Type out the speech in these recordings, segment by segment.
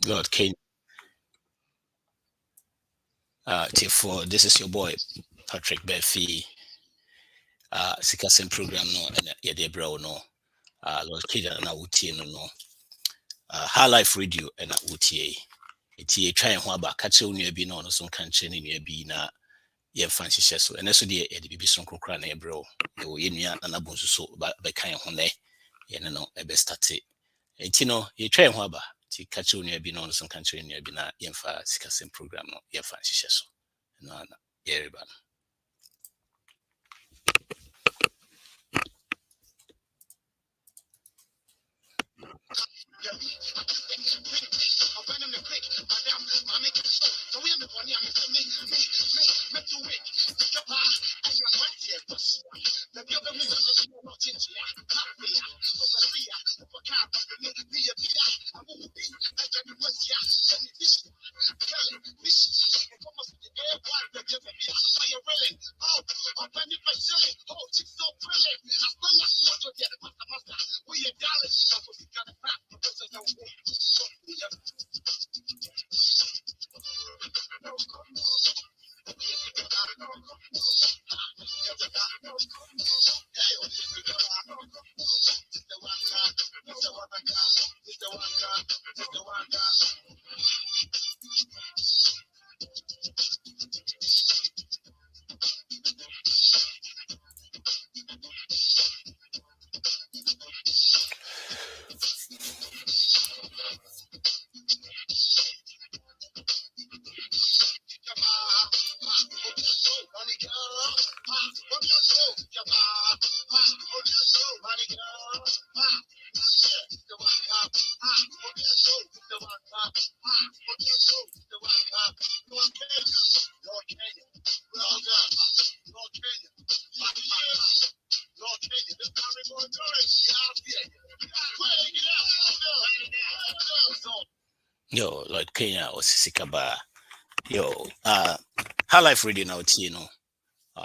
Lord King. For this is your boy Patrick Befi. Sikasen program no and yede bro no. Lord King na wutie no. High Life Radio and wutie. Eti try ho aba ka che onua bi no no so kan che ne nua bi na ye fan hyehyɛ so. Ene so de yede bibi so krokra na ebro. Ye nua na bonsu so ba kan ho ne. Ye ne no ebe start. Eti no ye try ho aba. Ti ka che onua bi no so kan che nua bi na ye fa Sikasen program no ye fan hyehyɛ so. No, everybody. Yo, Lord Kenya or Sisikaba. Yo, High Life Radio now, you know.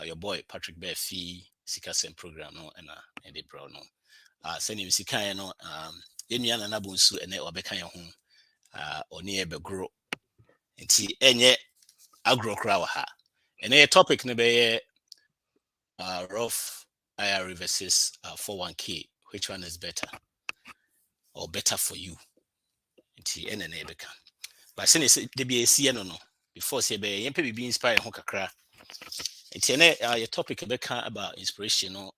Your boy Patrick Befi, Sikasen program no and the bro no. Send him Sikaya no Yemian and Abunsu and Obekaya home or near Begro. And see any agro crowd ha. And a topic nebe ROTH IRA versus 401k. Which one is better? Or better for you? Nti ene na ebeka but say the be esi no before say be yempe be inspire ho kakra nti ene your topic ebeka about inspiration no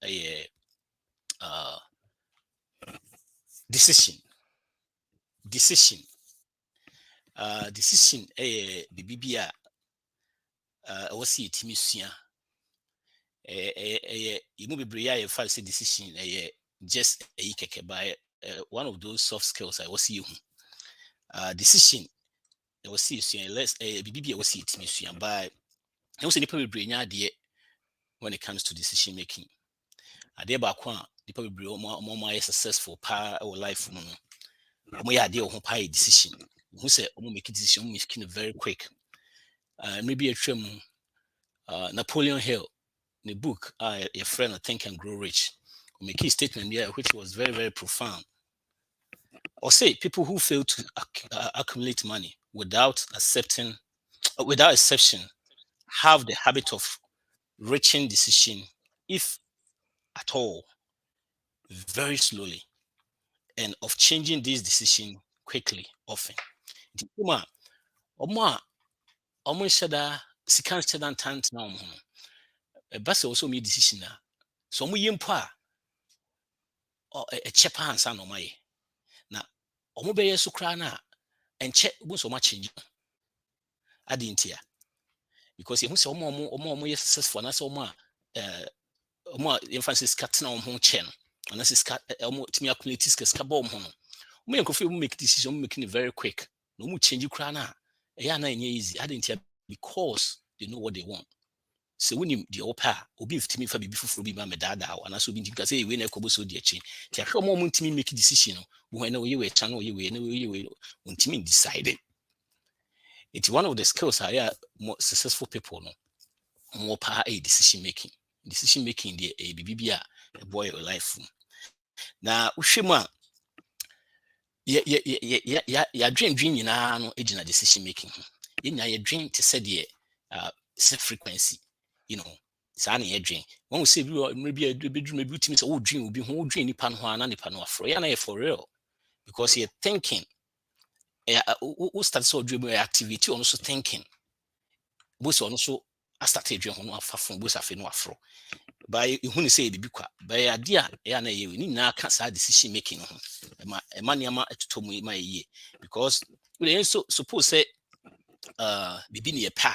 decision decision bibia wasi timi sua you be bria you fall say decision just keke by one of those soft skills I was see you decision I was see you less bibia was see timi sua by I was nipa bebre nya de when it comes to decision making ade ba kwa nipa bebre omo successful pa our life no omo ya ade ho pa decision who say omo make decision omo making very quick maybe a trim Napoleon Hill the book your friend Think and Grow Rich make a statement there which was very very profound or say people who fail to accumulate money without exception have the habit of reaching decision if at all very slowly and of changing this decision quickly often the omo shada sikan shada tant na omo basa also me decision na so omo yempo a chepa ansa no maye na omo be yeso kra na enche bu so ma change adintia because you say omo yes successful na so omo emphasis cut na omo che no na se omo timi accumulate ska ba omo no omo enkofe omo make decision omo making it very quick no omo change kra na na enye easy adintia because they know what they want. So when you the opa obi ftimi fa bibi fufuro bi ma medada wa na so bi ntika say we na ekobo so de achi ti ahwe omo ntimi make decision no wo na we channel we na we untimi decide It's one of the skills are more successful people no more power a decision making. Decision making the a BBA a boy or life. Now Ushima ya dream nyinaa no egyina decision making ho. Yenya dream to say the set frequency, you know. Saa na yɛ dream. When we say maybe a bedroom maybe ultimate oh dream will be who dream nipa no ho na nipa no afro. Ya na for real because you're thinking who start so dream activity on also thinking. Both on also I started dream no afa from both afa no afro. By who say bibi kwa by idea ya na ye ni na ka sa decision making ho. Ema niama etoto mu ma ye because we so suppose say bibi ne ye pa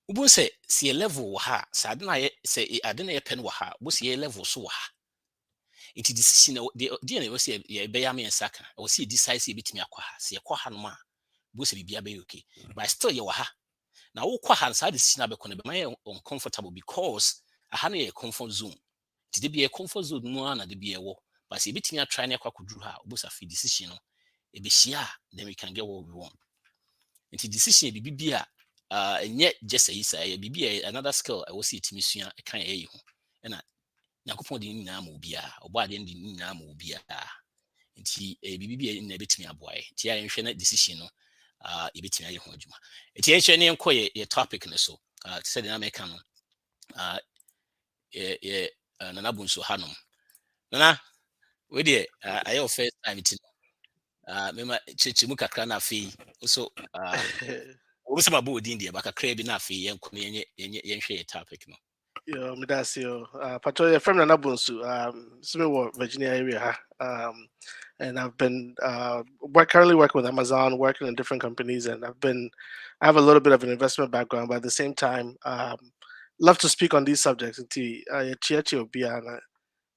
ubu say see level wo ha sa ade na ye say ade na ye pen wo ha bo see level so wo ha it decision the na we say ye be ya me nsaka we see decide say bitimi akwa ha say akwa ha no ma bo say bibia be okay but still ye wo ha na wo kwa ha sa decision abekọ na be ma uncomfortable because aha na ye comfort zone ti de be ye comfort zone no na de be ye wo but say bitimi try na akwa koduru ha bo say decision no e be shia then we can get what we want. Nti decision bibia enye just say bibia another skill I was see timi sua e kan ye ho na yakopon de nyina ma obia obo ade de nyina ma obia nti bibia na betimi aboae ti ya nhwe na decision no e betimi aye ho adwuma nti ye hwe ne enko ye topic ne so said na make no nana bunso hanom nana we de aye first time ti mema chichimu kakra na afi so obisa ma bo din de ba kakra bi na afi yenko yenhwe topic no. Yo, me that's you. Patrol from Nanabunsu, Virginia area. And I've been currently working with Amazon, working in different companies, and I have a little bit of an investment background, but at the same time, love to speak on these subjects. And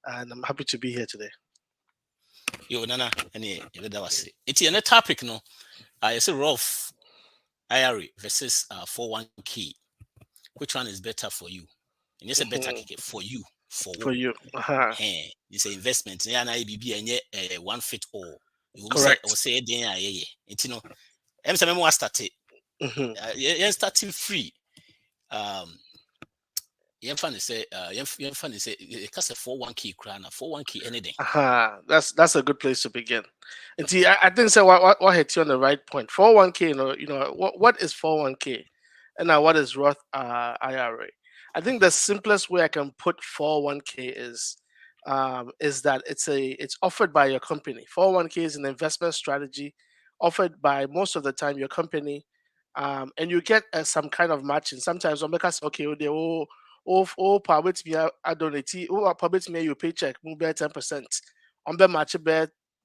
I'm happy to be here today. Yo nana ene yebeda wase eti ene topic no I say ROTH IRA versus 401k, which one is better for you? And you say better for you for you. You say investment yeah na bibi enye one fit all. You say den ayeye enti no em say me start it you starting free yemfa ne say yemfa ne say it cost 401k kra na 401k anything. That's a good place to begin. And see, I think so. What hit you on the right point? 401k, what is 401k, and now what is ROTH IRA? I think the simplest way I can put 401k is that it's offered by your company. 401k is an investment strategy offered by most of the time your company, and you get some kind of matching. Sometimes on because okay, they permit me I donate permit me your paycheck move 10%. On the match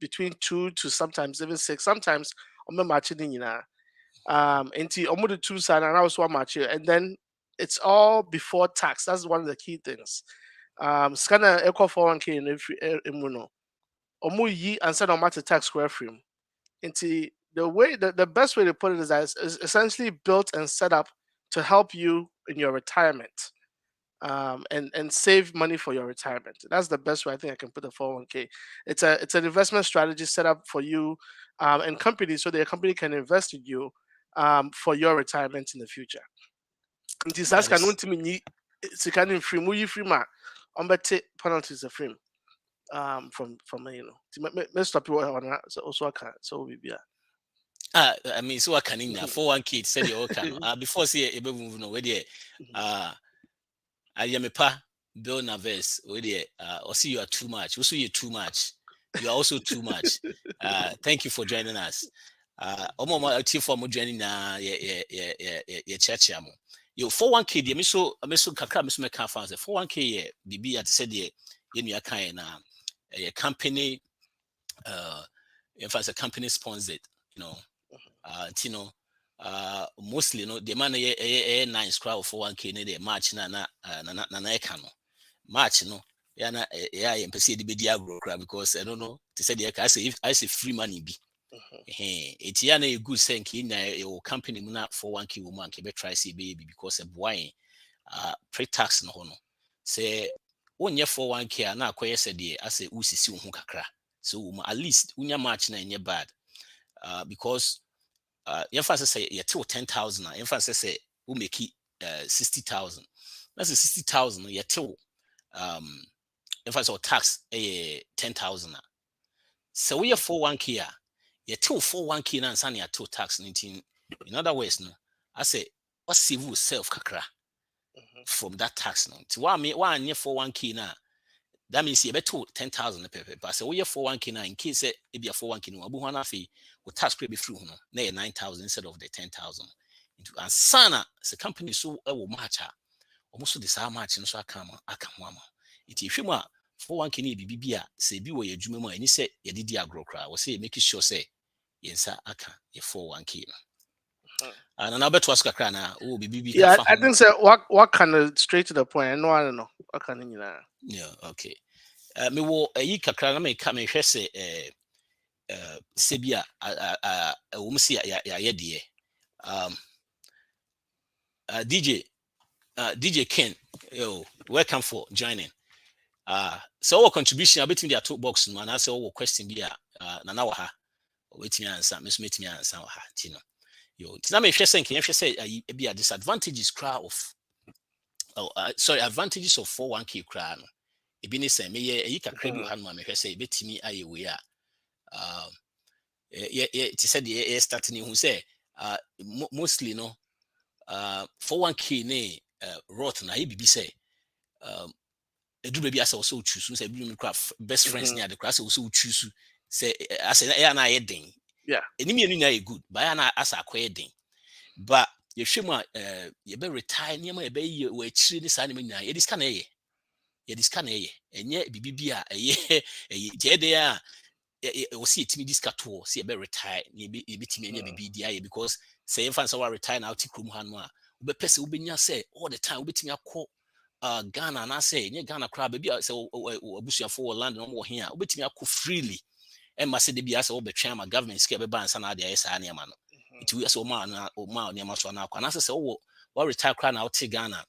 between 2 to sometimes even 6. Sometimes on the matching into almost the 2 side and I was one match here. And then it's all before tax. That's one of the key things. Scanner echo 401k in every imuno. Omu yi and send on matter tax square frame. Into the best way to put it is that it's essentially built and set up to help you in your retirement. And save money for your retirement. That's the best way I think I can put the 401k. It's an investment strategy set up for you and companies so that your company can invest in you for your retirement in the future. This can ultimately free penalties are free from let's stop you on so also I can so we be I mean so I can in 401k said you can before say e be move no we there Ayamepa Bill Naves, or see you are too much. Also, you're too much. You are also too much. Thank you for joining us. Omo ati for mo joining na ye church ya mo. Yo 401k de me so kakra me so me kan fan say 401k ye bibi at said ye nua kan na ye company in fact a company sponsored, mostly the man nice crowd 401k ne the match na ekano match no ya na ya empese de bedi agro crowd because I don't know they said I say free money be it ya na a good sense na your company mu na 401k woman ke be try say baby because a boy pre-tax no no say onye 401k na akoye said de ase usisi ho kakra so at least unya match na enye bad because yɛmfa say you till 10,000 yɛmfa say we make it 60,000. That's a 60,000 you till yɛmfa say tax 10,000. So we are 401k you till 401k na ansa na till tax 19. In other words no I say what save yourself kakra from that tax no. Ti wa me wa anye 401k na that means you better 10,000 per but say we 401k na in case it be a 401k no abu hana fe with tax credit free no na 9,000 instead of the 10,000 into and sana the company so e wo match almost the same match no so aka ho ama it if you 401k na bibia say bi wo ye adwuma mu ani say ye didi agro kra wo say make sure say yensa aka ye 401k no and na beto aska kra na o bibi yeah, I think so. What kind of straight to the point? I don't know. What kind of yeah, okay. Me wo ayi kakra na me ka me hwɛ sɛ sebia wo mu si ya yɛ deɛ DJ Ken, yo, welcome for joining. So our contribution between the two box no and I say our question be na na wa ha waiting answer me so me answer wa ha tino yo tina me hwɛ sɛ nkan hwɛ sɛ be a disadvantages cry of sorry advantages of 401k cry no ebi ne sɛ me yɛ ayi kakra bi ha no me hwɛ sɛ betimi ayɛ we a ti said the starting who say mostly no 401k ne ROTH na ye bibi say edu baby asa also choose say bi best friends near the class also choose say asa na ye den yeah enimi enu na ye good ba ya na asa akoye den but ye hwem a ye be retire niam ye be ye we chiri ni sa ne nyina ye diska na ye enye bibi a eye je de a we see timi diska to see be retire ni be timi enye bibi dia ye because say infant so retire na out krum ha no a we be pese we benya say all the time we timi akọ Ghana na say nye Ghana crowd baby say abusuafo land no mo he a obetimi akọ freely e ma say de bia say obetwa ma government scale be ban sana de ayesa na ma no iti we say o ma na ma so na akwa na say wo retire crowd na out Ghana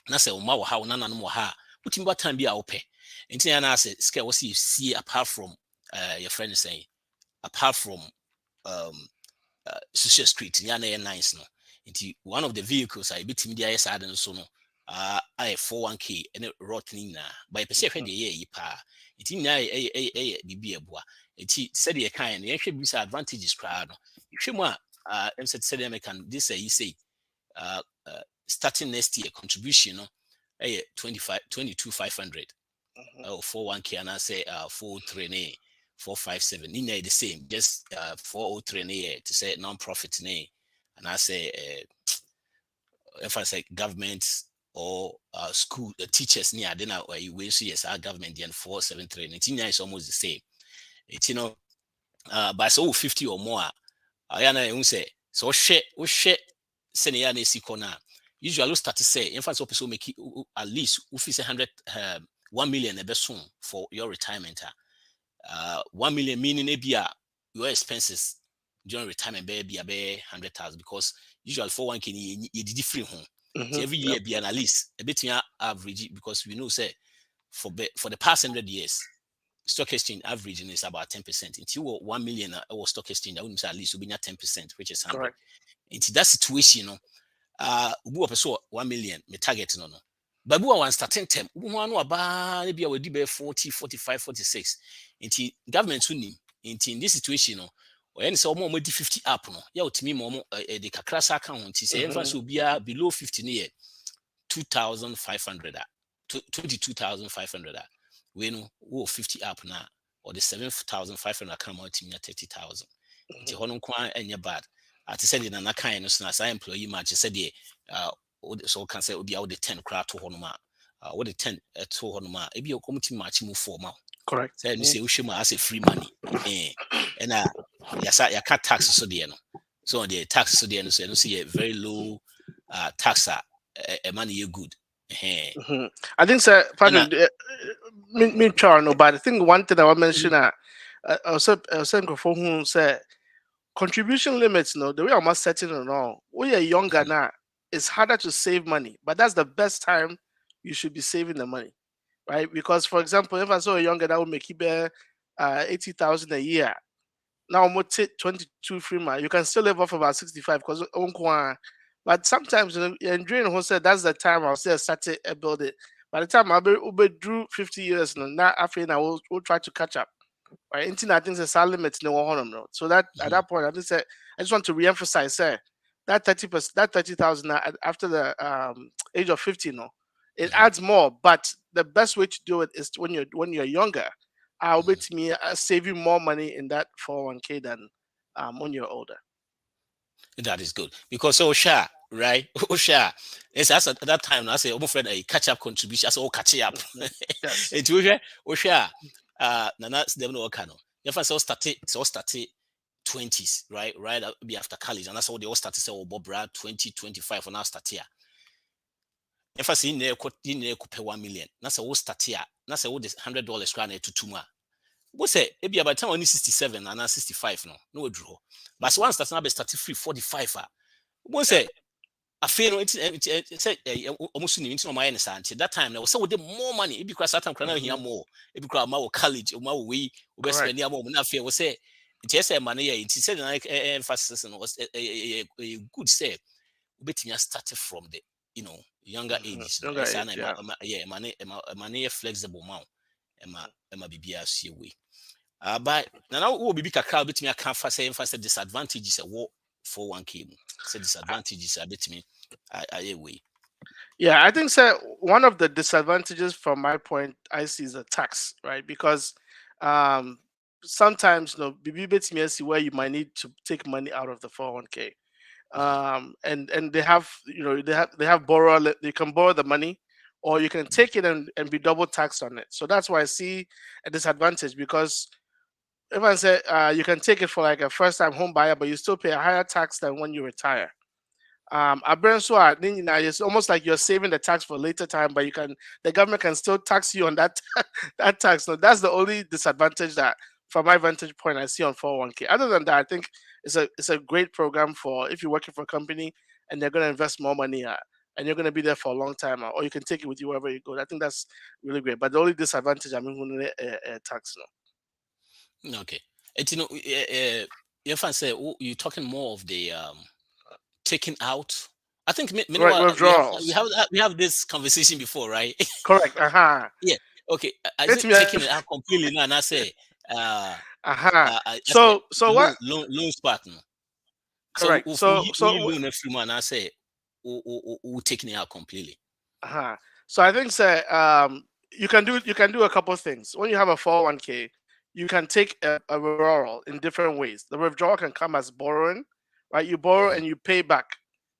na say o ma wo ha wo nana no mo ha utimi ba time bia wo pe enti na say scale what you see apart from your friend is saying apart from social security ya na nice no enti one of the vehicles I betimi de ayesa de no so no I 401k and ROTH ni na by per se hwe de ye yi pa iti na bibi eboa iti said ye kan na ye hwe bi advantages kra no hwe mu a em said American this you say starting next year contribution no 22,500 401k and I say 403 ne 457 ni na the same just 403 ne to say non-profit ne and I say if I say government or school teachers near then you will see yes our government and 473 19 is almost the same it's by so 50 or more ayana you say so share senior na sikona usually start to say in fact so person make at least if it's 1 million a soon for your retirement 1 million meaning maybe your expenses during retirement be 100,000 because usually 401k you did free home every year be an at least a bit average because we know say for the past 100 years stock exchange averaging is about 10%. If you were 1 million or stock exchange, I wouldn't say at least will be 10%, which is 100. Into that situation, ubu person 1 million me target no. But we are starting term. One about maybe I will be 40, 45, 46. Into government who into this situation no. When so more 50 up no. Ya utimi more the kakrasa account. Say infancy will be below 50 year 2,500. 22,500. We know 50 up now or the 7,500 come out to me at 30,000. It's a quite any bad. At the said in an kind of snaz, I employee match said, so can say will be out the 10 crowd to Honoma, what the 10 to Honoma, if you're committing much more formal. Correct. Say, you say, Ushima as a free money. And yes, I can't tax so the end. So the tax so the end, so you see a very low tax, money you're good. I think so. Pardon, me no, but I think one thing I want to mention, I was saying before who said contribution limits. No, the way I'm setting it now. When you're younger now, it's harder to save money, but that's the best time you should be saving the money, right? Because, for example, if I saw a younger that would make you 80,000 a year, now I'm 22 free man. You can still live off about 65 because but sometimes and during who said that's the time I'll say I started a build it. By the time I'll be drew 50 years now after I will try to catch up. Right? Until I think the limit no one no. So that at Mhm. that point I just want to re-emphasize that 30%, that 30,000 after the age of 50 no, it Mhm. adds more. But the best way to do it is when you're younger. I'll Mhm. bet me save you more money in that 401k than when you're older. That is good because Osha, right? Osha, it's at that time I say, I'm afraid a catch up contribution, so catch up. Mhm. Yes. It's Osha, Nana, them no cano. If I saw started 20s, right? Right, be after college, and that's how they all started. Say, oh, Bob Brad 2025 for now start here. If I see in there, pay 1 million. That's a all start here. That's a all this $100 grand to 2 months. What say? Maybe about time only 67 and now 65 no draw. But so Mhm. once that's now be starting free 45. What Yeah. say? I feel it said almost in the my that time now so with the more money because that time can hear Mhm. more because my college my way we Correct. spend more na fear we say it just say money it said like emphasis was a good say bet me started from the younger Mhm. ages Younger it's an age. Yeah. yeah money flexible man Emma bibia see we but now we be kakra bet me can fa say emphasis disadvantages a war for 1k say disadvantages a bet me I way. Yeah, I think so. One of the disadvantages from my point I see is the tax, right? Because um, sometimes BB bits me see where you might need to take money out of the 401k. And they have they have they can borrow the money, or you can take it and be double taxed on it. So that's why I see a disadvantage because if I say you can take it for like a first time home buyer, but you still pay a higher tax than when you retire. Abere nso a ne nyinaa it's almost like you're saving the tax for later time, but the government can still tax you on that that tax. So that's the only disadvantage that, from my vantage point, I see on 401k. Other than that, I think it's a great program for if you're working for a company and they're going to invest more money and you're going to be there for a long time, or you can take it with you wherever you go. I think that's really great. But the only disadvantage, I mean, tax. No. Okay. And if I say you're talking more of the taking out, I think Correct meanwhile withdrawals. we have this conversation before, right? Correct. Uh-huh. Yeah. Okay. Is It's it me. taking it out completely now? And I say, Uh-huh. I say So what? loans partner. So Correct. if we So loan every month, I say we taking it out completely. uh-huh. So I think say you can do a couple of things. When you have a 401k, you can take a withdrawal in different ways. The withdrawal can come as borrowing, right? You borrow Mhm, and you pay back.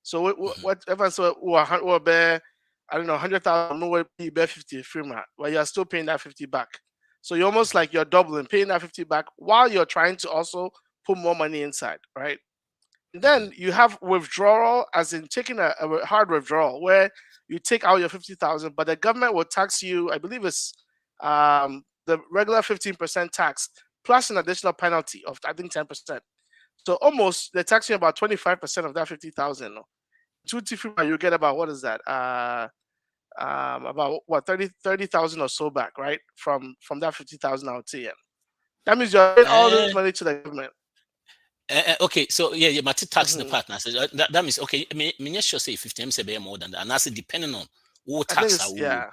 So mhm, whatever or bear, I don't know, 100,000 no way pay bear 50 free man, but you're still paying that 50 back. So you're almost like you're doubling, paying that 50 back while you're trying to also put more money inside, right? mhm, Then you have withdrawal, as in taking a hard withdrawal, where you take out your 50,000, but the government will tax you. I believe it's the regular 15% tax plus an additional penalty of I think 10%. So almost they're taxing you about 25% of that 50,000. No? Two different, you get about what is that? About what 30,000 or so back, right? From that 50,000 out to. That means you're paying all this mhm. money to the government. Okay, so yeah, my tax in the Mhm. partner. So that means okay. Me not sure say 50 say be more than that, and that's depending on what I think tax are it's we.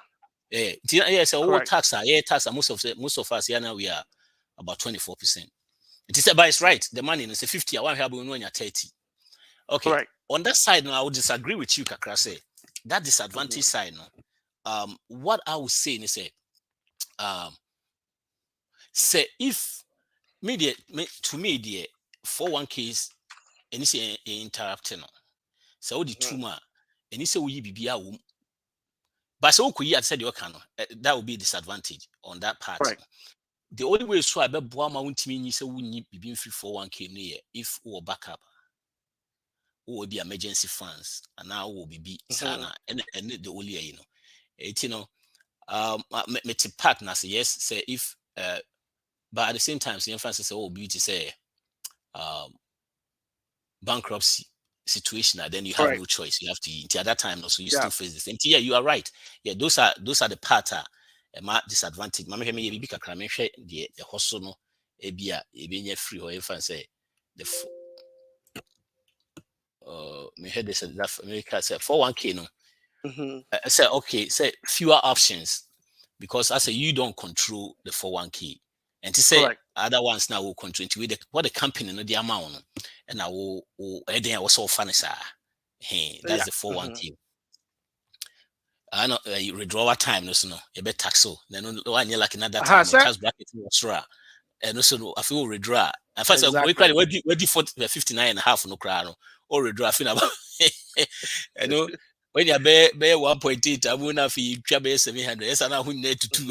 yeah, Yeah, so what correct. tax are yeah tax are most of us here now we are about 24%. It is but it's Mhm. right. The money is a 50. I want to have when you're 30. Okay, Correct. on that side now I would disagree with you, Kakra. Say that disadvantage Mhm. side now. What I would say is um, say if to me the 401ks and it's interrupting. So what the Mhm. tumor and it's a wee bibia womb. But so could you said your can that would be a disadvantage on that part. Correct. The only way so I bet boa ma wontimi nyi say wonni bibin free 401k no ye if we backup or be emergency funds and now will be Mhm. sana and the only it me partner say yes say if but at the same time say emphasis say oh beauty say um bankruptcy situation and then you have no Correct. choice you have to eat at that time also you Yeah. still face the same thing. Yeah, you are right. Yeah, those are the part my disadvantage mama me be kakra me hwe the hustle no ebia ebenya free or if I say the me head this that America say 401k no. I say okay, say fewer options because I say you don't control the 401k. And to say Correct. other ones now will control with the, what the company no the amount and I will then also furnish hey that's Yeah. the 401k. I know withdrawal time no so no you bet tax so then one year like another time or So tax bracket was raw and also no I feel withdraw. And first we exactly. cry we default 59 and a half no cry no or withdraw I feel about you know when you bear 1.8 I won't have you 700 yes and I wouldn't need to two.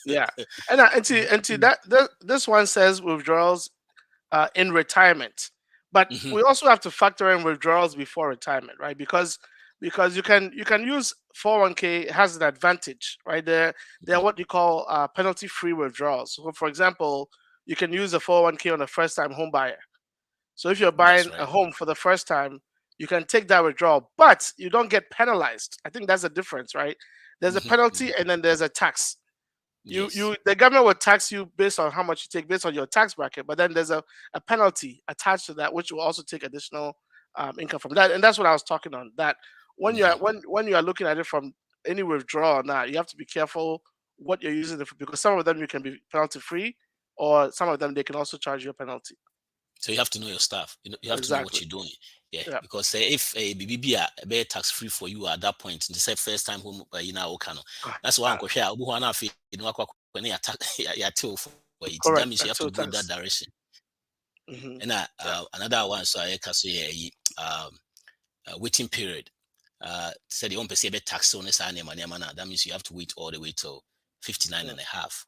Yeah. And see that this one says withdrawals in retirement. But we also have to factor in withdrawals before retirement, right? Because you can use 401k has an advantage, right? They're what you call penalty free withdrawals. So for example, you can use a 401k on a first time home buyer. So if you're That's buying a right. home for the first time, you can take that withdrawal, but you don't get penalized. I think that's the difference, right? There's a penalty and then there's a tax. Yes. The government will tax you based on how much you take based on your tax bracket, but then there's a penalty attached to that which will also take additional income from that. And that's what I was talking on. That when you are when you are looking at it from any withdrawal now, you have to be careful what you're using it for, because some of them you can be penalty free, or some of them they can also charge you a penalty. So you have to know your stuff. You have to know what Exactly. you're doing. Yeah, Yeah. because if a BBB be tax free for you at that point, the say first time home you know okay, Ah, that's why ah, Uncle Share Ubu na fi you know when you attack ya till for it. That correct. means you That's have to two go that tax. direction. Hmm. And Yeah. another one so I can say waiting period. Said you won't pay a tax on this animal, that means you have to wait all the way till 59 Mm, and a half.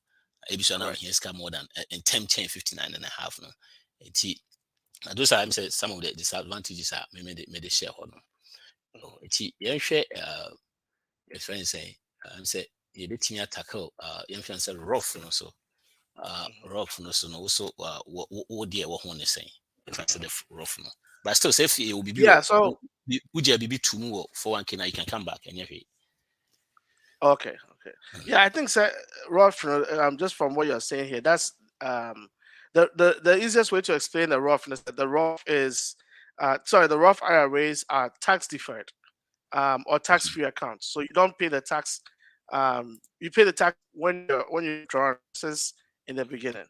Maybe so now correct. here's more than in 59 and a half. No, those are some of the disadvantages are made the shareholder. Mhm. Yeah, share your friend say say you bet me tackle influence rough no so Mhm. rough no so no also what dear what one is saying if I said the rough no but still say if it will be Yeah. So would you be too more for one can you can come back and you okay. Okay. Yeah, I think so, rough. Just from what you're saying here, that's um, the easiest way to explain the roughness. That the rough is, sorry, the rough IRAs are tax deferred, or tax free accounts. So you don't pay the tax. You pay the tax when you draw taxes in the beginning.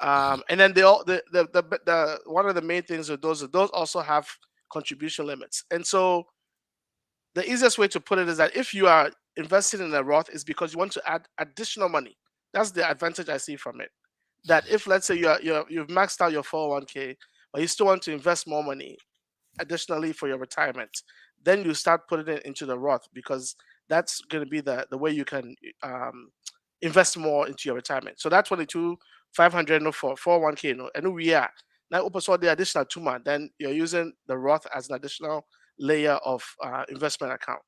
And then they all the one of the main things of those also have contribution limits. And so the easiest way to put it is that if you are investing in a Roth, is because you want to add additional money. That's the advantage I see from it. That if, let's say, you've maxed out your 401k, but you still want to invest more money additionally for your retirement, then you start putting it into the Roth, because that's going to be the way you can um, invest more into your retirement. So that 22,500 no for 401k no, and we are now open the additional 2 months. Then you're using the Roth as an additional layer of investment account.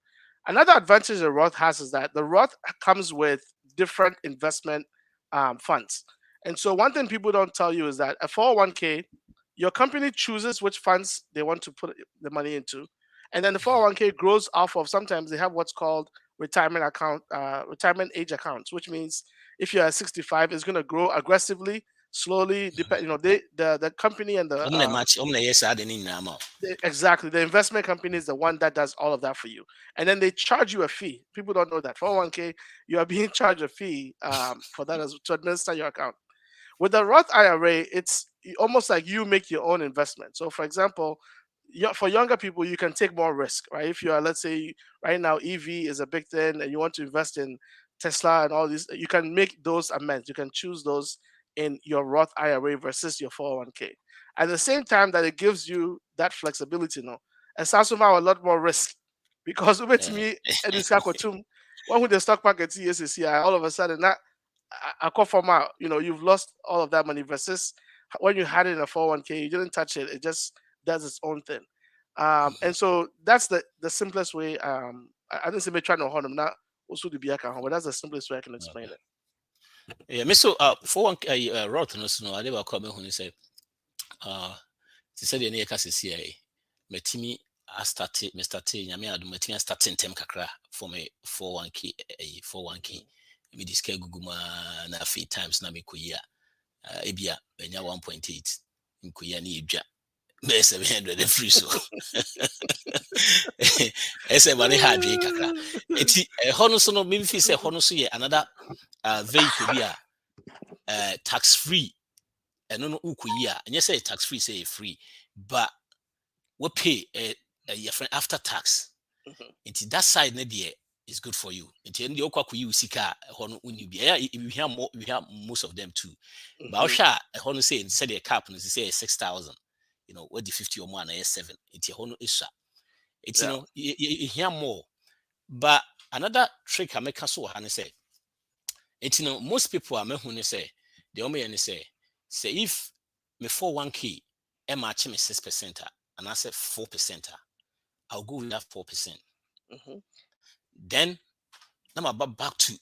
Another advantage the Roth has is that the Roth comes with different investment funds. And so one thing people don't tell you is that a 401k, your company chooses which funds they want to put the money into, and then the 401k grows off of. Sometimes they have what's called retirement age accounts, which means if you're at 65, it's going to grow aggressively, slowly. Depend, the company and I'm gonna match I'm gonna yes add any now. exactly, the investment company is the one that does all of that for you, and then they charge you a fee. People don't know that 401k, you are being charged a fee for that as to administer your account. With the Roth IRA, it's almost like you make your own investment. So, for example, for younger people, you can take more risk, right? If you are, let's say, right now, EV is a big thing and you want to invest in Tesla and all these, you can make those amends. You can choose those in your Roth IRA versus your 401k. At the same time that it gives you that flexibility, no, and sounds a lot more risk, because with Yeah. me and this when with the stock market is here, all of a sudden that I call from out, you've lost all of that money versus when you had it in a 401k, you didn't touch it. It just does its own thing. And so that's the simplest way. I didn't say me trying to hold them now. Also, the Biaka home, but that's the simplest way I can explain Okay. it. Yeah, me so for one route no so no I never come when say said the ka sisi ai metimi me start nyame adu metimi start ntem kakra for me 401k 401k me diska gugu ma na free times na me koyia ebia benya 1.8 nkuya ni edwa be 700 free so ese bani ha adwe kakra eti ho no so no me fi say ho no so ye another vehicle bi a tax free eno no ukuyi a enye say tax free say free but we pay your friend after tax into that side na there is good for you into the okwa kuyi usika ho no uni bi we have most of them too but osha ho no say the cap no say 6,000 what the 50 or more na 7 into ho no isha it's you hear more but another trick I make so ha say it's most people are me who say the only say if me 401k match me 6% and I say 4%, I'll go with that 4%. Then I'm about back to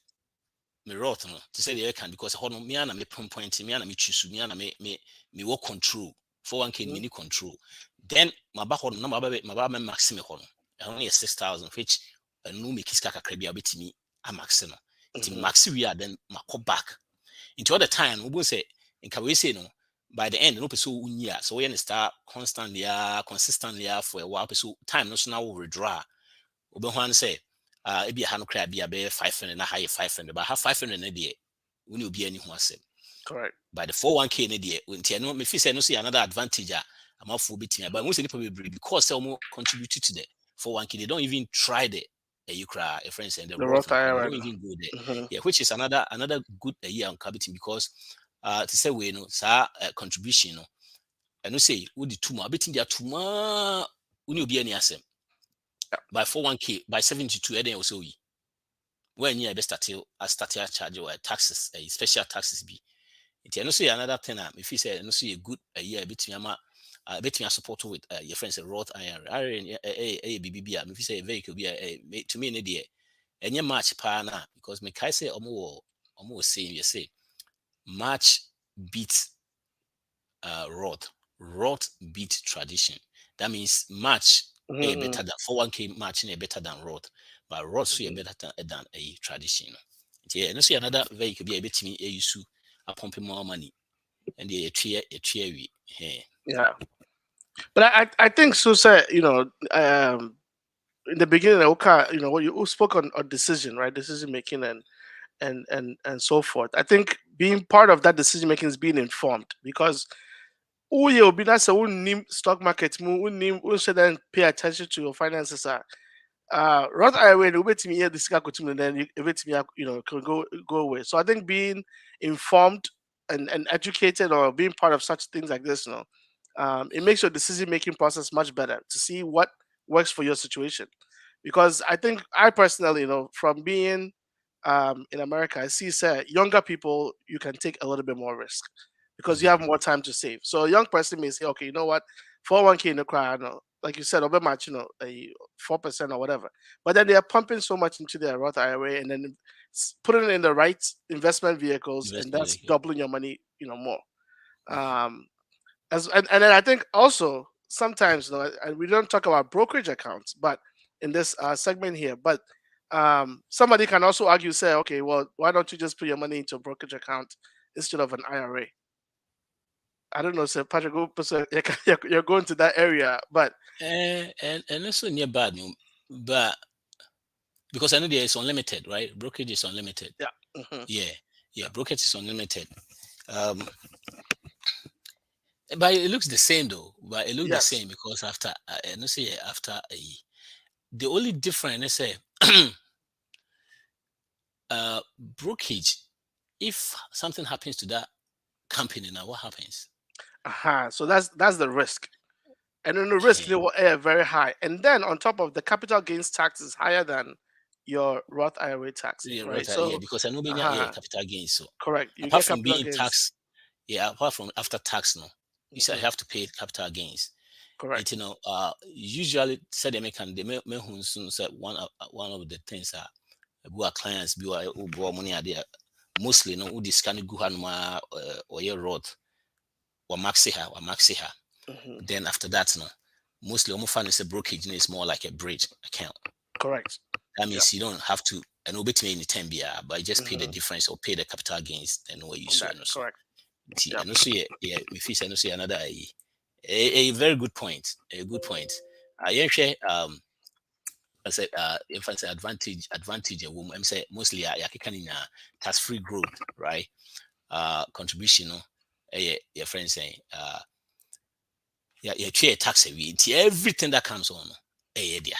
me Roth no to say the can because hold me and me point me and me choose me and me work control 401k mini control. Then my back on number my maximum hold only 6,000 which no make his kaka crabby a bit me a maximum. It's maxi we are then my call back. Into other time we will say in we say no by the end no person unya so we start constantly consistently for a while so time no so now will withdraw we say ebi ha no kra bia be 500 na high 500 but have 500 na dey we no be any ho asem correct by the 401k na dey unti no me fi say no see another advantage amafo betimia but we say people be because say we contribute to the 401k they don't even try the Ukra friends and the the Roth Roth they IRA don't even go there yeah which is another good year on capital because to say we no sa contribution no and no say we the too much betim dia too much we no be any asem by 401k by 72 then also we when you best start charge or taxes special taxes be it no say another thing if you say no say a good a year between between support with your friends a Roth IRA a BBB if you say a vehicle be to me in the any match pa na because me kai say almost saying you say match beats Roth beat tradition. That means match a better than 401k matching a better than Roth, but Roth so better than a tradition. Yeah, and see another vehicle be a bit me a use a pumping more money and a tree. yeah. But I think so say in the beginning okay what you spoke on decision, right? Decision making and so forth. I think being part of that decision making is being informed because who you be that's a name stock market who should then pay attention to your finances Roth IRA the way to me here the sika and then you to me can go away. So I think being informed and educated or being part of such things like this, it makes your decision making process much better to see what works for your situation. Because I think I personally, from being in America, I see say younger people you can take a little bit more risk because you have more time to save. So a young person may say, okay, you know what, 401k in the crowd, like you said, over much, a 4% or whatever. But then they are pumping so much into their Roth IRA and then putting it in the right investment vehicles, and Investment that's vehicle. doubling your money, more. Um, and then I think also sometimes, and we don't talk about brokerage accounts, but in this segment here, but somebody can also argue, say, okay, well, why don't you just put your money into a brokerage account instead of an IRA? I don't know, sir. Patrick, you're going to that area, but And also near bad, but because I know there is unlimited, right? Brokerage is unlimited. yeah, mhm, Yeah, brokerage is unlimited. Um, but it looks the same though. But it looks the yes, same because after, no say after the only difference, I say, brokerage. If something happens to that company, now what happens? so that's the risk, and then the risk they were very high, and then on top of the capital gains tax is higher than your Roth IRA tax, Yeah, right? yeah, So, because I know being uh capital gains. So correct, you apart get from capital being gains. taxed, yeah, apart from after tax, no, you say I Mhm, have to pay capital gains. correct. It usually said they make and they may who soon said one of the things are who are clients who are who borrow money are there mostly no who this kind of go hanuma or your road or maxi her. Mhm, Then after that, no, mostly almost find is a brokerage is more like a bridge account. correct. That Yeah, means you don't have to and obey me any 10 BR, but you just pay the mhm, difference or pay the capital gains and what you on so that, and so. correct. Yep. And also yeah me feel say no so another a very good point. A good point. Yeah, share I said if I say advantage a woman I'm say mostly yeah can in tax free growth, right? Contribution no your friend saying yeah try tax away everything that comes on eh yeah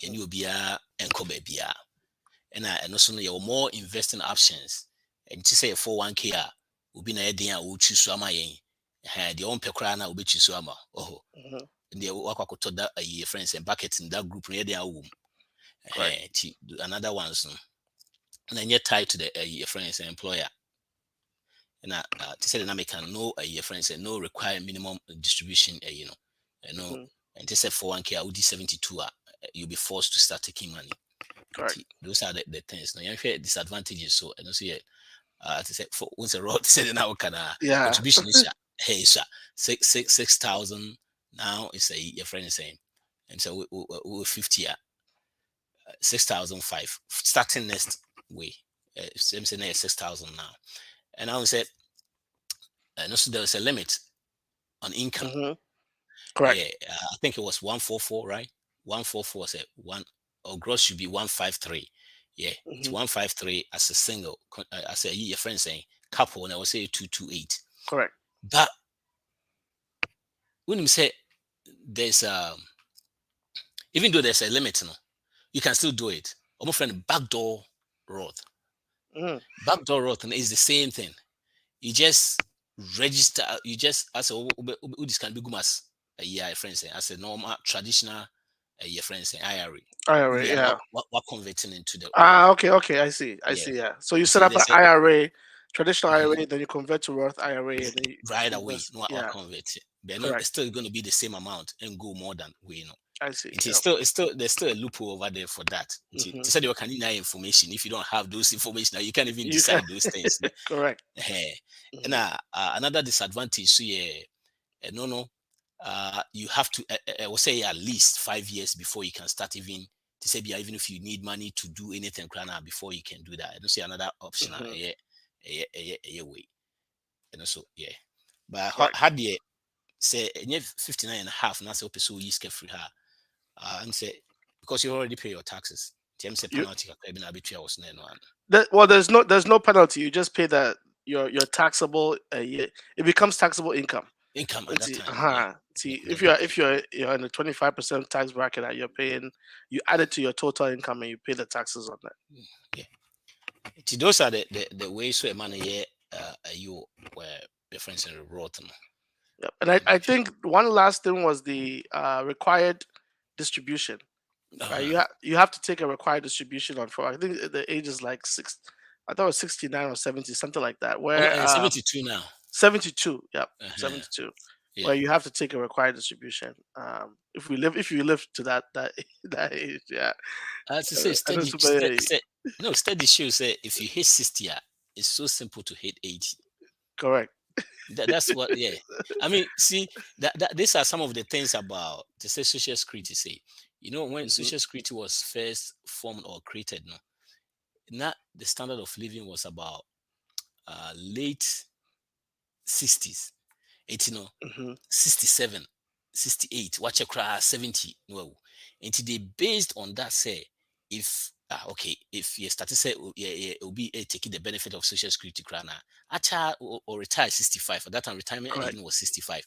and Mhm. you be and come baby and also no you more investing options and to say 401k will be na yɛden a wɔkyusu ama yɛn deɛ wɔmpɛ koraa na wɔbɛkyusu ama oh Mhm. deɛ wakɔkɔtɔ da yɛ friends and bucket in that group no yɛden awɔ mu Correct. another ones no na ɛnyɛ tied to the your friends and employer na to say the American no your friends and no require minimum distribution no Mhm. and to say 401k would 72 you'll be forced to start taking money. Correct. Those are the things no you hear disadvantages so and also yeah to say for once a road say now can Yeah. contribution is hey sir 6,000 now it's a your friend is saying and so we 50 6,005 starting next way same say 6,000 now and I would say and also there was a limit on income. Mhm. Correct. Yeah, I think it was 144, right? 144 was a one or gross should be 153. Yeah, it's Mhm. 153 as a single. As a your friend saying couple, and I would say 228. Correct. But when you say there's even though there's a limit, no, you can still do it. My friend, backdoor Roth. Mhm. Backdoor Roth is the same thing. You just register. You just as a this can be good as a yeah, friend saying as a normal traditional your friend saying IRA. IRA. We are now Yeah. what converting into the Roth. Ah. Okay. Okay. I see. I Yeah. see. Yeah. So you You set see, up they an say IRA, traditional mhm, IRA, then you convert to Roth IRA, and then you right away, invest. no what Yeah. convert it. But no, Correct. it's still going to be the same amount and go more than we know. I see. It is Yeah. still there's still a loophole over there for that. Mhm. To say you can deny information if you don't have those information, you can't even You can. decide those things. No. Correct. And Mhm. another disadvantage, so yeah, no, you have to, I will say at least 5 years before you can start even to say, yeah, even if you need money to do anything, before you can do that. I don't see another option. Mhm. Way, and also, yeah. But Correct. had the say 59 and a half, and that's what so you get free her, and say because you already pay your taxes. TM say You penalty, was no one well, there's no penalty. You just pay the your taxable. It becomes taxable income. income at And that see, time. Yeah, see, yeah, if you're in the 25% tax bracket that you're paying, you add it to your total income and you pay the taxes on that. yeah. Those are the ways where money yeah you were referencing the road. Yep. And I think one last thing was the required distribution. Right, Uh-huh. you have to take a required distribution on for I think the age is like six. I thought it was 69 or 70, something like that. Where 72 now. 72, yep, Uh-huh. 72, Yeah. where you have to take a required distribution. If you live to that that age, yeah. As I say, And steady, it's super no, steady shows say if you hit 60, it's so simple to hit 80. correct. That's what, yeah. I mean, see, these are some of the things about the say Social Security say. When Hmm. Social Security was first formed or created, no, not the standard of living was about late 60s. It's 67, 68, watch a cry 70. No. And they based on that say if if you start to say it will be taking the benefit of social security crana acha or retire 65 at that time retirement Correct. age was 65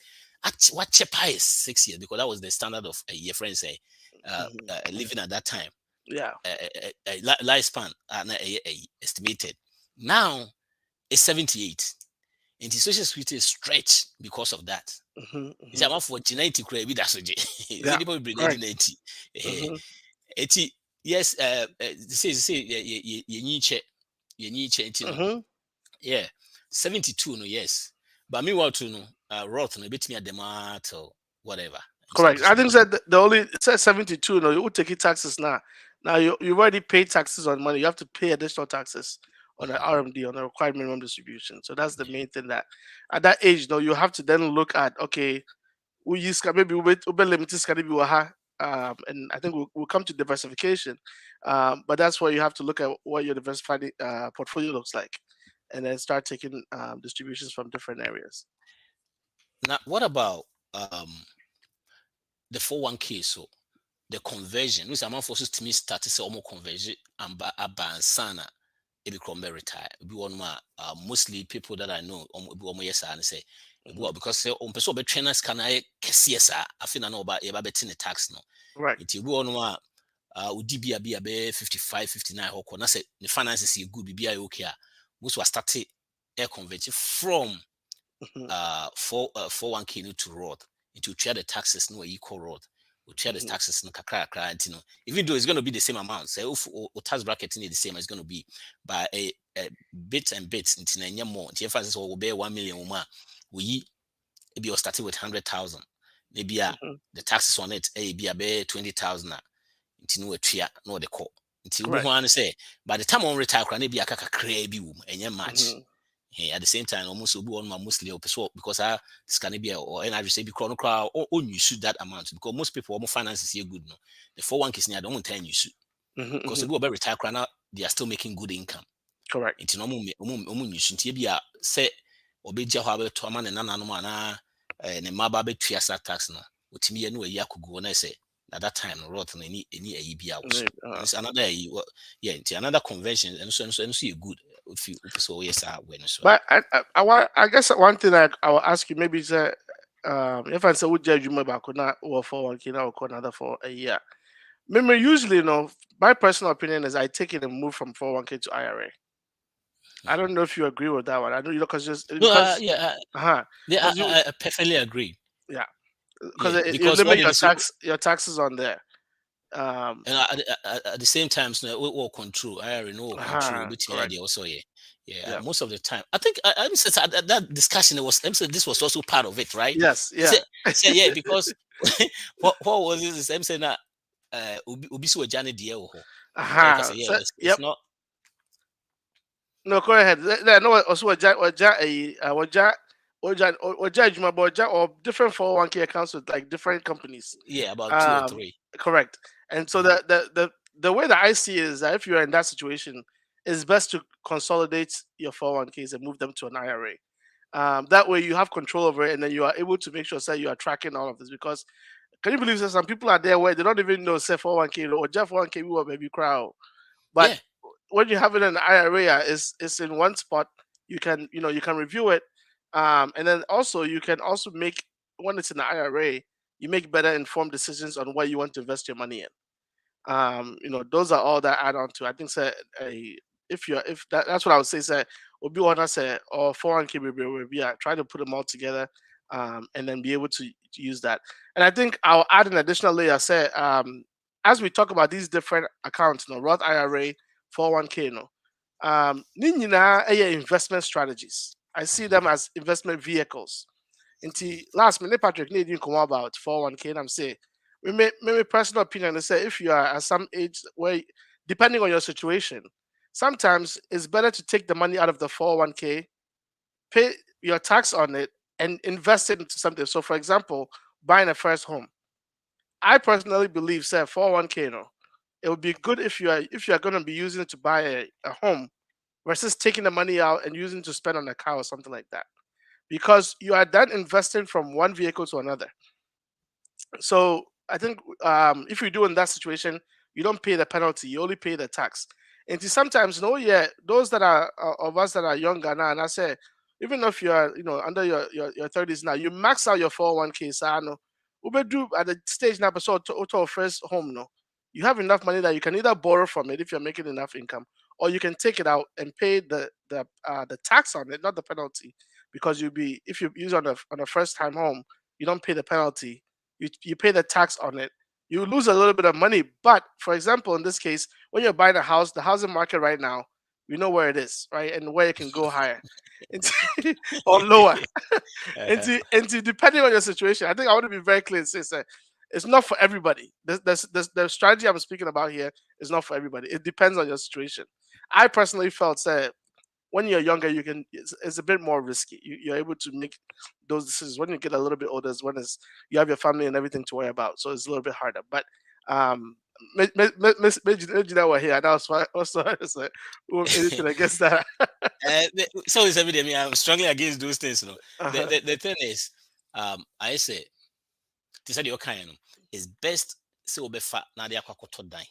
what chepa is 6 years because that was the standard of your friends say Hmm. living at that time Yeah. lifespan estimated now it's 78 and the social security is stretched because of that. Hmm. It's Hmm. about for genetic be that's Yeah. anybody bring Correct. 90. Hmm. Yes, say you need check, Hmm. yeah, 72 no yes. But meanwhile to no Roth no bit me at the mat or whatever. So Correct. I think that the only it says 72. No, you will take it taxes now. Now you've already paid taxes on money. You have to pay additional taxes on the RMD on the required minimum distribution. So that's the yeah. main thing that at that age though you have to then look at okay, we use maybe we limited can be waha. And I think we'll come to diversification, but that's where you have to look at what your diversified portfolio looks like. and then start taking distributions from different areas. Now, what about the 401k? So the conversion, which amount for to me start to say almost conversion and abansana it become retire. Be one more mostly people that I know yes and say Mhm. because say on person be trainers can I KCSA I feel no about betting the tax no. Right. It will one more udi be a be 55 59 hoko na say the finances is good be okay most was started air converting from Mhm. 401k no to Roth into share the taxes no equal Roth we share the Mhm. taxes no kakra you know even though it's going to be the same amount say if tax bracket is the same it's going to be by a bit and bits into na more the emphasis will be 1 million more we be starting with 100,000 maybe Mhm. the taxes on it be 20,000 into no tria no the call until we Correct. want to say by the time on retire can be a kakra bi and much. Mhm. At the same time, almost will be on my mostly because I this can be or and I say because crowd or you shoot that amount because most people almost finances here good no. The 401k near don't tell you shoot Mhm. because Mhm. they go about retire now they are still making good income. Correct. It's no more you shoot be a say or be jaw about to man and nana and a maba be triasa tax no. With me no ya could go and I say at that time wrote any a be also. And it's another yeah, it's another convention and so you good if you so yes when so. But I guess one thing I will ask you maybe is if I say would judge you about could not or for one kid or another for a year. Remember, usually, my personal opinion is I take it and move from 401k to IRA. I don't know if you agree with that one. I know you know because just No, because yeah, uh-huh yeah, because you I perfectly agree. yeah because Yeah, you because what limit it is, your taxes on there. Um, and at the same time, so we control. I already know control. uh-huh, Between correct. idea also, yeah, yeah. Yeah. Most of the time, I think I'm saying that discussion was. I'm saying this was also part of it, right? Yes. He said, Yeah. yeah, because what was this? I'm saying that ubi so jani dear yeah, because Uh-huh. yeah, So, it's yep. not. No, go ahead. No, also oja Juma, but or different 401k accounts with like different companies. Yeah, about two or Um, three. correct. And so Mhm. the way that I see it is that if you're in that situation, it's best to consolidate your 401ks and move them to an IRA. That way you have control over it, and then you are able to make sure that you are tracking all of this. Because can you believe that some people are there where they don't even know say 401k or just 401k we will maybe crowd, but Yeah, when you have it in an IRA, it's in one spot. You can review it, and then also you can also make when it's in the IRA, you make better informed decisions on where you want to invest your money in. Those are all that add on to. I think say if that's what I would say. Say Obi Wana say or 401k yeah, try to put them all together, and then be able to use that. And I think I'll add an additional layer. Say as we talk about these different accounts, Roth IRA, 401k, ne nyinaa ɛyɛ investment strategies. I see them as investment vehicles. Nti last minute Patrick need you come about 401k and I'm say maybe personal opinion is say if you are at some age where depending on your situation, sometimes it's better to take the money out of the 401k, pay your tax on it, and invest it into something. So for example, buying a first home. I personally believe say 401k, it would be good if you are going to be using it to buy a home versus taking the money out and using it to spend on a car or something like that. Because you are then investing from one vehicle to another. So I think if you do in that situation, you don't pay the penalty; you only pay the tax. And sometimes, no, yeah, those that are of us that are younger now, and I say, even if you are, under your 30s now, you max out your 401k. So I know, do at the stage now, so to first home, no, you have enough money that you can either borrow from it if you're making enough income, or you can take it out and pay the tax on it, not the penalty, because you'll be if you use on a first time home, you don't pay the penalty, you pay the tax on it. You lose a little bit of money. But for example, in this case, when you're buying a house, the housing market right now, we know where it is, right? And where it can go higher or lower. uh-huh. Depending on your situation, I think I want to be very clear and say, sir, it's not for everybody. The strategy I'm speaking about here is not for everybody. It depends on your situation. I personally felt, say, when you're younger, it's a bit more risky. You're able to make those decisions. When you get a little bit older, is when you have your family and everything to worry about, so it's a little bit harder. But were here. That was why also anything against that. So it's every day. I mean, I'm strongly against those things. Uh-huh. The thing is, I say, this is your kind. It's best so befa na de akwakoto dan.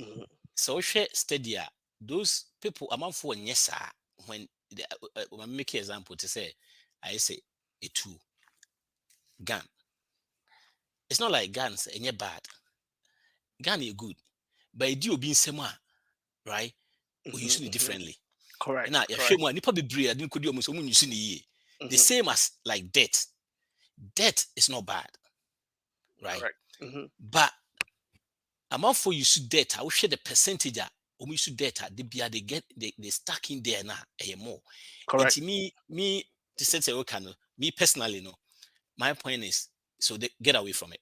Mhm. So share steady. Those people among for nyesa when I make an example to say, I say a two gun. It's not like guns and bad. Gun is good, but it do being similar, right? We use it Mhm. differently. And Correct. now, if you Correct. want, nipa be brave. I didn't could you almost use it. The Mhm. same as like debt. Debt is not bad, right? Correct. Mhm. But amount for you should debt, I will share the percentage. You should debt, they get they stuck in there now. More. And Correct. to me, to say okay, no, me personally, no, my point is so they get away from it.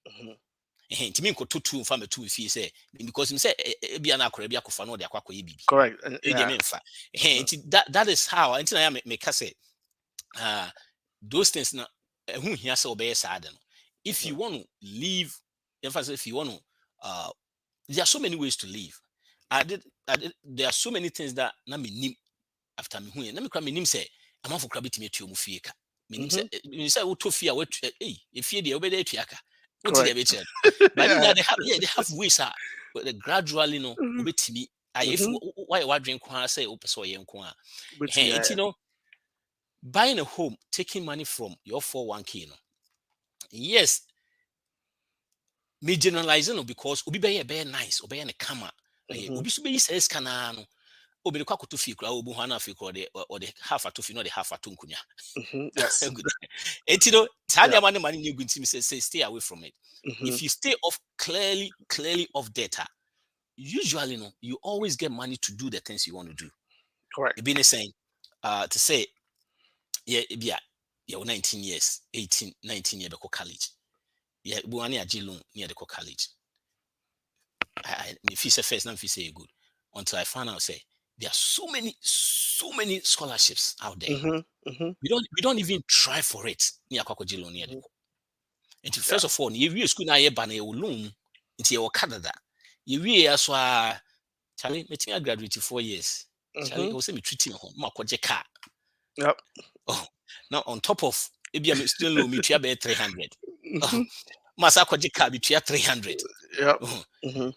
Mhm. To me, to two from a two if you say because him say be an akora be akofa no de akwa bibi. Correct. Me Yeah. mfa. Mhm. That is how until I make say those things now who here say obey sad no. If Mhm. you want to live, if you want to there are so many ways to live. There are so many things that na me nim after me hu. Na me kra me nim say amafo kra betimi atu mu fie ka. Me nim say Mhm. me say wo to fie a wo fie de obey atu aka. What did they Correct. be but Yeah. they have ways gradually no Mhm. obetimi if Mhm. why drink kwa say o person ye nko a. But yeah. You know buying a home taking money from your 401k no. Yes, me generalizing no because obi be nice, obi ne kama. Mhm. Obi so be say scanner no obi de kwakoto fie kura obi ho na fie kura de half ato fie no de half ato nkunya. Mhm. Yes. Enti no tanya Yeah. money ne gu ntimi say stay away from it. Mhm. If you stay off clearly off data, usually no you always get money to do the things you want to do. Correct. It being saying to say yeah bia yeah 19 years 18 19 year beko college. Yeah bu ani agi loan near the college. Me feel say first na me feel say good until I found out say there are so many scholarships out there. Mhm. Mhm. We don't even try for it. Ni akwakoji loan near the Mhm. and Yeah. first of all, you school na ye ba na ye loan into your Canada. You we as Charlie, me me graduate 4 years. Charlie, I Mhm. was say me treating home, ma kwaje car. Yep. Oh, now on top of maybe I'm student loan me tua be 300. Oh, Mhm. masa kwaje car me tua 300. Yep. Oh, Mhm.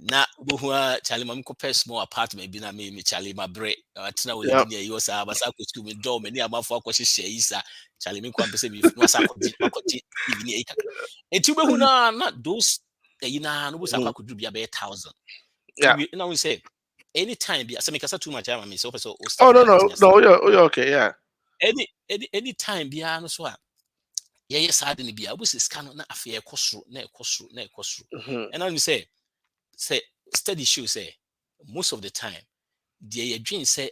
na bohua Charlie mam ko small apartment bi na me Charlie ma bre. Atina wo Yep. live near you sa ba sa ko school me do me ni amafo akwaje share isa. Charlie me ko am pese me masa kwaje even e kakra. Enti behu na those na no busa Mhm. kwa kudu bia be 1,000. Ti Yeah. we na we say anytime bia say me kasa too much am me so person o Oh start no your no business. no. You're okay. Yeah. Any time bia no so a ye sad ni bia obusi scan na afi ekosoro na ekosoro na ekosoro. Mhm. And I say study show say most of the time the dream say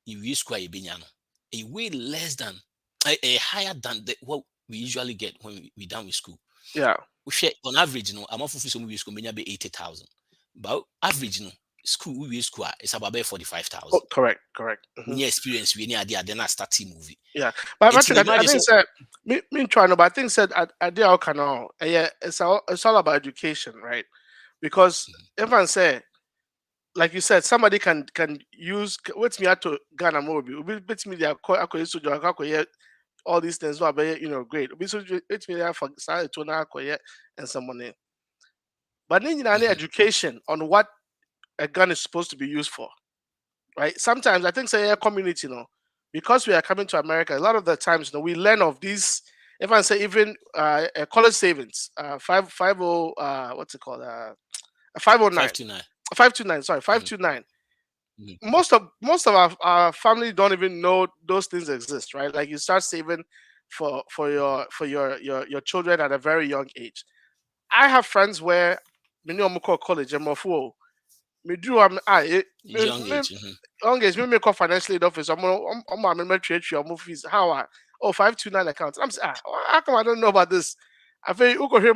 you use kwa ebenya no a way less than a higher than what we usually get when we done with school. Yeah. We share on average, I'm not so we school maybe 80,000. But average, school we school is about Oh, 45,000. correct. Correct. When Mhm. you experience we need then I start movie. Yeah. But It's in Patrick, the I imagine think so said me trying to, but I think said I did all kind of yeah. It's all about education, right? Because everyone say like you said, somebody can use what's me out to Ghana mobile. Bit me their all these things are very great. It's me there for side to now and someone in. But then education on what a gun is supposed to be used for, right? Sometimes I think say a community, because we are coming to America, a lot of the times, we learn of these. If I say even college savings, what's it called, 509, 529. 529, sorry, Mm-hmm. 529. Mm-hmm. Most of our family don't even know those things exist, right? Like you start saving for your children at a very young age. I have friends where many of them call college and more me do Young age. Mm-hmm. young age me call financial aid office. I'm trade your fees. How 529 accounts. I'm saying how come I don't know about this? I think you could hear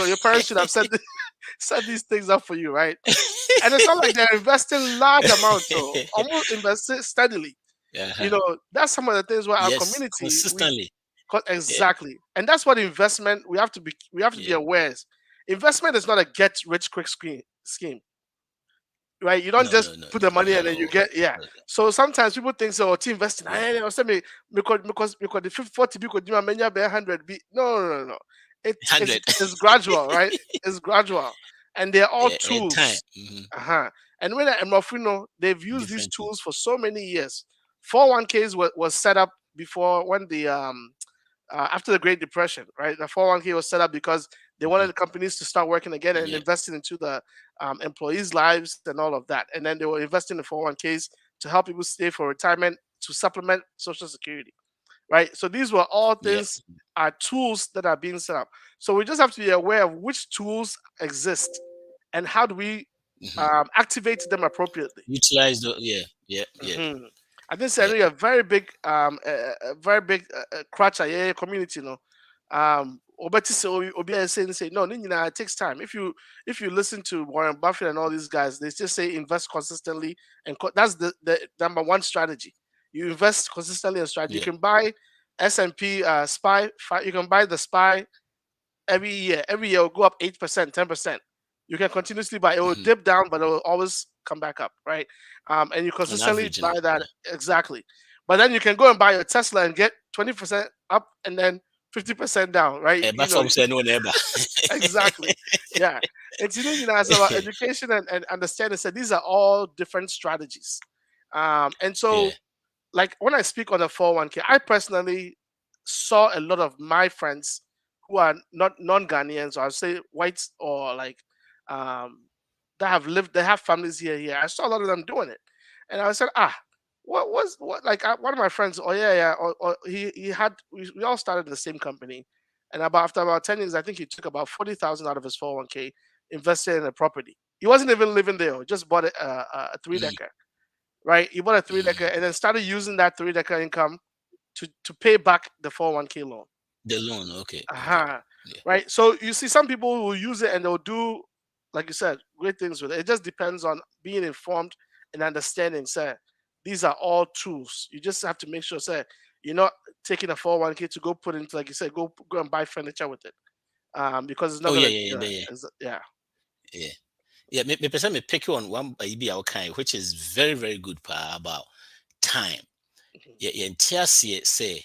your parents should have set these things up for you, right? And it's not like they're investing large amounts, so almost investing steadily. Uh-huh. That's some of the things where our Yes, community consistently. Yeah. exactly, and that's what investment we have to be Yeah. aware. Investment is not a get rich quick scheme. Right? You don't No, just no, no, put no, the money not and at then you all. get, yeah. So sometimes people think so, to investing, Yeah. I say me because the 50, 40 people do a 100 be no. It's gradual, right? It's gradual. And they're all Time. tools. And when they've used these Different tools tools. for so many years. 401ks was set up before when the after the Great Depression, right? The 401k was set up because they wanted the companies to start working again and Yeah. investing into the employees' lives and all of that. And then they were investing in 401ks to help people save for retirement to supplement Social Security, right? So these were all Yeah. things are tools that are being set up. So we just have to be aware of which tools exist and how do we activate them appropriately. Utilize the yeah. Mhm. I think it's a very big, a very big crutch. Community, no. Obeti say no. It takes time. If you listen to Warren Buffett and all these guys, they just say invest consistently, and that's the number one strategy. You invest consistently in strategy. You Yeah. can buy S&P SPY. You can buy the SPY every year. Every year will go up 8%, 10%. You can continuously buy. It will dip down, but it will always come back up, right? And you On consistently average, buy that exactly. But then you can go and buy a Tesla and get 20% up and then 50% down, right? but from say no neighbor. Exactly. Yeah. It's about education and understanding. So these are all different strategies. And Yeah. so like when I speak on the 401k, I personally saw a lot of my friends who are not non-Ghanaians, or I'll say whites, or like um, they have families here. I saw a lot of them doing it, and I said, what? Like one of my friends, oh yeah, or he had, we all started in the same company, and after about 10 years, I think he took about 40,000 out of his 401k, invested in a property. He wasn't even living there; he just bought a three Mm, decker, right? He bought a three decker and then started using that three decker income to pay back the 401k loan. the loan. Okay. Yeah. Right. So you see, some people will use it and they'll do, like you said, great things with it. It just depends on being informed and understanding. Sir, these are all tools. You just have to make sure, sir, you're not taking a 401k to go put into, like you said, go and buy furniture with it. Because it's not Oh yeah, gonna, yeah, yeah, yeah. yeah. Yeah. Yeah, me person me pick you on one kind, which is very, very good about time. Mhm. Yeah, yeah, say,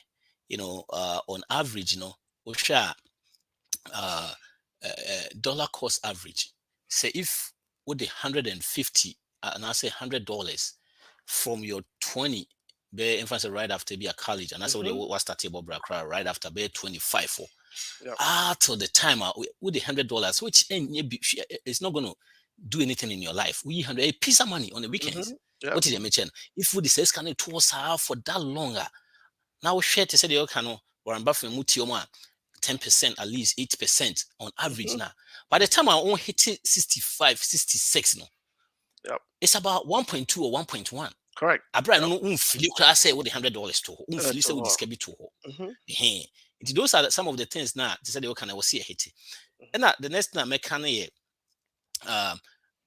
on average, which uh, dollar cost average. Say if with the 150 and I say $100 from your 20, be infancy right after be a college, and that's what they Mhm. was start table right after be 25 for Yep. till the time with the $100, which it's not gonna do anything in your life. We have a piece of money on the weekends. Mhm. Yep. What did you mention? If food is can it was for that longer. Now share to say the okay Warren Buffett mutioma 10%, at least 8% on average Mhm. now. By the time I won't hit it 65, 66, no, Yep. it's about 1.2 or 1.1. Correct. I brought Yep. no feel class say with the $100 to feel say To with this her. can be to Mhm. her. Those are some of the things now. They said they can see a hit. And now the next thing I make um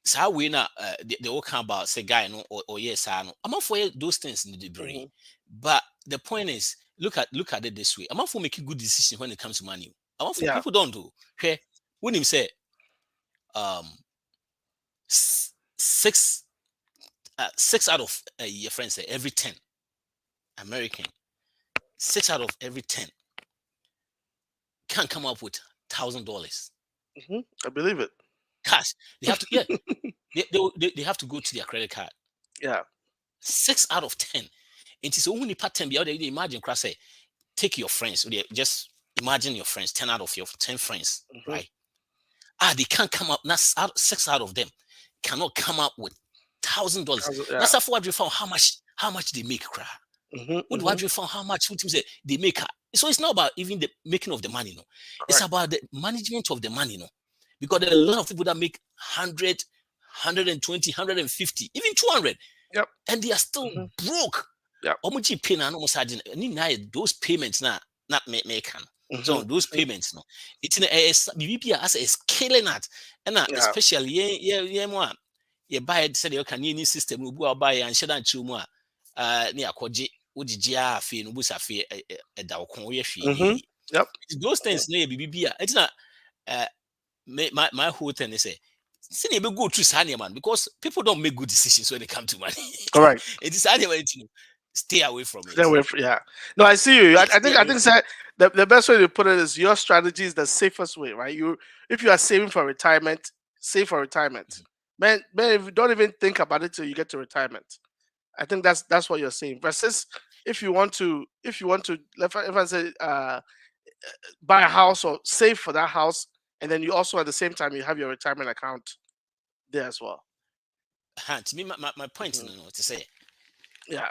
so how we not they all come about say guy no or yes I know I'm not for those things in the debris, Mhm. but the point is look at it this way. I'm not for making good decisions when it comes to money. I'm not for Yeah. people don't do okay when him say um 6 6 out of your friends say every 10 American, 6 out of every 10 can't come up with $1,000 Mhm. I believe it. cash. They have to they have to go to their credit card. Yeah. 6 out of 10. It is only part 10 be out there. Imagine cross say take your friends. Just imagine your friends, 10 out of your 10 friends, Mhm. right? They can't come up. Not 6 out of them cannot come up with $1,000. Yeah. That's what you found how much they make cry. Mhm. What Mhm. do you found how much what you say they make. So it's not about even the making of the money, no. It's Correct. about the management of the money, no. Because there are a lot of people that make 100, 120, 150, even 200, Yep. and they are still Mhm. broke. Yep. Omuji pay na no masajin ni na those payments na not make can. So Mhm. those Mhm. payments no. It's in a BBP as a scaling at and Yeah. especially yeah more you buy it said you can any system you buy and share that you more ni akoje ojiji afi no busa afi da okon we hwe Mhm. ni Yep. those things na BBP it's not my whole thing is say you go through Sanya man because people don't make good decisions when they come to money. Correct. It is Sanya man, stay away from it. Stay away from, yeah. No, I see you. Yes, I think sir, the best way to put it is your strategy is the safest way, right? If you are saving for retirement, save for retirement. Man, if you don't even think about it till you get to retirement. I think that's what you're saying. Versus if you want to if I say buy a house or save for that house, and then you also at the same time you have your retirement account there as well. To me, my point to say, Yeah.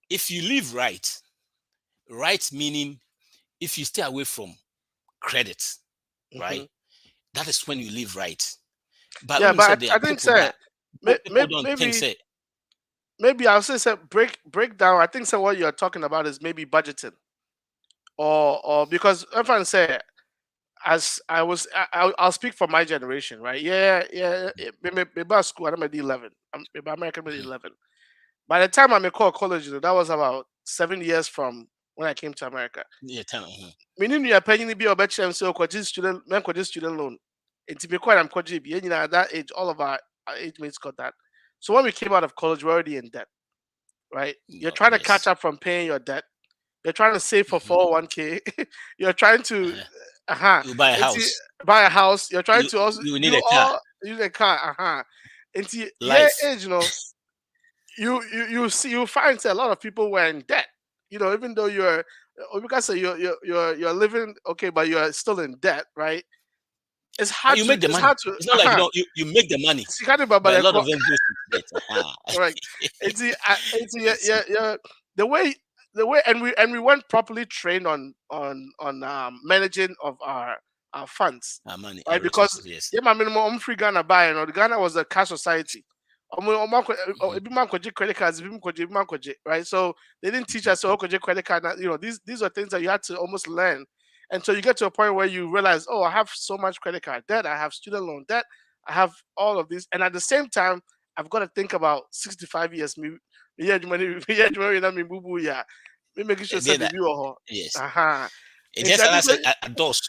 if you live right meaning if you stay away from credit, right, that is when you live right. But Yeah, when you said but there I are think people that people don't think maybe say I'll say break down. I think so. What you're talking about is maybe budgeting, or because everyone say as I'll speak for my generation, right? Yeah. Maybe school. I'm at 11. Maybe American at 11. By the time I'm in college, that was about 7 years from when I came to America. yeah, Meaning you are paying be or so student loan. It's because I'm at that age, all of our age mates got that. So when we came out of college, we're already in debt, right? You're trying to catch yes. up from paying your debt. You're trying to save for 401k. You're trying to You buy a it's house, buy a house. You're trying to also you need do a car, all use a car. It's yeah, life. age, you see you find that a lot of people were in debt. Even though you're because you're living okay, but you're still in debt, right? It's But hard you to make the it's money. hard to It's not like you make the money, but a lot of them goes to debt. correct. Yes. Yeah. The way and we weren't properly trained on managing of our funds, Our money, our right? Because resources, yes. yeah, my minimum free Ghana buy, the Ghana was a cash society. Ebi man koji credit cards, ebi man koji, right? So they didn't teach us so koji credit card. These are things that you had to almost learn, and so you get to a point where you realize, oh, I have so much credit card debt, I have student loan debt, I have all of these, and at the same time, I've got to think about 65 years. Me, yeah, me boo boo yeah. Me making sure say Then baby or yes. Aha. It And just so I as I think said, say, a dose.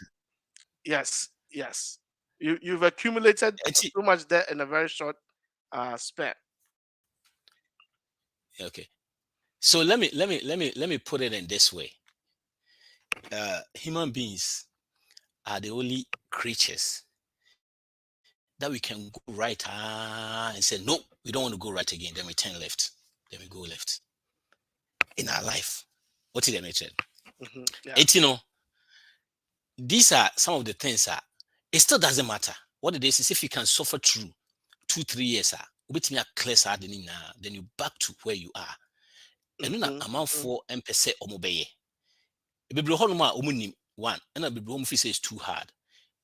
yes. You've accumulated so much debt in a very short span. Okay. So let me put it in this way. Human beings are the only creatures that we can go right and say no, we don't want to go right again. Then we turn left. Then we go left. In our life, what did I mention? Yeah. These are some of the things. It still doesn't matter what it is if you can suffer through 2-3 years. With me a clear then you back to where you are. And then amount for MPC omobeye. One, and a say is too hard.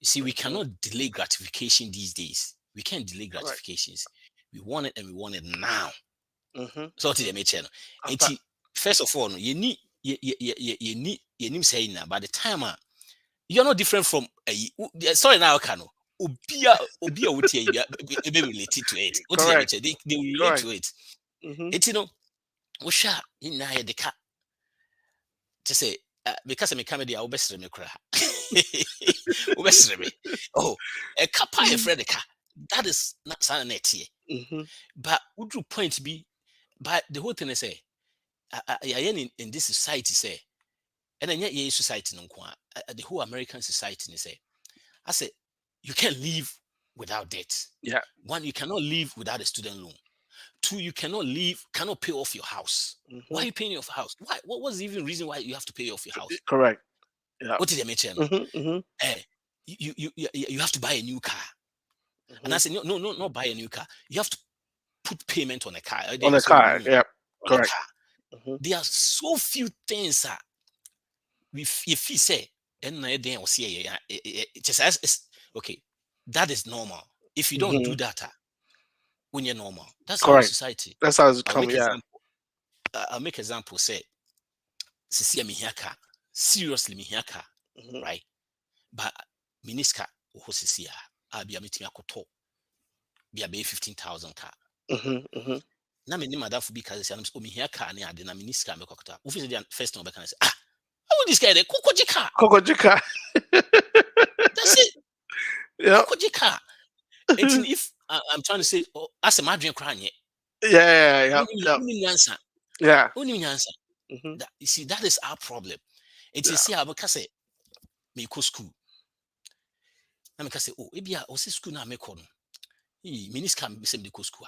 You see, we cannot delay gratification these days. We can't delay gratifications. We want it and we want it now. So what did I mention? First of all, you need saying now by the time you're not different from sorry now Kano. Obia would be related to it. What did I mention? They relate to it. It's Osha in the car. To say because I'm a comedy, I'll best me cry. Oh, a kappa a friend car. That is not sound net here. But would you point be but the whole thing I say in this society say and then yet society no the whole American society say I say you can't live without debt. Yeah. One, you cannot live without a student loan. Two, you cannot pay off your house. Why are you paying off your house? Why? What was the even reason why you have to pay off your house? Correct. Yeah. What did I mention? You have to buy a new car. And I said, no, not buy a new car. You have to put payment on a car. On a car, yeah. Correct. There are so few things if he say, and then see it's okay. That is normal. If you don't do that, when you're normal, that's our society. That's how it's coming. Yeah. I'll make example. Say, see me here car. Seriously, me here car, right? But miniska who see I'll be a meeting a koto. Be a 15,000 car. Na me ni madam for because say I'm me here car near the na miniska me kokota. Who feel the first time can say how this guy the kokoji car. Kokoji car. That's it. Yeah. Makoji car. If I'm trying to say, oh, as a madrian crying, Yeah. Yeah. Yeah. only answer, Yeah. only answer. Mhm. That you see, that is our problem. It is Yeah. see, I say, me go school. I make say, oh, maybe I was school now, make on. Minis can be same the school.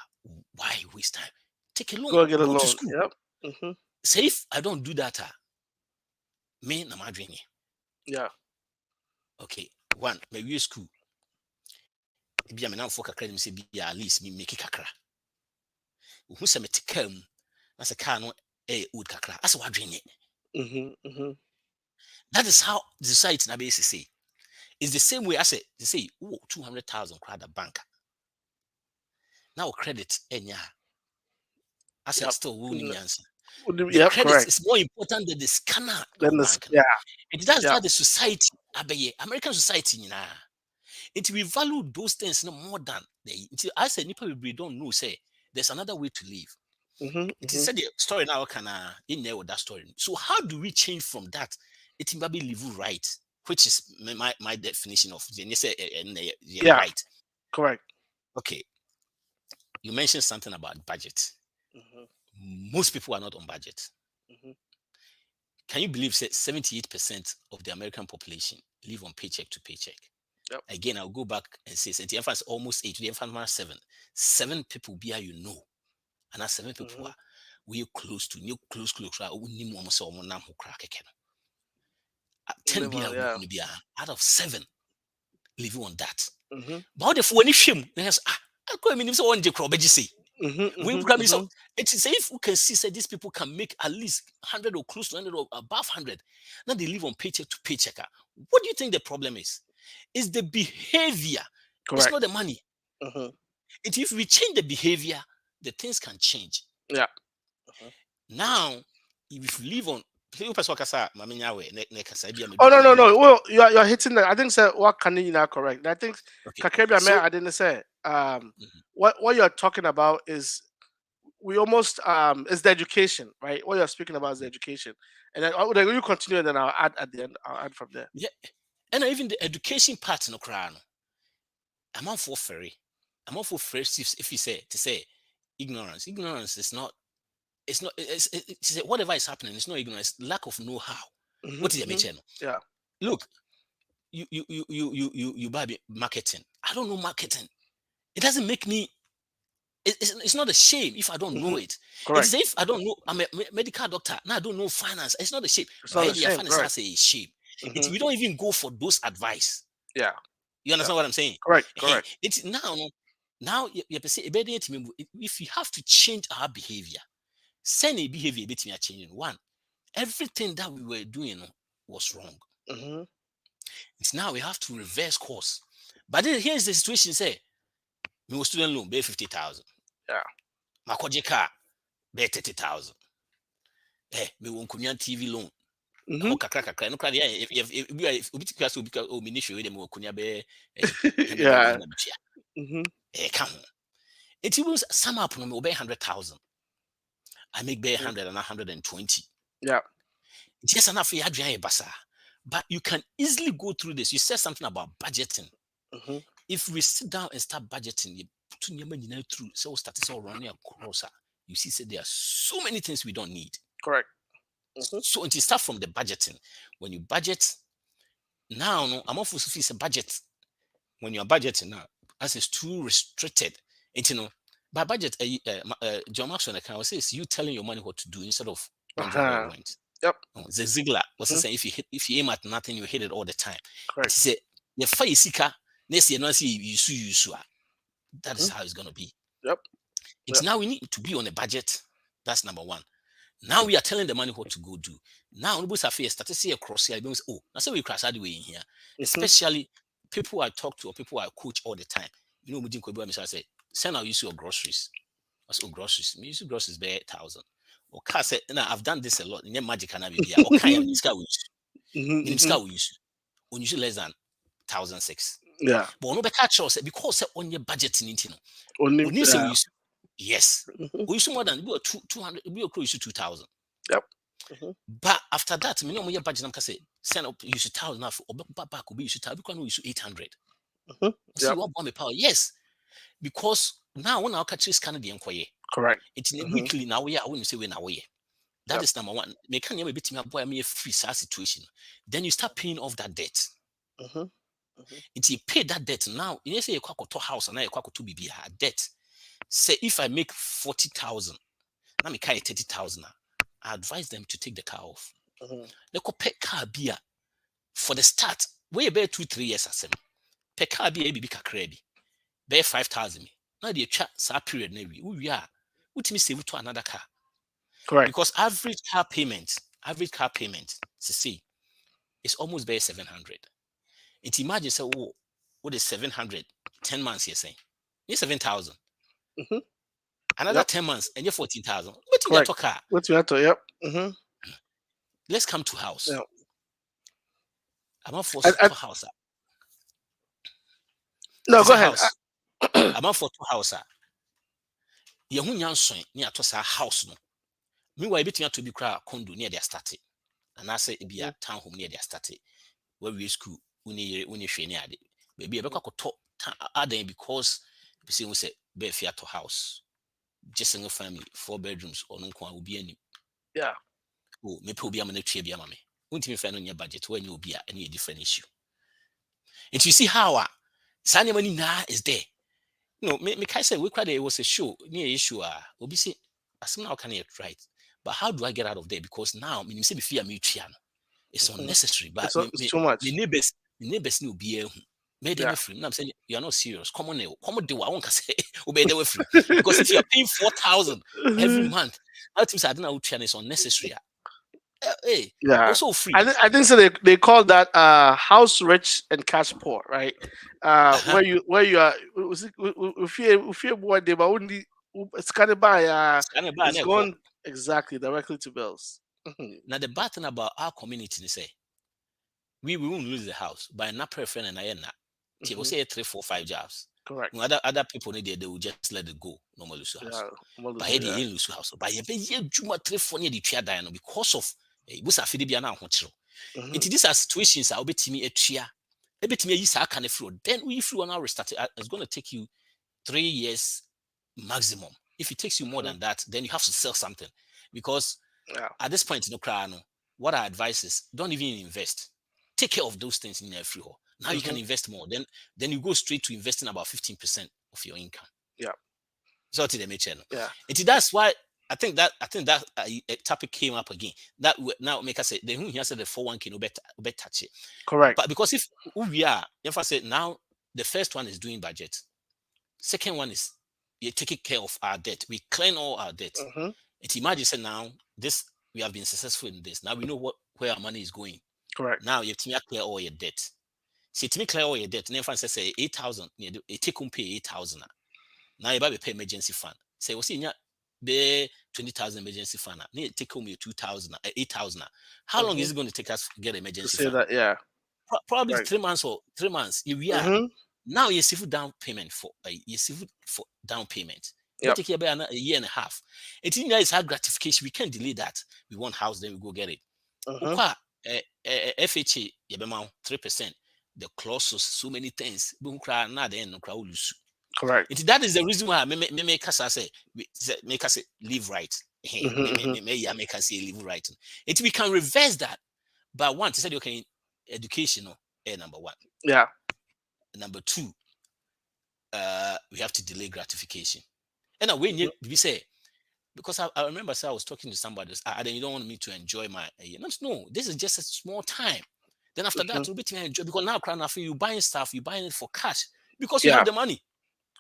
Why waste time? Take a loan, Go get a go to loan. school. Yep. Mhm. Say if I don't do that, me na madrian. Yeah. Okay, one, maybe school. Maybe I'm now for kakra, say be at least me make it kakra. Who say me take as a car no wood kakra. As what dream. Mhm. Mhm. That is how the society na base say. It's the same way as they say, oh, 200,000 crowd a bank. Now credit enya. I say Yep. still winning answer. The Yep. credit Correct. is more important than the scanner Then or this. bank. Yeah. It does Yeah. that the society, American society, it we value those things no more than they. I said, we don't know. Say there's another way to live. Mhm. It is Mhm. said the story now can in there with that story. So how do we change from that? It may be live right, which is my definition of Yeah. right. Correct. Okay, you mentioned something about budget. Mhm. Most people are not on budget. Mhm. Can you believe 78% of the American population live on paycheck to paycheck? Yep. Again, I'll go back and say, the infant almost 8, the infant 7. 7 people be you know, and that's 7 people Mhm. are we close to new close right? We need almost almost nam who crack again. 10 Live be on. Yeah. out of 7 living on that. Mhm. But the phone is shame. There's I go mean so one crowd say. Mhm. We Mhm. program so Mhm. it is if we can see say these people can make at least 100 or close to 100 or above 100. Now they live on paycheck to paycheck. What do you think the problem is? It's the behavior. It's Correct. not the money. Mhm. If we change the behavior, the things can change. Yeah. Mhm. Now, if you live on Oh no no no. Well, you're hitting that. I think say what can you not correct. I think okay. Kakebia So I didn't say. mhm, What you're talking about is we almost is the education, right? What you're speaking about is the education, and then you continue, and then I'll add at the end. I'll add from there. yeah, and even the education part no cry no. I'm on for ferry. I'm on for fresh if you say to say ignorance. Ignorance is not it's whatever is happening, it's not ignorance, lack of know-how. Hmm. What is the Hmm. mention? Yeah. Look, you buy marketing. I don't know marketing. It doesn't make me it's not a shame if I don't know Hmm. it. It is Correct. if I don't know, I'm a medical doctor. Now I don't know finance. It's not a shame. It's not Why the the same. finance Correct. has a shame. It's Hmm. we don't even go for those advice. Yeah. You Yeah. understand what I'm saying? Correct. Correct. It's now no, now you say if we have to change our behavior, send a behavior bit me changing. One, everything that we were doing was wrong. Hmm. It's now we have to reverse course. But then here's the situation: say, me was student loan, pay 50,000. Yeah. My car, pay 30,000. Me won kunyan TV loan. Hmm. Ho kakra kakra. No kra if obi tikwa so obi ka o me ni hwe dem kunya be 100 million Yeah. na bitua. Hmm. Ka ho. It was sum up no me obey 100,000. I make be Hmm. 100 and 120. Yeah. Yes, enough you had basa. But you can easily go through this. You said something about budgeting. Hmm. If we sit down and start budgeting, you put your money through so start all running across. You see, there are so many things we don't need. Correct. Hmm. So until start from the budgeting. When you budget now, no, I'm also fees a budget. When you're budgeting now, as it's too restricted, and by budget, John Maxwell account says you telling your money what to do instead of wondering where it Uh-huh. went. Yep. The Ziegler was Hmm. saying if you aim at nothing, you hit it all the time. It Correct. is a the fire seeker. Next year, not see you. That is Hmm. how it's gonna be. Yep. It's Yep. now we need to be on a budget. That's number one. Now we are telling the money what to go do. Now nobody's affairs start to see across here. Oh, now say we crash all the way in here. Hmm. Especially people I talk to or people I coach all the time. You know, we didn't go say, send out use your groceries. I say, oh, groceries. Me use groceries by 1,000. Or car say, now I've done this a lot. In magic can be or kind of we use. Hmm. We use. When you less than 1,006. Yeah. But no be catch us because on your budget in it, Only. when you say we Yeah. use yes. Hmm. We use more than we 200, we use 2,000. Yep. Hmm. But after that, me no more budget. I'm say send up use 1,000 now for back will be use 1,000 because we use 800. See what bomb power. Yes, because now when our catch scan the enquiry, Correct. it's weekly now we are when you say when away. That Yep. is number one. Make can you bit me boy me a free situation. Then you start paying off that debt. It's you pay that debt now. You say you to house and now you to be debt. Say if I make 40,000, now me carry 30,000. I advise them to take the car off. They could pay car beer for the start. Way bear 2-3 years as pay car beer be crabby. Bear 5,000. Now the chat period maybe we are. What me save to another car? Correct. Because average car payment, see, is almost bare 700. It imagine say, oh, what is 700? 10 months, you're saying? You're 7,000. Another 10 months, and you're 14,000. What you got to car? What you have to, yep. Let's come to house. Yep. I'm not forced to house. No, go ahead. I'm not for to house. You who near to house no. Meanwhile, between to be crowd condo near their started. And I say it be a town home near their started. Where we school, uni shiny ade. Maybe a better talk adding because we say we say be fair to house. Just single family, 4 bedrooms or no will be any. Yeah. Oh, maybe will be a minute tree be a mammy. Won't you find on your budget when you'll be any different issue? And you see how Sunny money now is there. No, me say we cried it was a show near issue. We'll be say as now can it right. But how do I get out of there? Because now me say be fear mutual. It's unnecessary. But it's too much. The neighbors will be here. Made them free. Now I'm saying you're not serious. Come on, do I want to say obey them free. Because if you're paying 4,000 every month, that means I don't know which is unnecessary. Hey, also free. I think so. They call that house rich and cash poor, right? Where you are, if you boy they but only it's kind of by it's going exactly directly to bills. Now the bad thing about our community is say we won't lose the house by not preferring and I am not. They will say 3, 4, 5 jobs. Correct. Other people need they will just let it go. No more lose house. But they lose house. But you pay you 3, 4 years the trade down because of was a fidi biana honchiro. Into these are situations I'll be to me a chia. A bit me use can flow. Then if you want to restart it's going to take you 3 years maximum. If it takes you more than that, then you have to sell something. Because at this point, no cry, no. What I advise is don't even invest. Take care of those things in every hole. Now you can invest more. Then you go straight to investing about 15% of your income. Yeah. So to the channel. Yeah. And that's why I think that topic came up again. That now make us say the who here said the 401k no better touch it. Correct. But because if we are, if I say now the first one is doing budget, second one is you're taking care of our debt. We clean all our debt. And imagine say now this we have been successful in this. Now we know where our money is going. Correct. Now you have to clear all your debt. See to me clear all your debt. And if say 8,000, you take home pay 8,000. Now you buy pay emergency fund. Say we see be 20,000 emergency fund. Now take home your 2,000, 8,000. How long is it going to take us to get emergency fund? That, yeah. Probably 3 months or 3 months. If we are now you see down payment for down payment. You take about a year and a half. It is hard gratification. We can't delay that. We want house, then we go get it. FHA, 3%. The clauses, so many things. Correct. That is the reason why make us say live right. Make us say live right. We can reverse that. But one, said okay, educational, number one. Yeah. Number 2, we have to delay gratification. And when we say, because I remember I was talking to somebody, then you don't want me to enjoy my no, this is just a small time. Then after that, you'll be to enjoy because now after you buying stuff, you're buying it for cash because you have the money.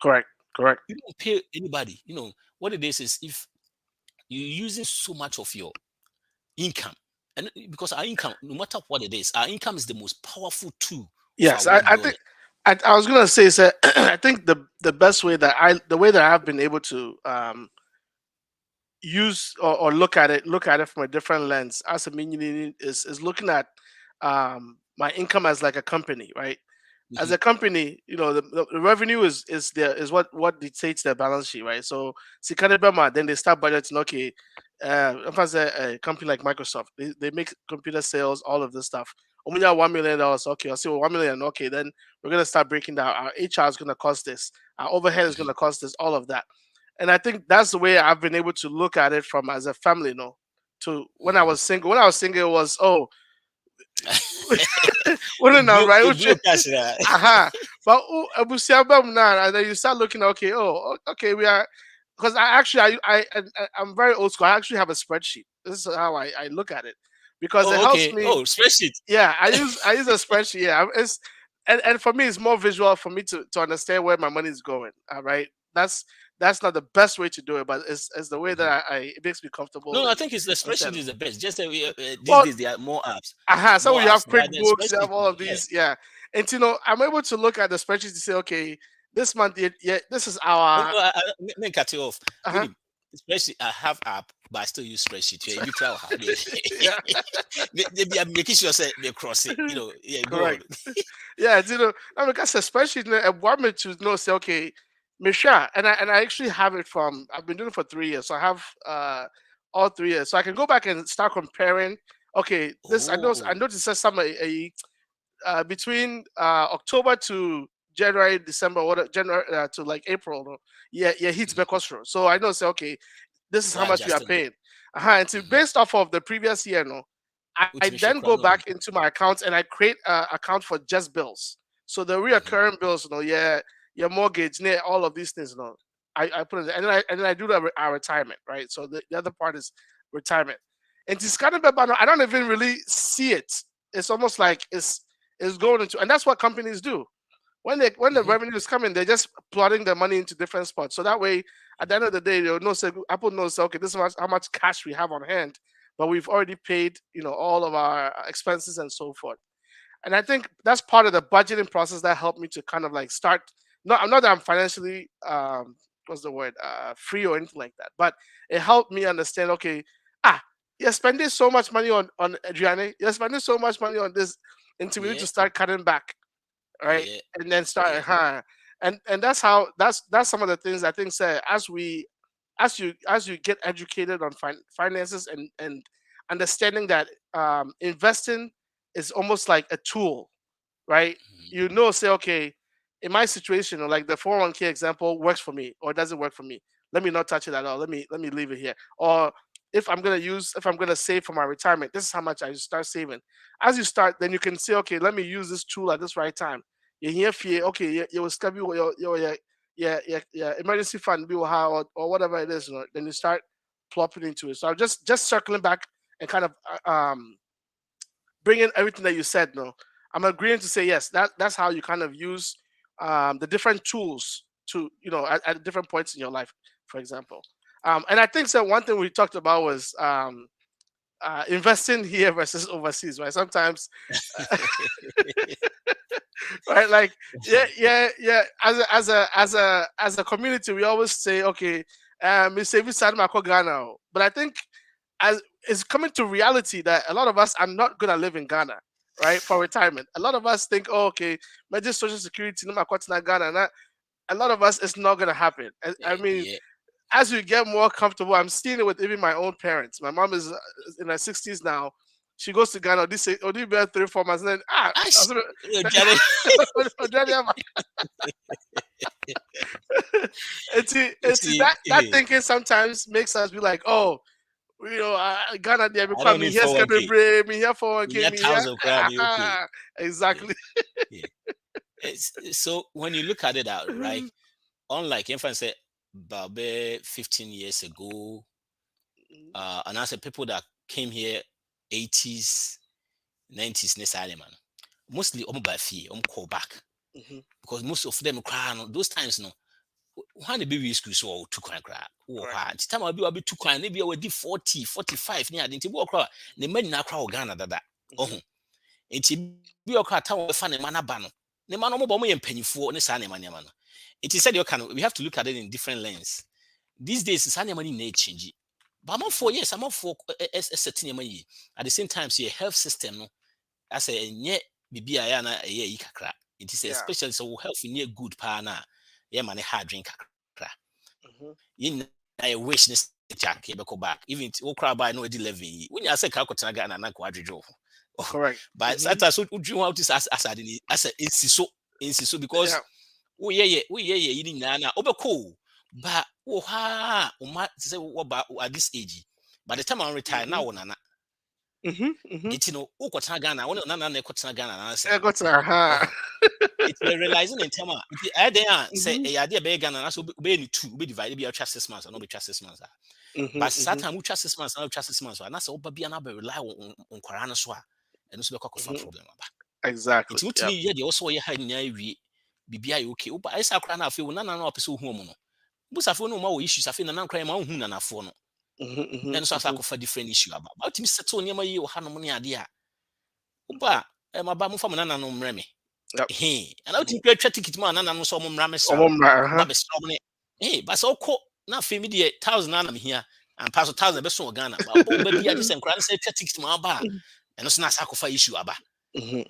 Correct. You don't pay anybody. What it is if you're using so much of your income, and because our income, no matter what it is, our income is the most powerful tool. Yes, I think I was gonna say that I think the best way that I've been able to use or look at it from a different lens as a meaning is looking at my income as like a company, right? As a company, the revenue is what dictates their balance sheet, right? So then they start budgeting. Okay, if I say a company like Microsoft, they make computer sales, all of this stuff. Omunya $1 million. Okay, I'll say well, 1 million. Okay, then we're gonna start breaking down. Our HR is gonna cost this. Our overhead is gonna cost this. All of that. And I think that's the way I've been able to look at it from as a family, to when I was single. When I was single, it was wouldn't know, right? Blue cash there. Aha. But abusiabam now, and then you start looking. Okay, okay, we are because I actually I'm very old school. I actually have a spreadsheet. This is how I look at it because it Oh, helps okay. me. Oh, spreadsheet. Yeah, I use a spreadsheet. Yeah, and for me it's more visual for me to understand where my money is going. All right, that's not the best way to do it, but it's the way that I it makes me comfortable No, I in think it's the spreadsheet understanding. is the best. Just that these Well, days there are more apps, so you have but the QuickBooks, you spreadsheet, have all of yeah. these, yeah. And I'm able to look at the spreadsheet to say, okay, this month, yeah, this is Oh, our, no, let me cut you off. uh-huh. When spreadsheet, I have app, but I still use spreadsheet. Yeah, you crowd have Yeah, maybe I'm making sure say they cross it. Yeah, go on. correct. Yeah, I mean, because especially I want me to know, say, okay, Misha, and I actually have it from, I've been doing it for 3 years, so I have all 3 years, so I can go back and start comparing. Okay, this I Oh, noticed that some between October to January, December, what January to like April, no? Yeah, yeah, hits Becosro. So I know, say, okay, this is how why much we are adjusting? paying. And so based off of the previous year, no, I Which me then share go back into my accounts and I create an account for just bills. So the reoccurring bills, yeah, your mortgage, all of these things, I put it, and then I do our retirement, right? So the other part is retirement, and this kind of, I don't even really see it. It's almost like it's going into, and that's what companies do when the revenue is coming, they're just plotting the money into different spots. So that way, at the end of the day, they'll know, say, Apple knows, okay, this is how much cash we have on hand, but we've already paid, all of our expenses and so forth. And I think that's part of the budgeting process that helped me to kind of like start. No, I'm not that I'm financially what's the word free or anything like that, but it helped me understand. Okay, you're spending so much money on Adriane, you're spending so much money on this, and we need Yeah, to start cutting back, right? yeah, And then yeah. start, and that's some of the things I think say as you get educated on finances and understanding that investing is almost like a tool, right? Say, okay, in my situation, or like the 401k example works for me or it doesn't work for me. Let me not touch it at all. Let me leave it here. Or if I'm gonna save for my retirement, this is how much I start saving. As you start, then you can say, okay, let me use this tool at this right time. You hear fear, okay, you will step your emergency fund bill how or whatever it is, then you start plopping into it. So I'm just circling back and kind of bringing everything that you said. No, I'm agreeing to say yes. That's how you kind of use the different tools to at different points in your life, for example. And I think so. One thing we talked about was investing here versus overseas, right? Sometimes, right? Like, yeah, yeah, yeah. As a community, we always say, okay, we say we start Ghana, but I think as it's coming to reality that a lot of us are not gonna live in Ghana, right? For retirement. A lot of us think, oh, okay, just social security, no matter Ghana. A lot of us, it's not gonna happen. I mean, Yeah. as we get more comfortable, I'm seeing it with even my own parents. My mom is in her 60s now. She goes to Ghana. This say, "Oh, 3 4 months." And then Ash, Jared. it's See, that thinking sometimes makes us be like, oh, Ghana there I because don't me need here scabby 401k. brain, me here for one We k, need me here. 1,000 crowd, me okay. Yeah, Exactly. yeah. So when you look at it out, right? Unlike if I say about 15 years ago, and I said people that came here 80s, 90s, this man, mostly by fee, call back Mhm. because most of them cry. Those times, no, when the baby school so two cry cry. Oh, Correct. why? Time I'll be two cry. Maybe I will do 40, 45 near the table cry. The men now cry Ghana that. Oh, Mhm. nti bi okra ta wo fa ne ma na ba no ne ma no mo bo mo ye mpanyifo ne sa ne ma ne ma no it is said you can we have to look at it in different lens these days sa ne ma ni na change but I'm for yes I'm for certain ma yi at the same time see a health system no as a nye bibia ya na yi kakra it is Yeah. especially so health near good pa na ye ma ne hard drink kakra Mhm. yin na I wish this jack be go back even okra by no 11 yi when you say ka ko tena ga na ko adwedwo Correct. But sometimes would you want to as a insi so Yeah. because we ye yini na obeko but ha uma say what at this age by the time I retire now nana etino ukotena Ghana wona nana na ekotena Ghana na say I got to. oh it's realizing in time it I then say e ade be Ghana na so be ni two be divide be 6 months or no be 6 months but Satan we 6 months na 6 months na say oba bia na be rely on kwara no so a eno so be kwakofa problem aba Exactly. nti Yeah. wotumi ye de wo so ye ha nya wie bibia ye okay oba isa kwara na afi wo nana na opese hu mu no busafo no ma wo issues afi nana kwara ma hu nana fo no eno so asa kofa different issue aba but wotumi settle ne ma yi wo ha no mo ne ade a oba ma ba mo fa mo nana no mre me Yep. and wotumi kwa twa ticket ma nana no so mo mra me sra no ba be sra mo ne ba so ko na afi mi de 1000 na me hia and pass 1000 be so Ghana ba bia de sen kwara say twa ticket ma ba eno so na asa kofa issue aba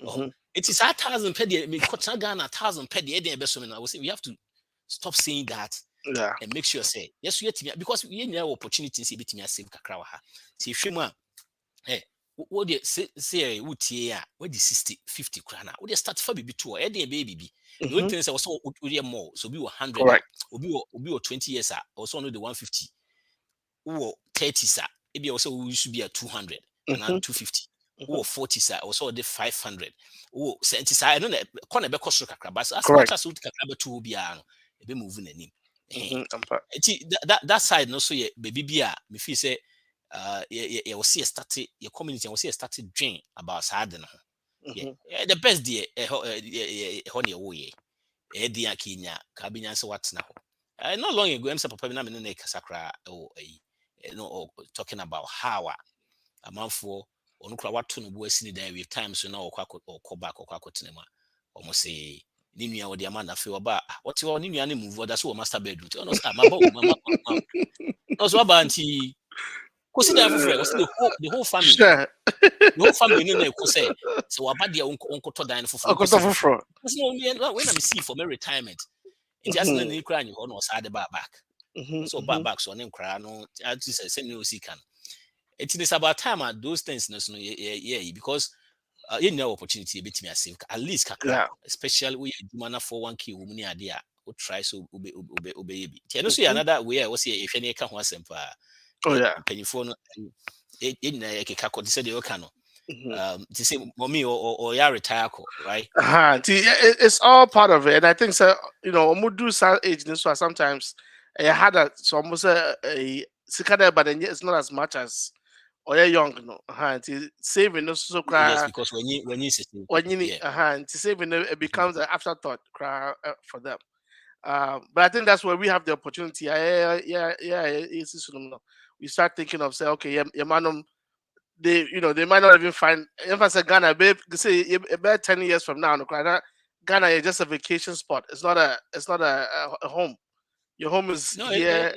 oh it is 1,000 per day me kwata Ghana 1,000 per day dey be so me na we say we have to stop saying that Yeah. and make sure say yes we yetimi because we need opportunity say betimi save kakra wa ha see hwem a what dey say wutie a we dey 60 50 kra na we dey start for bibi to e dey baby the only thing is also we dey more so be 100 a Correct. obi 20 years a also no the 150 wo 30 sa e be also we should be at 200 and 250 wo 40 sa also the 500 wo 70 sa no na corner be cost kakra but as much Correct. as we kakra be to be a no e be moving anim that side no so ye baby bia me feel say ye will see a start your community and will see a started dream about sad no yeah the best there honey away e dia kinya ka binya se watna ho no long ago em say papa bi na me ne kasakra no talking about how amanfo onu kura wato no bo asini dan with time so na okwa back okwa kotena ma omo say ni nua wo de ama na fe oba what you ni nua ne move oda so master bedroom ti ono say mama no so aba anti kosi dan foforo was the whole family Sure. the whole family no na ko say so aba de onkoto dan foforo kosi foforo Front. because no when I see for my retirement it just na ni kura ni ho no sa de back so back so ne nkra no at say no see can it is about time at those things no because you know opportunity bit me save at least kakra Yeah. especially we man for 1k wo muni ade a we try so obey bi tie no so another way I was here if any ka ho asem pa Oh yeah. penifo no na ekeka ko say the oka no to say mommy or ya retire right It's all part of it, and I think so. You know, do age this one sometimes. I had so almost a sikada, but then it's not as much as or you're young, no. Saving no so yes cry because when you say when you need yeah saving it becomes an afterthought cry for them. But I think that's where we have the opportunity. It's we start thinking of say, okay, yeah, man, they might not even find if I say Ghana, babe, say about 10 years from now, no, Ghana is just a vacation spot. It's not a home. Your home is no here,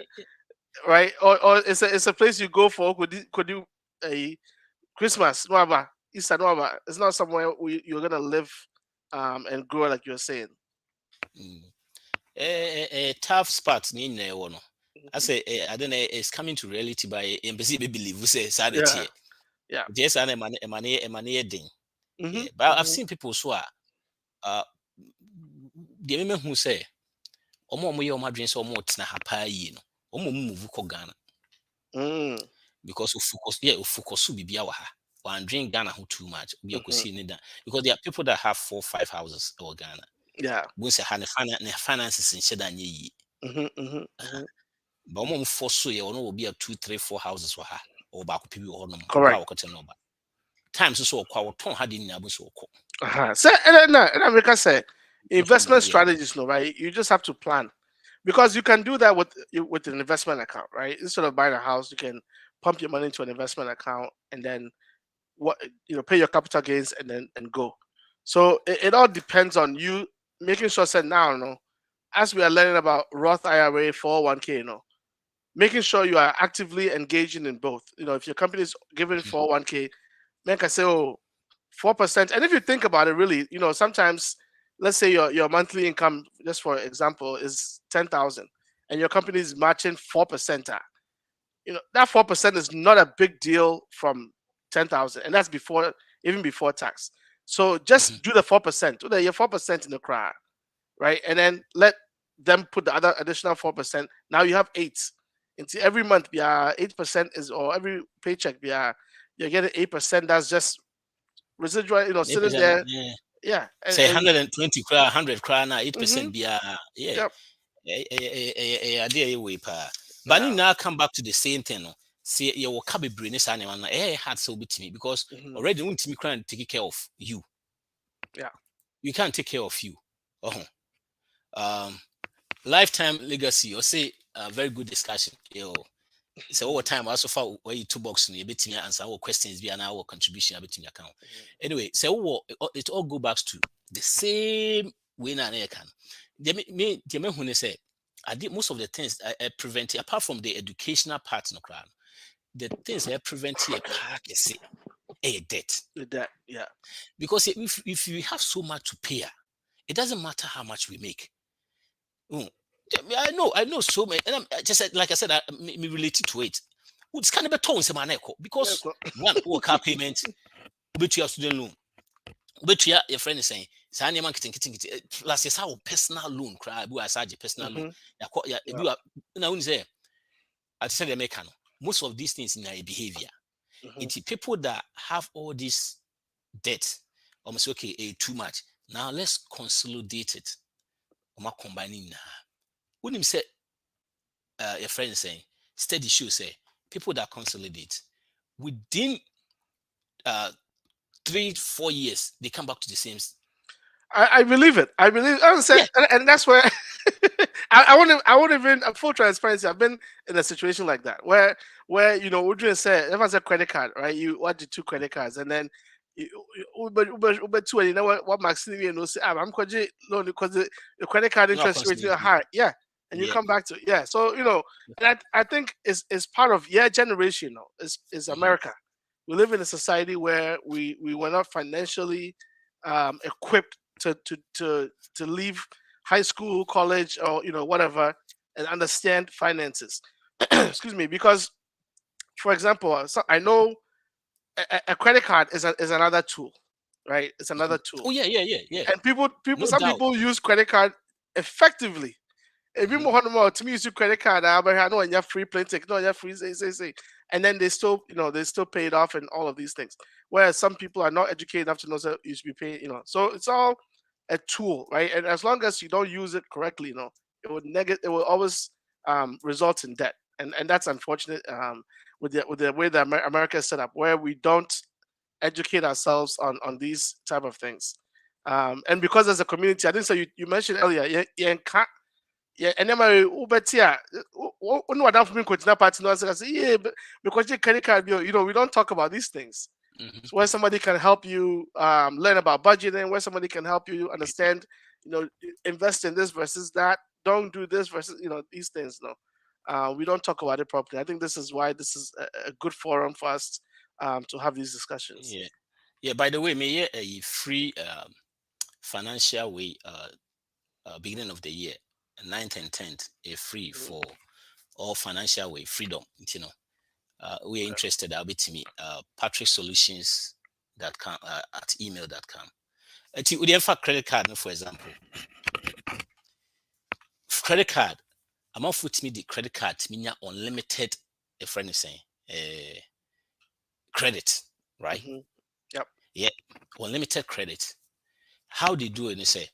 right? Or it's a place you go for could you a Christmas, no about Easter, no about it's not somewhere you're gonna live and grow like you're saying. tough spot ni na ewo no I say I don't know it's coming to reality by embassy be believe we say sad it Yeah, here yeah. just an emane thing Mm-hmm, yeah but I've mm-hmm, seen people so uh the me who say omo ye omo adwen say omo tena ha pa yi no omo move ko Ghana mm, because of focus bibia wa ha one drink Ghana ho too much be mm-hmm, akosi ni da because there are people that have 4 5 houses in Ghana yeah. we say ha ne finances in sheda nye yi Mm-hmm, mm-hmm, mm-hmm. but omo force so ye ono will be a 2 3 4 houses wa ha or ba ko pibi ho no okwa Correct. wo kote no ba times so okwa wo ton ha de ni abo so okọ So and America say investment yeah strategies, no, right? You just have to plan because you can do that with an investment account, right? Instead of buying a house, you can pump your money into an investment account and then what pay your capital gains and then and go. So it all depends on you making sure that now, as we are learning about Roth IRA 401k, making sure you are actively engaging in both. If your company is giving 401k, make I say, oh, 4%. And if you think about it, really, sometimes let's say your monthly income, just for example, is 10,000 and your company is matching 4%. That 4% is not a big deal from 10,000. And that's before even before tax. So just do the 4%. Do the 4% in the cry, right? And then let them put the other additional 4%. Now you have 8. And see, every month, 8% is, or every paycheck, you're getting 8%. That's just residual, sitting 8%, there. yeah. Yeah. Say And 120 cry, 100 cry now, 8% mm-hmm, be yeah. yep. Idea way pa. But Yeah. now come back to the same thing. No. See, you will come brain this animal. Hard so bit me because Mm-hmm, already won't me cry take care of you. yeah. You can't take care of you. Oh, lifetime legacy. Or say a very good discussion. So over time, also for where you 2 box in a bit me answer our questions be an our contribution a bit in your account. Anyway, so it all go back to the same way na can. The me who say I did most of the things I prevent apart from the educational part no crowd. The things I prevent here part is say a debt. With that, yeah. Because if you have so much to pay, it doesn't matter how much we make. Mm. I know so many, and I'm just like I said, me related to it. It's kind of a tone Yeah, because one car payment, which your student loan, which your friend is saying, Sanya man plus yes, our personal loan, cry, we are such personal loan. mm-hmm, Yeah, yeah. you are now say, I said the mechanic. Most of these things in their behavior. Mm-hmm. It's people that have all this debt, almost okay, too much. Now let's consolidate it. Combining now. When you say your friend is saying, steady show say people that consolidate within 3-4 years they come back to the same. I believe it. I believe. I said, Yeah. and that's where I want to. I would have been full transparency. I've been in a situation like that where Udrin said, if I said credit card, right? You what the 2 credit cards, and then Uber 2, and you know what Maxine say, I'm going loan because the credit card No interest rate is consolidate. high. Yeah, and you Yeah. come back to So and I think it's part of generation. Is America. We live in a society where we were not financially equipped to leave high school, college, or whatever, and understand finances. Excuse me, because for example, so I know a credit card is another tool, right? It's another tool, Oh yeah. and No some doubt. people use credit card effectively. If you more to me use your credit card, but I know and you have free plane ticket, no, you have free say, and then they still they still pay it off and all of these things. Whereas some people are not educated enough to know that you should be paying, So it's all a tool, right? And as long as you don't use it correctly, it will always result in debt, and that's unfortunate with the way that America is set up, where we don't educate ourselves on these type of things. And because as a community, I think so. You mentioned earlier, yeah, and then my Uber tia, no, I don't mean continue party. No, I say, yeah, because your credit card bill, we don't talk about these things. So where somebody can help you learn about budgeting, where somebody can help you understand, invest in this versus that. Don't do this versus these things. No, we don't talk about it properly. I think this is why this is a good forum for us to have these discussions. Yeah. By the way, may a free financial way beginning of the year, 9th and 10th, a free Mhm. for all financial way freedom. We're interested. I'll be to me. Patrick Solutions that can at email.com. With the credit card, for example, credit card. I'm off with me the credit card. Meaning unlimited. A friend is saying, credit, right? Mhm. Yep. Yeah, unlimited credit. How they do it? They say,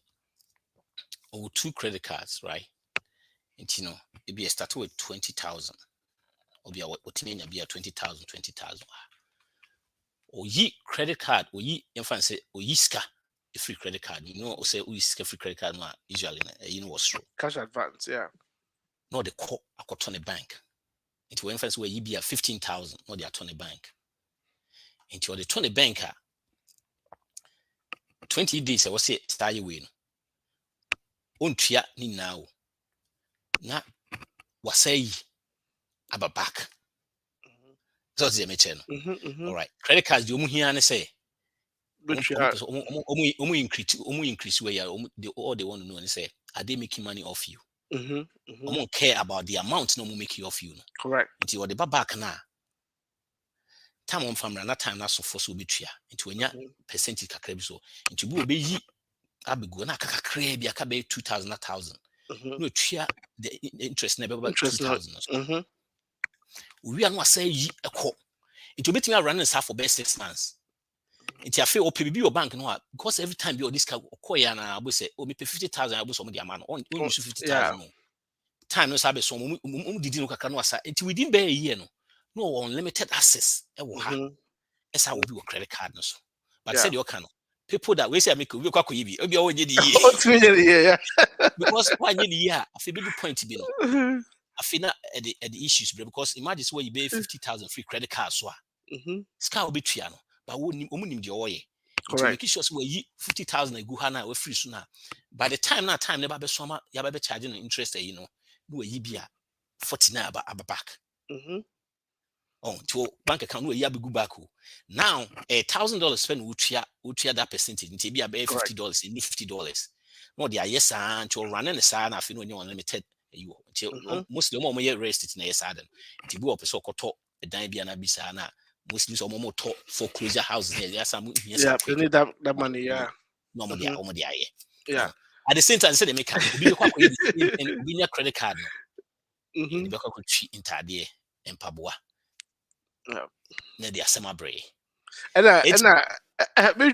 2 credit cards, right? And it be a start with 20,000. Or be what mean be a 20,000, 20,000. Or ye credit card, or ye infant say, or ye ska a free credit card. Or say we ska free credit card usually what's true. Cash advance. Yeah. No, the core I got on a bank. Into inference where ye be a 15,000, no they are on a bank. Into the 20 banker 20 days I was say start you win. Untria ni now. Na wasay aba back. So the mention. All right. Credit cards you here say Which you have. increase where all they want to know and say, are they making money off you? Mhm. I Mhm. don't care about the amount no make you off you. Correct. Until the back now time on family na time na so for so betua into onya percentage kakra bi so into bi obeyi abego na kakra bi aka be 2000 1000 no tua the interest na be about 2000 so we are no say yi ekọ into betimi run and for best 6 months into afi o pbi your bank no because every time you this okọ ya na abo say o me pay 50000 abo so mo dia ma no on use 50000 no time no sabe so didi no kakra no asa into within be a year no unlimited access e wo ha esa will be a credit card no so but said you can people that we say make we kwa koyi bi obi o nye di yeah because why nye di ya afi be do point bi no afi na the issues because imagine where you pay 50,000 free credit card so ska will be tua no but omunim di oye to make sure so we 50,000 agu ha na we free so na by the time never be so ma ya be charging interest you know no yi bia 49 aba back to bank account no yabe go back now $1,000 spend utia that percentage nti bia be $50 in $50 no dia yes and to run and sa na afi no unlimited you mostly mo ye rest na yes adam nti bi opese okoto dan bia na bisa na mostly so mo to foreclosure houses na yes am yes they need that money no mo dia yeah at the same time say they make obi be kwa koye and obi nya credit card no ni be kwa twi intade empaboa na dia semabre and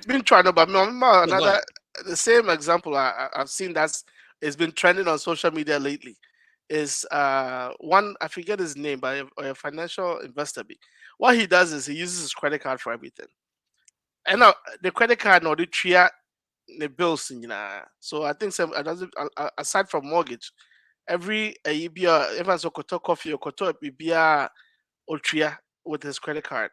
been trying to but another the same example I've seen that's it's been trending on social media lately is one I forget his name but a financial investor. What he does is he uses his credit card for everything, and the credit card no the tria the bills so I think some aside from mortgage every everyone's koto coffee or koto bibia or tria with his credit card.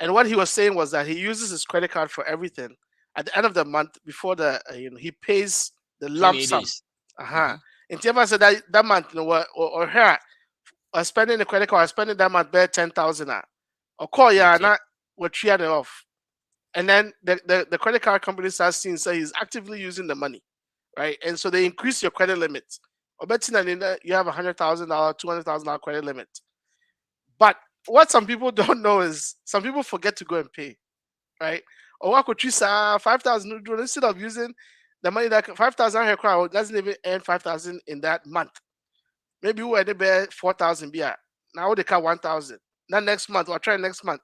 And what he was saying was that he uses his credit card for everything. At the end of the month, before the he pays the lump sum. And Tiafa said that month, or her, or spending the credit card, or spending that month, bear 10,000 or call not we're it off. And then the credit card company starts seeing so he's actively using the money, right? And so they increase your credit limit. Or better than you have $100,000, $200,000 credit limit. But what some people don't know is some people forget to go and pay, right? Or what could you say 5,000 instead of using the money that 5,000 her crowd doesn't even earn 5,000 in that month. Maybe we had to bear 4,000 beer. Now they cut 1,000. Now next month or try next month.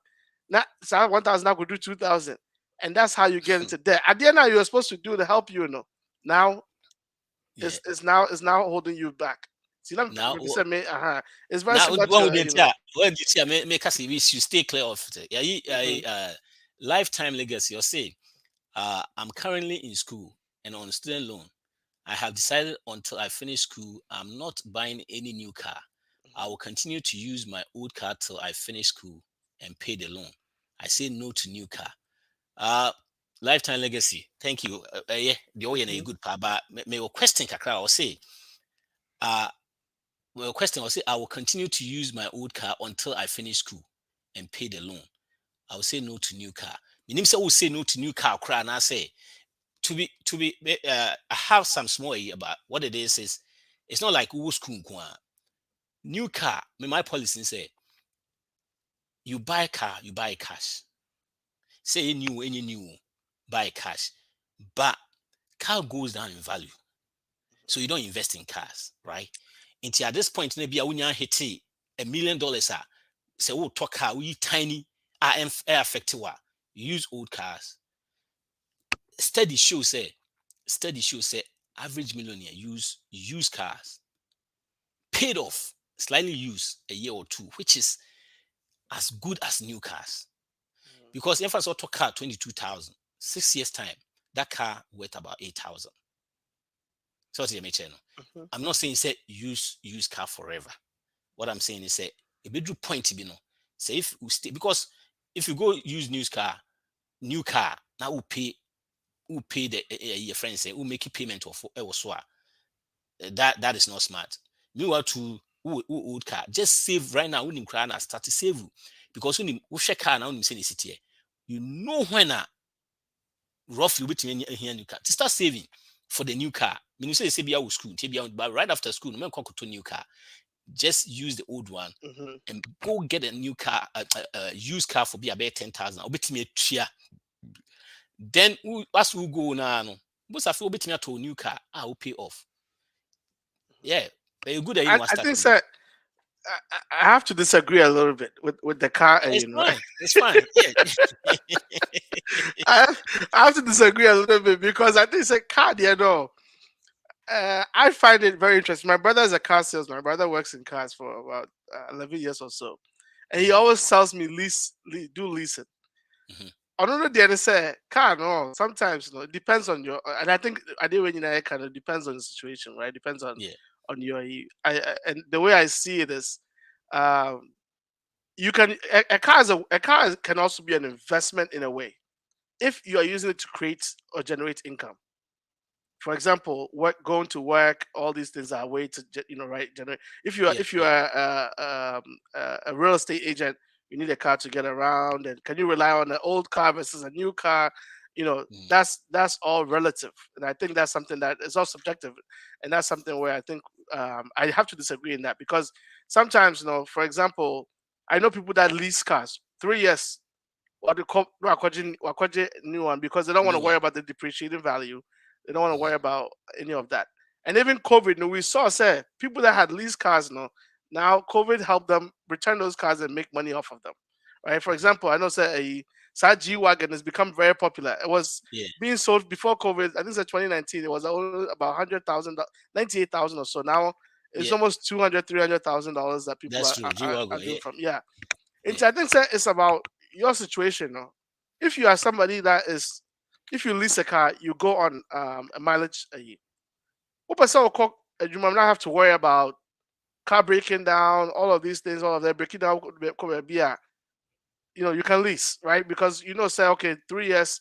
Now 1,000 now could do 2,000, and that's how you get into debt. At the end, now you're supposed to do to help you, Now it's now holding you back. See, now it's very similar to make us you stay clear of it. Lifetime legacy. You say, I'm currently in school and on student loan. I have decided until I finish school, I'm not buying any new car. I will continue to use my old car till I finish school and pay the loan. I say no to new car. Lifetime legacy. Thank you. Yeah, the oil a good part. But may question kakra or say, well, question, I'll say I will continue to use my old car until I finish school and pay the loan. I will say no to new car. Meaning, say, will say no to new car. And I say to be. I have some small about what it is. It's not like who school new car. My policy say you buy car, you buy cash. Say any new, buy cash, but car goes down in value, so you don't invest in cars, right? Until at this point, maybe I wouldn't hit $1 million. Say, we'll talk car, we tiny, air affected. You use old cars. Study show say, average millionaire use used cars, paid off, slightly used a year or two, which is as good as new cars. Because if I saw a car 22,000, 6 years time, that car worth about 8,000. So what you mention? I'm not saying say use car forever. What I'm saying is say a bit point to be no. Say if we stay, because if you go use new car now we pay the your friends say we make a payment of that is not smart. Meanwhile to old car just save right now. When cry and start to save because when you share car now you say the city you know when roughly between here new car to start saving for the new car. When you say be out school, but right after school, no man come to new car. just use the old one Mm-hmm. and go get a new car, used car for be about 10,000. Obet me a then as we go now, no, most of you obet me to a new car. I will pay off. Yeah, a good you know I start think, with. sir, I have to disagree a little bit with the car. It's You know, fine. It's fine. Yeah. I have, I have to disagree a little bit because I think it's a car. You know, I find it very interesting. My brother is a car salesman. My brother works in cars for about 11 years or so, and he Mhm, always tells me do leasing. mhm. I don't know the other say car no. Sometimes it depends on your and I think I did when you kind of depends on the situation, right? Depends Yeah, on your and the way I see it is, um, you can a car can also be an investment in a way if you are using it to create or generate income. For example, going to work, all these things are a way to right, generate. yeah, If you yeah. are a real estate agent, you need a car to get around, and can you rely on an old car versus a new car? Mhm, That's all relative, and I think that's something that is all subjective, and that's something where I think I have to disagree in that because sometimes, for example, I know people that lease cars 3 years what they call new one because they don't want to new worry one. about the depreciating value. They don't want to Mhm, worry about any of that. And even COVID, we saw say people that had leased cars, now COVID helped them return those cars and make money off of them. Right. For example, I know say a sad G wagon has become very popular. It was yeah, being sold before COVID. I think it's 2019. It was only about 100,000, 98,000 or so. Now it's yeah. almost 200, $300,000 that people That's true. are G-Wagon. doing Yeah, from. Yeah. yeah. I think sir, it's about your situation. No? If you are somebody that is, if you lease a car, you go on a mileage a year. What percent of you might not have to worry about car breaking down, all of these things, all of that breaking down could be you can lease, right? Because say okay, 3 years.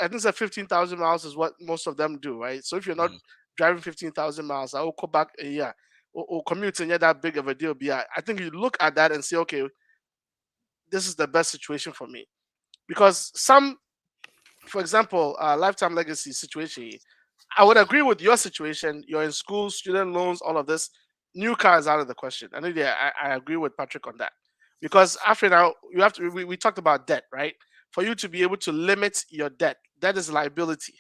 I think it's 15,000 miles is what most of them do, right? So if you're not Mhm, driving 15,000 miles, I will go back a year or commuting, yeah, that big of a deal. Be I think you look at that and say, okay, this is the best situation for me because for example, lifetime legacy situation, I would mhm. agree with your situation. You're in school, student loans, all of this. New car is out of the question. I know, yeah, I agree with Patrick on that because after now, you have to. We talked about debt, right? For you to be able to limit your debt is liability,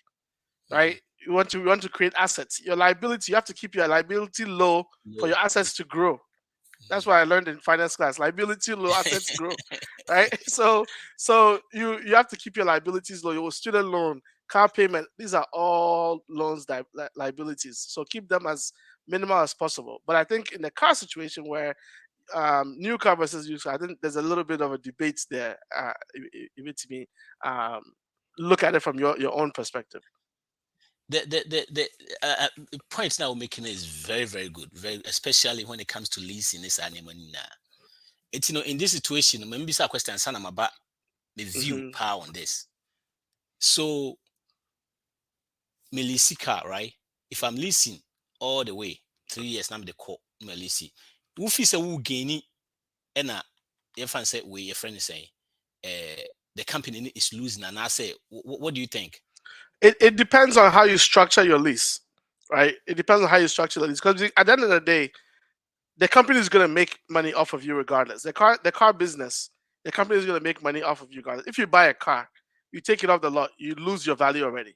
right? Mhm. You want to create assets. Your liability, you have to keep your liability low for No. your assets to grow. That's what I learned in finance class. Liability low, assets grow, right? So you have to keep your liabilities low. Your student loan, car payment, these are all loans liabilities. So keep them as minimal as possible. But I think in the car situation where new car versus used car, I think there's a little bit of a debate there. If it's me, um, look at it from your own perspective. The point now we're making is very, very good, very especially when it comes to leasing this animal. It's in this situation, maybe this question son about the view Hmm. power on this. So me lease car, right? If I'm leasing all the way 3 years, I'm the call me lease. If say who gain and if I say we your friend is saying the company is losing and I say what do you think? It depends on how you structure your lease, right? It depends on how you structure the lease because at the end of the day, the company is going to make money off of you regardless. The car business, the company is going to make money off of you regardless. If you buy a car, you take it off the lot, you lose your value already,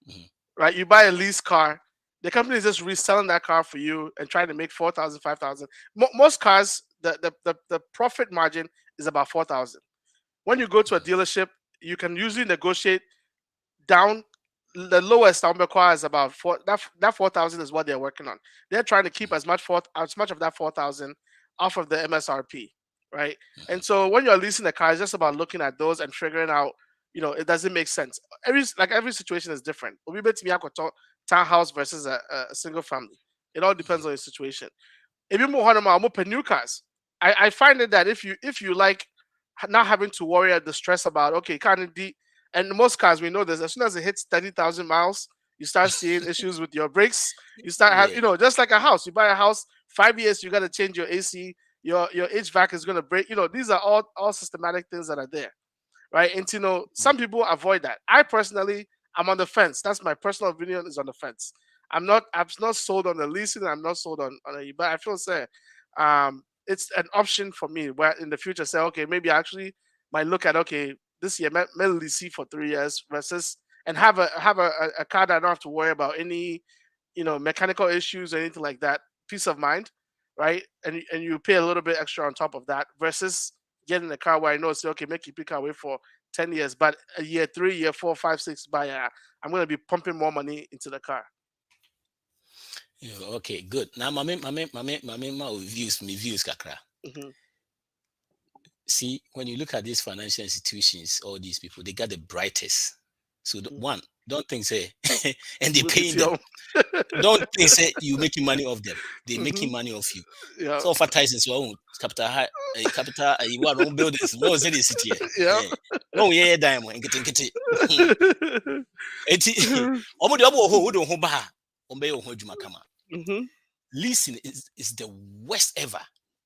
Mhm. right? You buy a lease car, the company is just reselling that car for you and trying to make 4,000, 5,000. Most cars, the profit margin is about 4,000. When you go to a dealership, you can usually negotiate down. The lowest I'm requires about that 4,000 is what they're working on. They're trying to keep as much of that 4,000 off of the MSRP, right? And so when you're leasing a car, it's just about looking at those and figuring out, it doesn't make sense. Every situation is different. We bet me townhouse versus a single family. It all depends on your situation. If you move on, I'm open new cars. I find it that if you like not having to worry at the stress about okay, and most cars we know this as soon as it hits 30,000 miles, you start seeing issues with your brakes. You start have Yeah. just like a house. You buy a house, 5 years you got to change your AC. Your HVAC is going to break. These are all systematic things that are there, right? And some people avoid that. I personally, I'm on the fence. That's my personal opinion. Is on the fence. I'm not sold on the leasing. I'm not sold on it, but I feel say it's an option for me where in the future say, okay, maybe I actually might look at, okay, this year maybe see for 3 years versus and have a car that I don't have to worry about any mechanical issues or anything like that. Peace of mind, right? And you pay a little bit extra on top of that versus getting a car where I know say, okay, make you pick away for 10 years, but a year, 3 year, 4, 5, 6 buy, I'm gonna be pumping more money into the car. Okay, good. Now, my views, kakra. Mm-hmm. See, when you look at these financial institutions, all these people, they got the brightest. So one, don't think say, and they're paying them. Don't think say you making money off them. They're making money off you. Yeah. So advertising your own capital high, capital. You want own buildings. No, say this city. Yeah. No, yeah, diamond. Get it. Omo de omo ho do ho ba. Ombe yo ho adwuma kama. Leasing is the worst ever.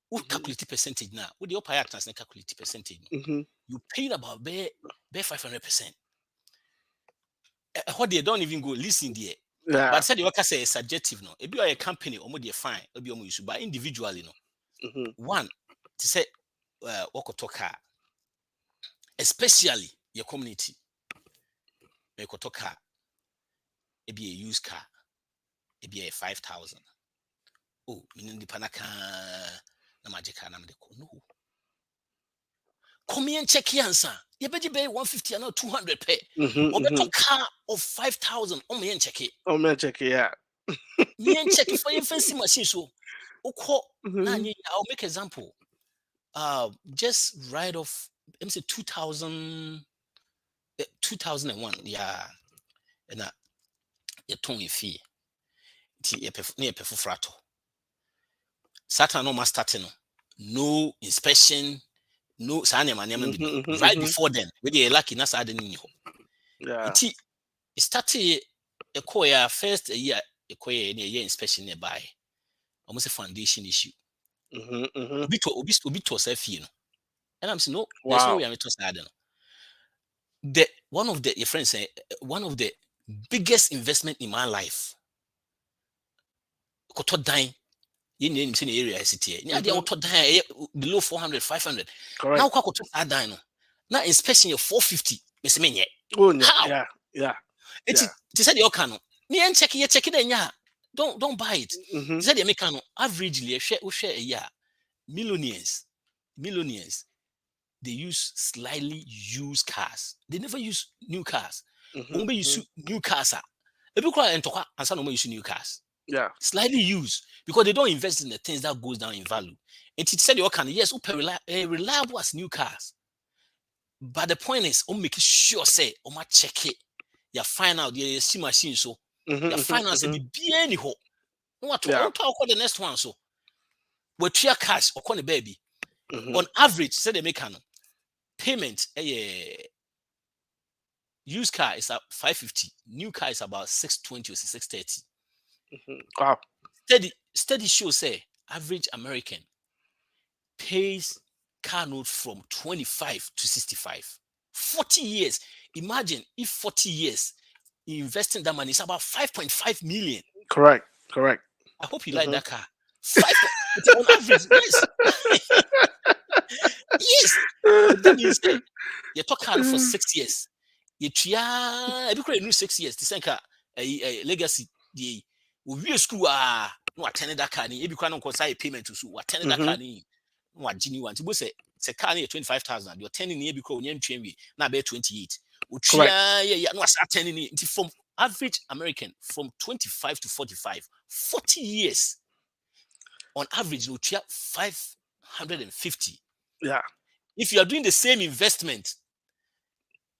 Who calculate percentage now? With the upper actors calculate percentage. You paid about bare 500%. What they don't even go leasing there. Yeah. But said the worker say subjective no. If you are a company, omo de fine. If you use but individually no. One to say work car, especially your community. Make a car. It be a used car. It be a 5,000. Oh, meaning the panaka na magica na no. Come here and check here, answer. You better pay 150 and not 200 pay. Or better car of 5,000. Oh, me and check it. Oh, me and check it, yeah. Me and check it for your fancy machine. So, I'll make example. Just write off. Let me say 2001. Yeah, and your tongue fee. Near Pefufrato. Saturn no master no inspection, no right before then. When you're lucky, that's adding in. Yeah. It started a coya first a year inspection nearby. Almost a foundation issue. Obito self, you know. And I'm saying no, there's no way I'm to sad. One of the your friends say one of the biggest investment in my life. Koto dying. In the area city. Below 400, 500. Correct. Now koto dying. Now inspection your 450. Miss Menye. Oh, how? Yeah. It said your cano. Me and check it then. Don't buy it. Said the mechano averagely share a year. Millionaires. They use slightly used cars. They never use new cars. Only use new cars. Every car and talk and some use new cars. Yeah. Slightly used because they don't invest in the things that goes down in value. And it said your can yes, reliable as new cars. But the point is, make sure say, my check it. You find out you see machine so you find out say be anyhow. What talk the next one so. With your cash or the baby. On average, say they make payment used car is at 550, new car is about 620 or 630. Wow. Steady show say average American pays car note from 25 to 65. 40 years. Imagine if 40 years investing that money is about 5.5 million. Correct. I hope you like that car. On average, yes. Yes. That means you talk car for 6 years. You try every new 6 years. This car a legacy. The we school no attend that car. You be quite on payment to so attend that car. No genuine. To say car 25,000. You're 10 in here because you train we now be 28. No attending it from average American from 25 to 45, 40 years. On average, you try 550. Yeah. If you are doing the same investment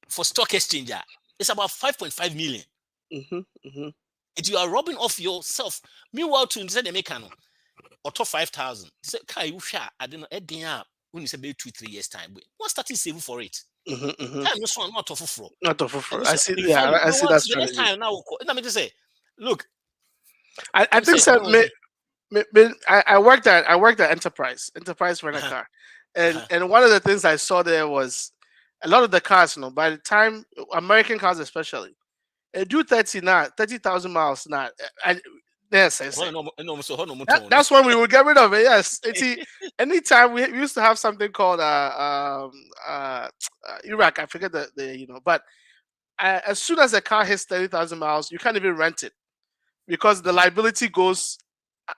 for stock exchanger, it's about 5.5 million. If you are robbing off yourself, meanwhile, to inside the mechanic or top 5,000, say, "Kai, you share. I don't know. When you say 2-3 years time, what starting saving for it? Time this one not of fraud. Not of fraud. I see. Yeah, I see that strategy. Time now, let me just say, look. I think so. I worked at Enterprise rent a car, and one of the things I saw there was a lot of the cars. By the time American cars especially, they do 30,000 miles now. Yes, I say. No. That's when we would get rid of it. Yes. It's anytime we used to have something called Iraq. I forget the. But as soon as a car hits 30,000 miles, you can't even rent it because the liability goes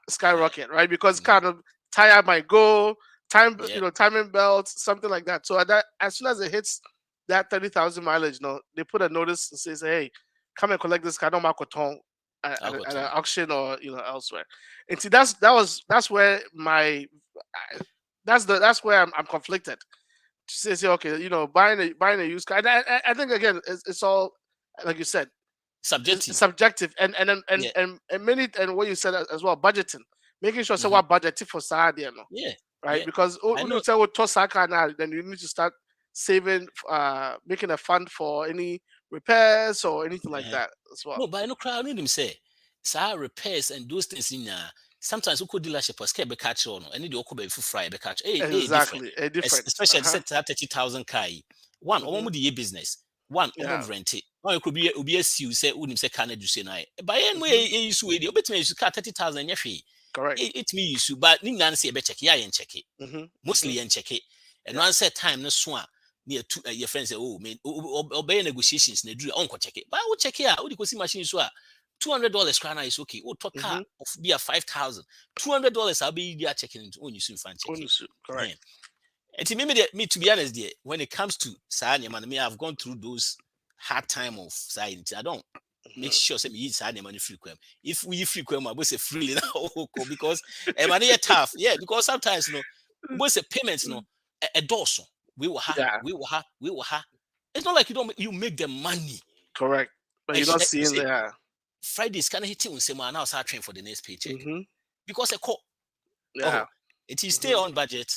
skyrocket, right? Because kind of tire might go, timing belt, something like that. So as soon as it hits that 30,000 mileage, they put a notice and says, "Hey, come and collect this car, no makoton at an auction or elsewhere." And see, that's where that's where I'm conflicted. To say okay, buying a used car. And I think again, it's all like you said, subjective, and many, and what you said as well, budgeting, making sure so what budgeting for Sadia, right? Because when you say what Tosaka now, then you need to start saving, making a fund for any repairs or anything like that as well. No, but I know crowd need him say, repairs and those things in sometimes we could dealership was kept catch on and the Oko be fry be catch. Exactly, different. Especially set 30,000 kai. One, or the business. One, rent it. Or it could be a you say wouldn't say Canada say na. By any way you sue it, bet me you cut 30,000 your fee. Correct. It me you but Ningan say be check and check it. Mostly and check it. And one set time no swan. Near your friends say, oh, man, obey negotiations, they do uncle check it. But I will check here. What do you see machine so $200 crana is okay. Oh, talk car of be a $5,000. $200 I'll be there checking into on you soon fan check. Correct. And me to be honest, dear, when it comes to Sanya man, I've gone through those hard time of science. I don't make sure say me use Sanya money frequent. If we frequent, I will say freely now because money tough. Yeah, because sometimes we say payments a dorsal. We will have. It's not like you make the money. Correct. But you're not seeing that. Fridays kind of hitting say man, now start train for the next paycheck. Because a call. Yeah. It is stay on budget.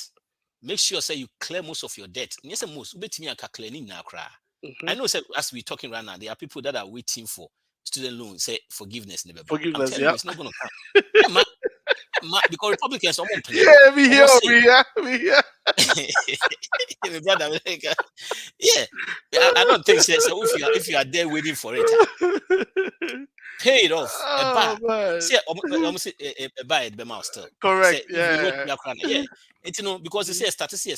Make sure say you clear most of your debt. Yes, most me and clearing now cry. I know as we're talking right now, there are people that are waiting for student loan, say forgiveness. Forgiveness, yeah. It's not gonna come. Because Republicans are we here. My brother, yeah. I don't think so. So if you are there waiting for it, pay it off. See, almost a buy at the mouse still. Correct. Yeah. It's because they say start to see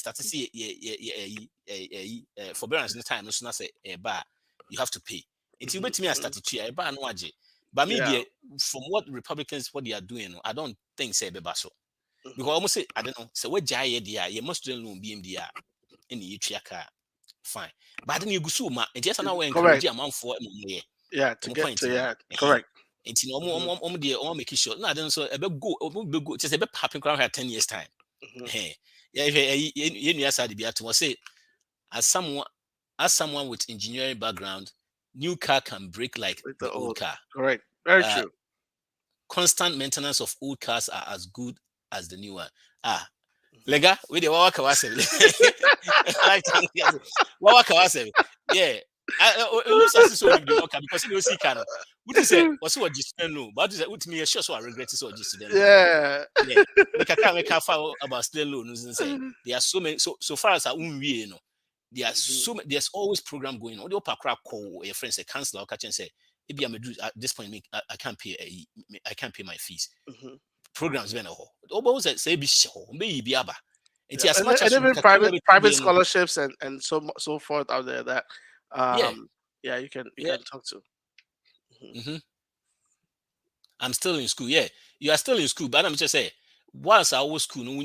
forbearance in the time. So say a bar you have to pay. It's you bet me a statutory a bar no aje. But maybe from what Republicans what they are doing, I don't think say bebaso. Because almost say I don't know. So what jay there, you must do BMDR in the car. Fine. But then you go so ma and just now encourage amount for to get to correct. It's make it sure. No, I don't so a go just a bit popping crown here 10 years time. You say as someone with engineering background, new car can break like the old car. Correct. Very true. Constant maintenance of old cars are as good as the new one. Lega, we the Wawaka Wasabi. Wawaka Wasabi. Yeah. Because you see kind of what is it? What's what just no, but with me, sure, so I regret it. So just we can't find about student loans and say there are so many. So far as I there are there's always program going on. The upper crack call your friends, a counselor, or catch and say, maybe I'm at this point, I can't pay my fees. Programs been a whole. Almost say be show, maybe aba. It's as much as even private scholarships and so forth out there that you can talk to. I'm still in school. Yeah, you are still in school, but I'm just saying, once I was school, no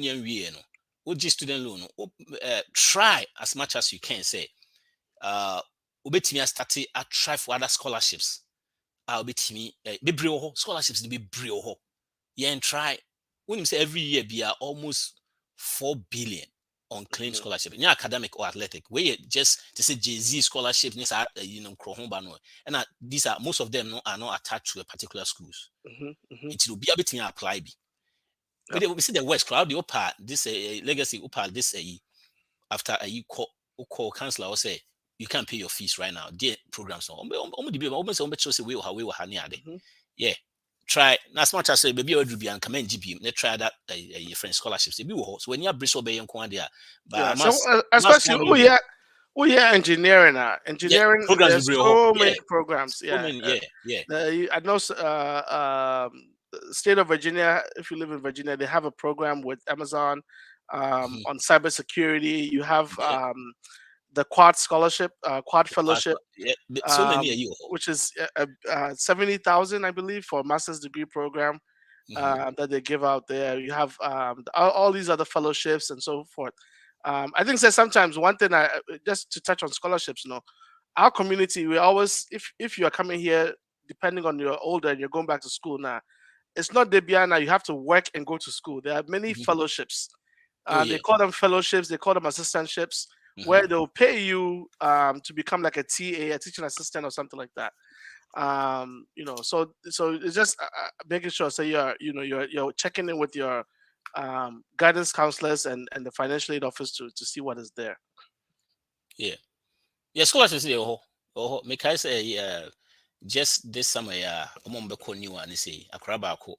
OG student loan, try as much as you can. Say, obetimi start a try for other scholarships. Obetimi be brio scholarships be brio. Yeah, and try. When you say every year, be almost 4 billion on claim scholarship, in academic or athletic. Where you just to say Jay-Z scholarship, and these are most of them are not attached to a particular schools. It will be a bit apply. But we see the West crowd, the upper this legacy upper this after a call counselor or say you can't pay your fees right now. Their programs yeah. Try as much as baby or be and come and GP. Let's try that your friend scholarships. So when you have Bristol Bay and Quandia, but especially engineering engineering programs, so many programs. I know state of Virginia, if you live in Virginia, they have a program with Amazon Mhm. on cybersecurity. You have Yeah, the Quad Scholarship, Quad the quad Fellowship, yeah, but so many are you. which is 70,000, I believe, for a master's degree program Mm-hmm. that they give out there. You have all these other fellowships and so forth. I think that sometimes one thing just to touch on scholarships, our community, we always, if you are coming here, depending on your older and you're going back to school now, it's not Debiana. You have to work and go to school. There are many Mm-hmm. fellowships. Oh They yeah. call them fellowships. They call them assistantships, Mm-hmm. where they'll pay you to become like a TA, a teaching assistant, or something like that. So it's just making sure. So you're checking in with your guidance counselors and the financial aid office to see what is there. Yeah. Yeah, scholarships there. Oh, make I say just this summer yeah, be ko new one say akra ba ko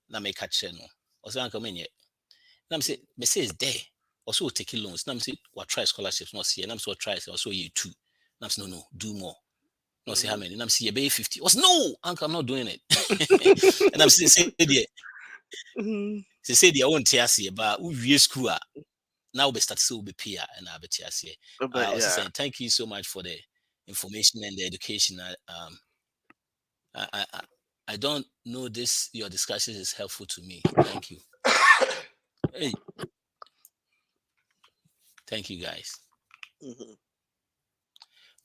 na make catch no. O say anka menye. Na me say is there. Also take loans. Na me say what try scholarships no see. Na me say what try also you two. Na me say no, do more. No say how Mhm. many. Na me say you pay 50. Was no, uncle I'm not doing it. And I'm say there. Mhm. Say there won't tear see but we school now we start to be peer and I bet you. But I was yeah. saying thank you so much for the information and the education. I, I, I I don't know this. Your discussion is helpful to me. Thank you. Hey, thank you guys. Mhm.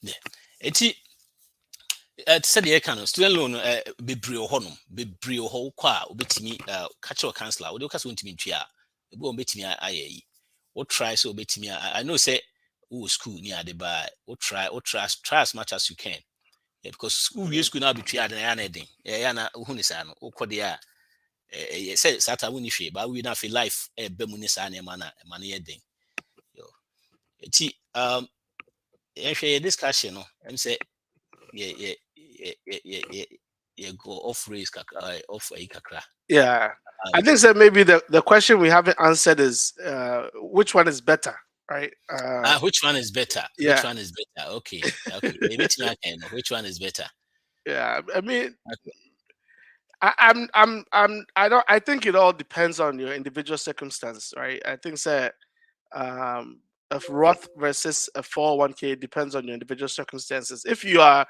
Yeah. Eti said the kind of student loan bebree wɔ hɔnom bebree wɔ hɔ kɔ a obetumi catch your counselor. Wode kasa wontumi ntwa a ebi wɔn betumi ayɛ yi. What try so obetumi I know say who school near ade ba try as much as you can. Yeah, because school we Mhm. school now between ade na ya na den. Yeah, na who ni sa no. Wokɔ de a say sata woni hwe ba we na fe life be mu ni sa na ma na yɛ den. Yo. Eti yɛhwɛ discussion no ɛm sɛ yɛ go off race kakra off ayi kakra. Yeah. I Um, think that maybe the question we haven't answered is which one is better, right? which one is better? Which Yeah. one is better? Okay. Maybe I can know which one is better. Yeah. I mean, Okay. I don't. I think it all depends on your individual circumstance, right? I think that um, a Roth versus a 401k depends on your individual circumstances. If you are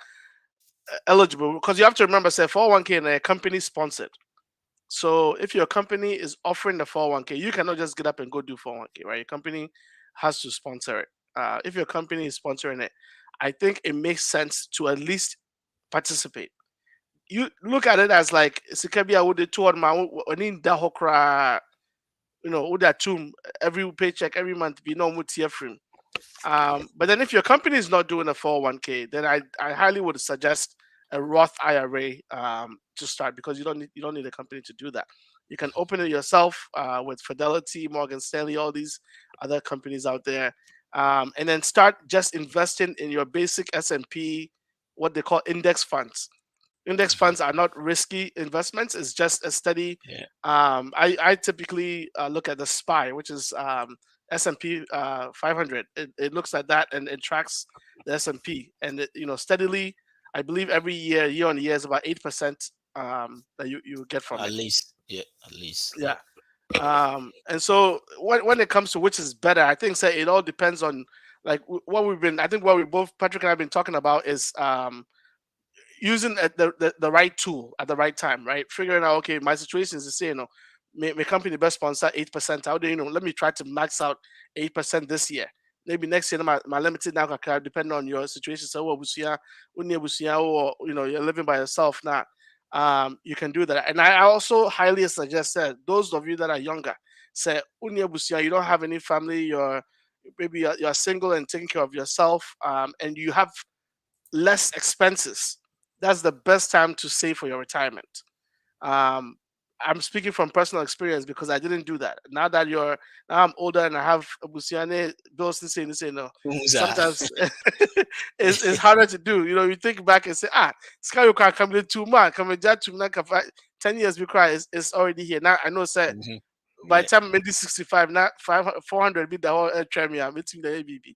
eligible, because you have to remember, say 401k and a company sponsored. So if your company is offering the 401k, you cannot just get up and go do 401k, right? Your company has to sponsor it. If your company is sponsoring it, I think it makes sense to at least participate. You look at it as like Sikabia would the two on my in the hokra, with that tomb every paycheck every month be no mutia frame. But then if your company is not doing a 401k, then I highly would suggest a Roth IRA to start because you don't need a company to do that. You can open it yourself with Fidelity, Morgan Stanley, all these other companies out there, and then start just investing in your basic S&P, what they call index funds. Index Mhm. funds are not risky investments. It's just a steady. Yeah. I typically look at the SPY, which is S&P 500. It looks at that and it tracks the S&P, and steadily. I believe every year on year, is about 8% that you get from At it. least. Yeah. At least. Yeah. Yeah. And so when it comes to which is better, I think say it all depends on like what we've been. I think what we both Patrick and I have been talking about is using the right tool at the right time, right? Figuring out, okay, my situation is to say, my company best sponsor 8%. How do let me try to max out 8% this year. Maybe next year, my limited now can depend on your situation. So, or you're living by yourself now. You can do that. And I also highly suggest that those of you that are younger, say, you don't have any family, you're single and taking care of yourself, and you have less expenses, that's the best time to save for your retirement. Um, I'm speaking from personal experience because I didn't do that. Now I'm older and I have Busiane bills and saying no. Who's that? Sometimes it's harder to do. You think back and say, Sky you can come in 2 months, come in 10 years we cry is already here. Now I know say Mhm. by Yeah. the time I'm maybe 65, not 400 be the whole try me, I'm meeting the ABB.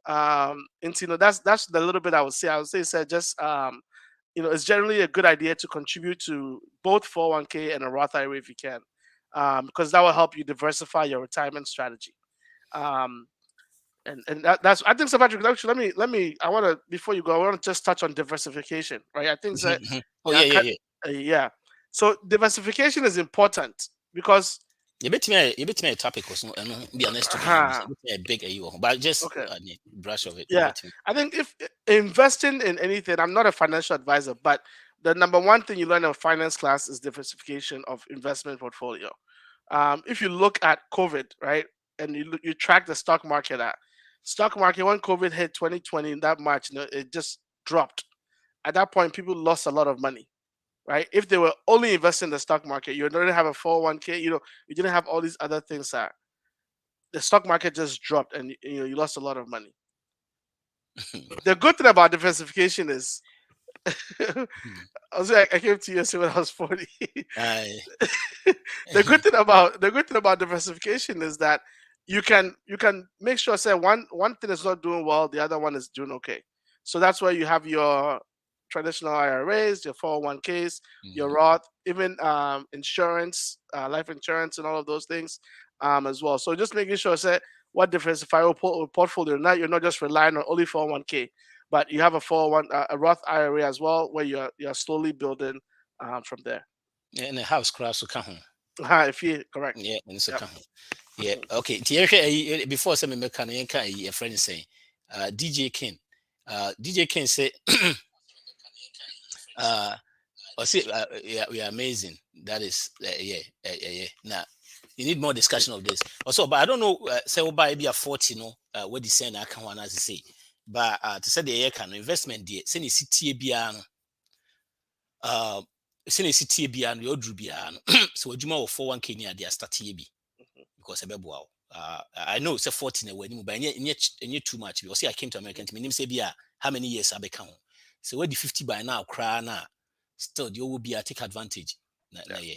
And that's the little bit I would say. I would say, sir, just it's generally a good idea to contribute to both 401k and a Roth IRA if you can, because that will help you diversify your retirement strategy. Um, and that's I think so, Patrick. Actually, let me. I want to before you go. I want to just touch on diversification, right? I think that Oh yeah, yeah, yeah. yeah. So diversification is important because You bet me a topic or so, and be honest to kind of a big but just okay, brush of it. You yeah. bet me. I think if investing in anything, I'm not a financial advisor, but the number one thing you learn in finance class is diversification of investment portfolio. If you look at COVID, right, and you track the stock market when COVID hit 2020 in that March, it just dropped. At that point, people lost a lot of money, right? If they were only investing in the stock market, you didn't have a 401k, you didn't have all these other things that the stock market just dropped and you lost a lot of money. The good thing about diversification is I came to you when I was 40. Aye. The good thing about diversification is that you can make sure say one thing is not doing well, the other one is doing okay. So that's why you have your traditional IRAs, your 401ks, your Roth, even insurance, life insurance, and all of those things as well. So just making sure say what diversify your portfolio. Now you're not just relying on only 401k, but you have a 401 a Roth IRA as well, where you're slowly building from there. And the house crash will come. If you correct. Yeah, and so Yep. come. Yeah, okay. Tiye before some me can a friend saying DJ King. DJ King say uh or say yeah, we are amazing. That is yeah. Now you need more discussion of this. Also, but I don't know say we buy be a 40 no what the saying I can want to say. But to say the year can investment there, say ni city bia no uh say ni city bia no odru bia no. So adwuma wo 41k ni ade start ye bi because ebeboa. I know say 40 na wani but any too much because I came to America to mean say bia how many years I become. So where the 50 by now cry na still you will be take advantage na yeah.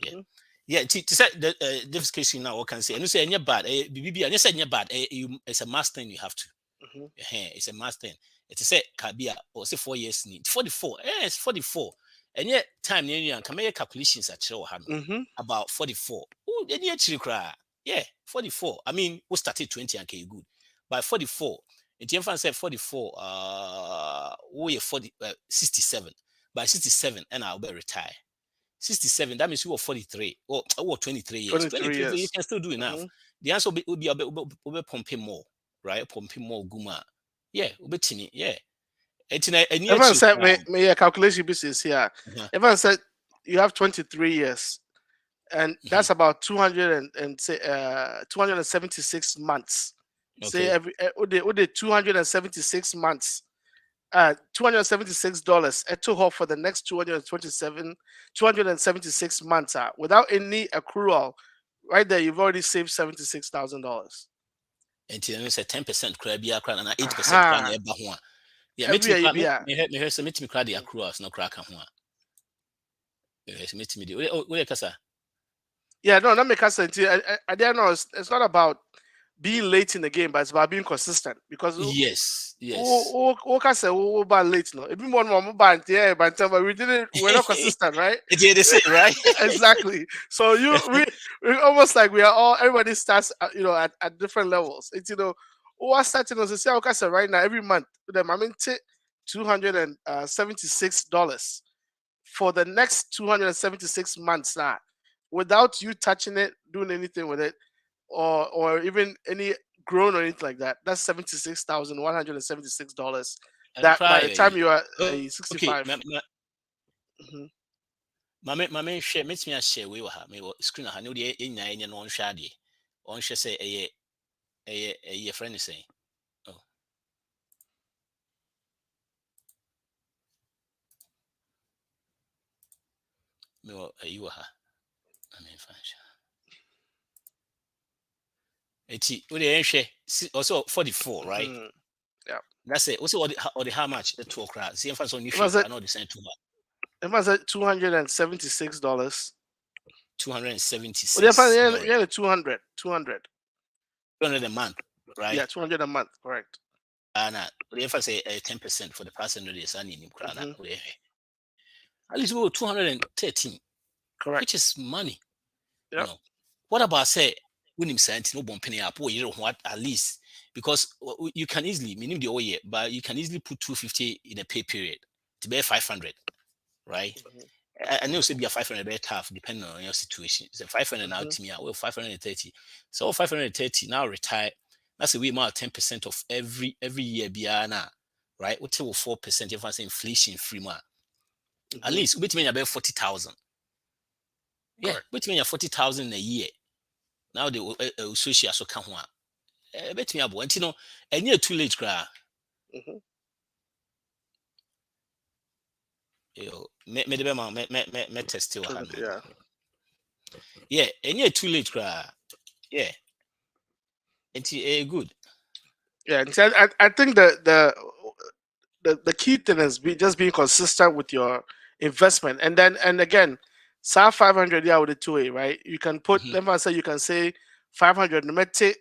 Yeah. Mhm. Yeah, to say the diversification now what can say and say any bad BB and say any bad it's a must thing you have to. Mhm. It's a must thing. It's say kabia or say 4 years need 44. It's 44. And yet time you can make calculations at show Mhm. about 44. Oh, any actually cry. Yeah, 44. I mean, we started 20 and good. By 44, it even said 44 we 40 67. By 67 and I'll be retire. 67, that means you were 43 or 23 years. 23 23, you years. can still do enough. Mhm. The answer will be pumping more, right? Pumping more guma. Yeah, ubetini, yeah. It's a near Everyone to said may a calculation basis here. uh-huh. Everyone said you have 23 years, and that's about 276 months. Say Okay. every 276 months. $276 at two for the next 276 months without any accrual. Right there, you've already saved $76,000. And it's a 10% crab, yeah, cry and 8% cry Aha. near Bahua. Yeah, Every meet me year you cry, be me hear some meet me cry the accruals, no crack and one. Yes, meet me the oh, Kasa. yeah, no, that make us sense. I don't know. It's not about being late in the game, but it's about being consistent. Because Yes, yes. who can say who bad late? No, if you want more bad, yeah, but we didn't. We're not consistent, right? It's the same, right? Exactly. So we almost like we are all everybody starts at different levels. It's who are starting as say okay, so right now every month them I mean $276 for the next 276 months now without you touching it, doing anything with it, or even any grown or anything like that. That's $76,176. And That by the cry. time you are Okay, 65. Mhm. my main share makes me a share we were me screen ha no de enya enya no nhwe ade on hwe say a friend is saying oh me you were ha I mean fine eti we de nhwe also 44 right Mhm. Yeah. that's it also or the how much the 2 okra see if so new It was shape at I know the same too $276. Well, $276 yeah, 200, 200. 200 a month right Yeah, 200 a month, correct. and if I say 10% for the person that is an in crana Hmm. At least we were 213, Correct. which is money. You Yep. know, what about say when him saying no bomb penny up or what at least because you can easily meaning the year, but you can easily put 250 in a pay period to be 500, right? Mhm. I know say be a 500 very tough depending on your situation. It's a 500 now Mhm. to me, well 530. So 530 now retire. That's a way more 10% of every year biana, right? What 4% if I say inflation free man. At Mhm. least which mean about 40,000. Yeah, Correct. which mean 40,000 a year. Now the social so can one. Bet me abo. You know, and you're too late cry. Mhm. Yo, me the be ma me test you Cause hand. yeah. Yeah, and you're too late cry. Yeah, it's good. Yeah. And so I think the key thing is just being consistent with your investment, and then and again, SAR 500 yeah with the 2A, right? You can put, Mhm. let me say, you can say 500 no matter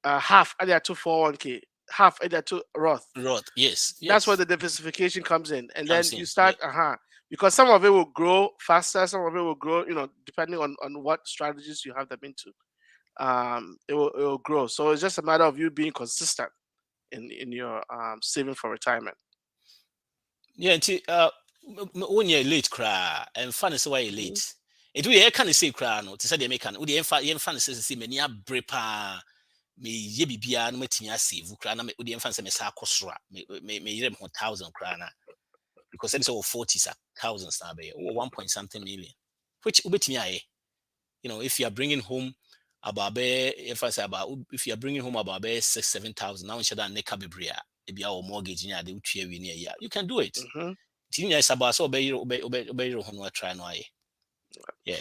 half add to 401k, half add to Roth. Roth, yes, That's where yes, the diversification comes in, and then comes you in. Yeah. start because some of it will grow faster, some of it will grow, depending on what strategies you have them into. It will grow. So it's just a matter of you being consistent in your saving for retirement. Yeah, when you're late cry and fun is why you're Mhm. late. It we can say cry no, to say the American, would the fun say many a brepa me ye bibia no matimi save cry na me would the fun say me sa kosora me yere 1,000 cry na because it's all 40 thousands now be or 1 point something million, which ubetimi aye. If you are bringing home about if I say about if you are bringing home about 6 7,000 now instead of neka bibria if you our mortgage in the utie we near you can do it. Mhm. Tinya is about so obey home try no aye. Yeah,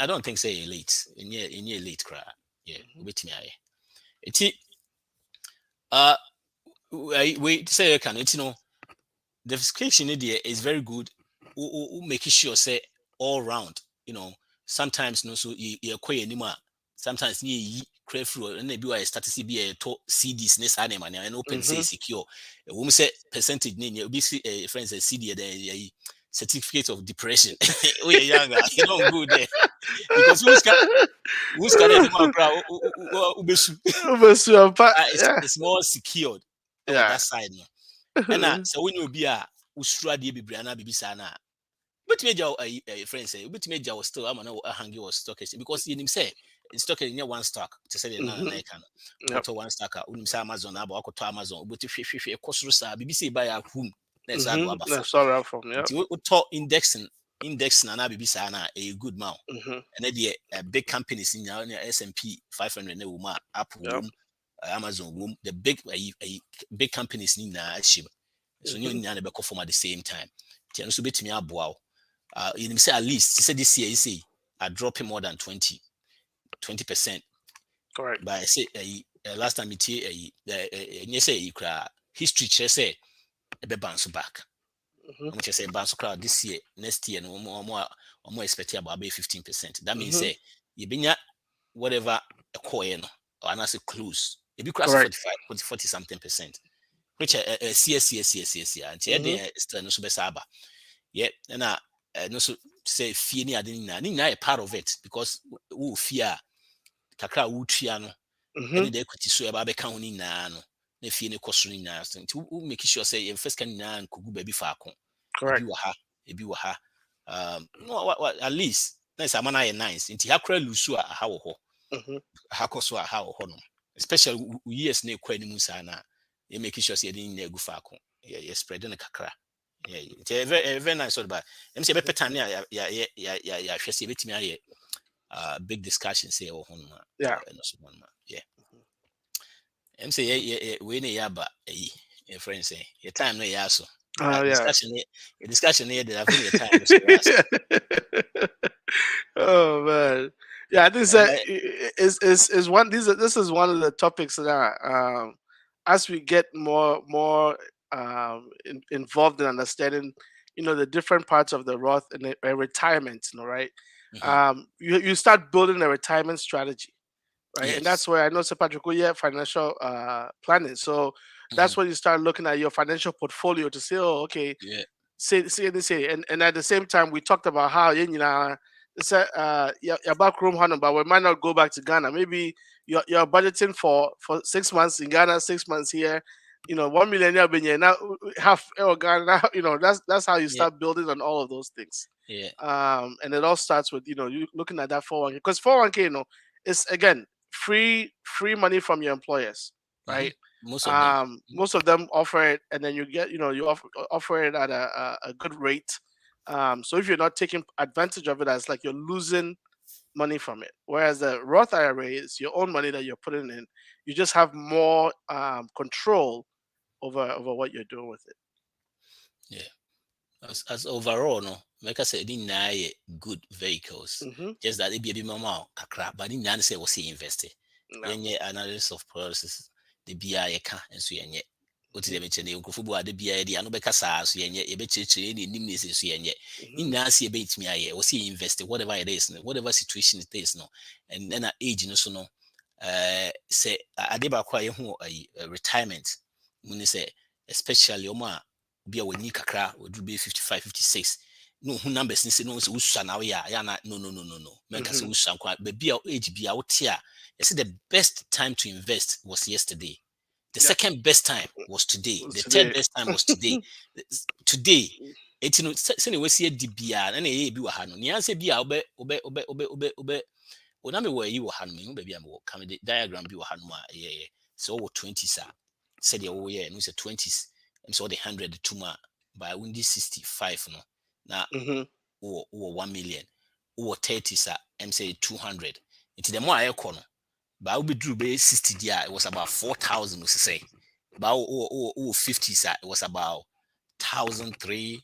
I don't think say late in your late cry. Yeah, Mhm. ubetimi aye. It uh we say can the description there is very good. Making sure say all round. You know, sometimes no so you acquire anymore. Sometimes you crave through and maybe I start to see be a to CDs this animal and open say Mhm. secure. Woman say percentage name you be friends a CD there certificate of depression. Oh yeah, younger, you don't go there because who's got the man crowd Yeah. it's more secured over Yeah. that side. No. Ɛna sɛ wonyɛ obi a wosuro adeɛ bebree anaa biribi saa no a wobɛtumi agya wo friend sɛ wobɛtumi agya wo still ama na ahange wɔ stock exchange because yɛnim sɛ stock exchange nyɛ one stock te sɛ deɛ na Mhm. ɛka no Yep. wobɛtɔ one stock a wonim sɛ Amazon aba wakɔtɔ Amazon wobɛtɔ hwehwehwɛ ɛkɔ soro saa biribi sɛ ɛbaeɛ ahom na ɛsɛ ade Mhm. waba fam That's all right from. Yep. nti wotɔ indexing anaa biribi saa no a ɛyɛ good ma wo Mhm. ɛnɛ deɛ big companies nyinaa ne S&P 500 na wɔ mu a Apple wɔ Yep. mu Amazon wɔ mu the big companies ne nyinaa ahyia mu so new Mhm. nyinaa na ɛbɛkɔ fam at the same time nti ɛno nso bɛtumi aboa wo yɛnim sɛ at least sɛ this year yi I drop more than 20%. Correct. But I say last time metie ɛnyɛ sɛ ɛyi koraa history kyerɛ sɛ ɛbɛba nso back Mhm. ɔmo kyerɛ sɛ ɛba nso koraa this year next year no ɔmo expect about 15%. That means Mhm. sɛ yɛbɛnya whatever ɛkɔɔɛ no or anaasɛ close ebi koraa sɛ Correct. 40 something percent which CS nti Mhm. ɛden still no so bɛsa aba yeah ɛna no so say fie ne ade nyinaa yɛ part of it because wo fie a kakra a wotua no Mhm. ɛne the equity so ɛba bɛka ho no nyinaa no na fie ne kɔ so no nyinaa so nti wo make sure sɛ yɛmfa sika nyinaa nkɔgu baabi faako ebi Correct. wɔ ha ebi wɔ ha at least na sɛ ama no ayɛ nice nti ha koraa lusu a ha wɔ hɔ Mhm. ha kɔ so a ha wɔ hɔ no especially years na ɛkɔ anim saa na yɛ make sure sɛ yɛde nyinaa agu faako yɛ spread no kakra. Yeah, it's a very nice sort of. I'm saying better time yeah sɛ yɛbɛtumi ayɛ big discussion say wɔ ho no Yeah. ɛno so no yeah I'm say wei ne yɛ aba ɛyi yɛ friend sɛ yɛ time no yɛ aso Yeah. discussion no yɛ de afei ne yɛ time no so yɛ aso Oh man. Yeah, I think that ɛnɛ is one. This is one of the topics that as we get more involved in understanding, the different parts of the Roth and the retirement, right? mhm, You start building a retirement strategy, right? And yes that's where I know Sir Patrick, yeah, financial planning. So mhm, that's when you start looking at your financial portfolio to say, oh, okay, yeah and at the same time we talked about how you know it's you're back home Hannah, but we might not go back to Ghana. Maybe you're budgeting for 6 months in Ghana, 6 months here. 1 million now half Ghana. That's how you Yeah, start building on all of those things. yeah. And it all starts with you looking at that 401k, because 401k is again free money from your employers, Mm-hmm. right? Most of them. Most of them offer it, and then you get you offer it at a good rate. So if you're not taking advantage of it, it's like you're losing money from it. Whereas the Roth IRA is your own money that you're putting in. You just have more control over what you're doing with it. Yeah. As overall, no, like I said, didn't good vehicles. Hmm. Just that it be a bit more kakra, but in the say was invested. No. Yenye analysis of process, the BI can and so yenye. What is the mention? You could the BI, the Anubeka SARS, yenye, a bit any nimness is yenye. In Hmm. Nancy, a bit me, I was invested, whatever it is, whatever situation it is, no, and then age, no, so no, say, I did acquire a retirement. When they say, especially Oma be a wani kakra would be 55 56 no who numbers ni say no say usua na we ya na no menka say Hmm. usua kwa be a age be a wotia you see the best time to invest was yesterday, the Yeah. second best time was today, the third Today. best time was today. Today enti no say we see di bia na e bi wa ha no nia say bia obe ona me wa yi wa ha no me ba bia me wo kam diagram bi wa ha no ma so wo 20s a said the oh yeah no say 20s so the 100 to ma by windy 65 no na Hmm. or 1 million or 30 sa say 200 into the more I no but will be drew by 60 dia it was about 4,000 we say but 50 sa it was about 1,003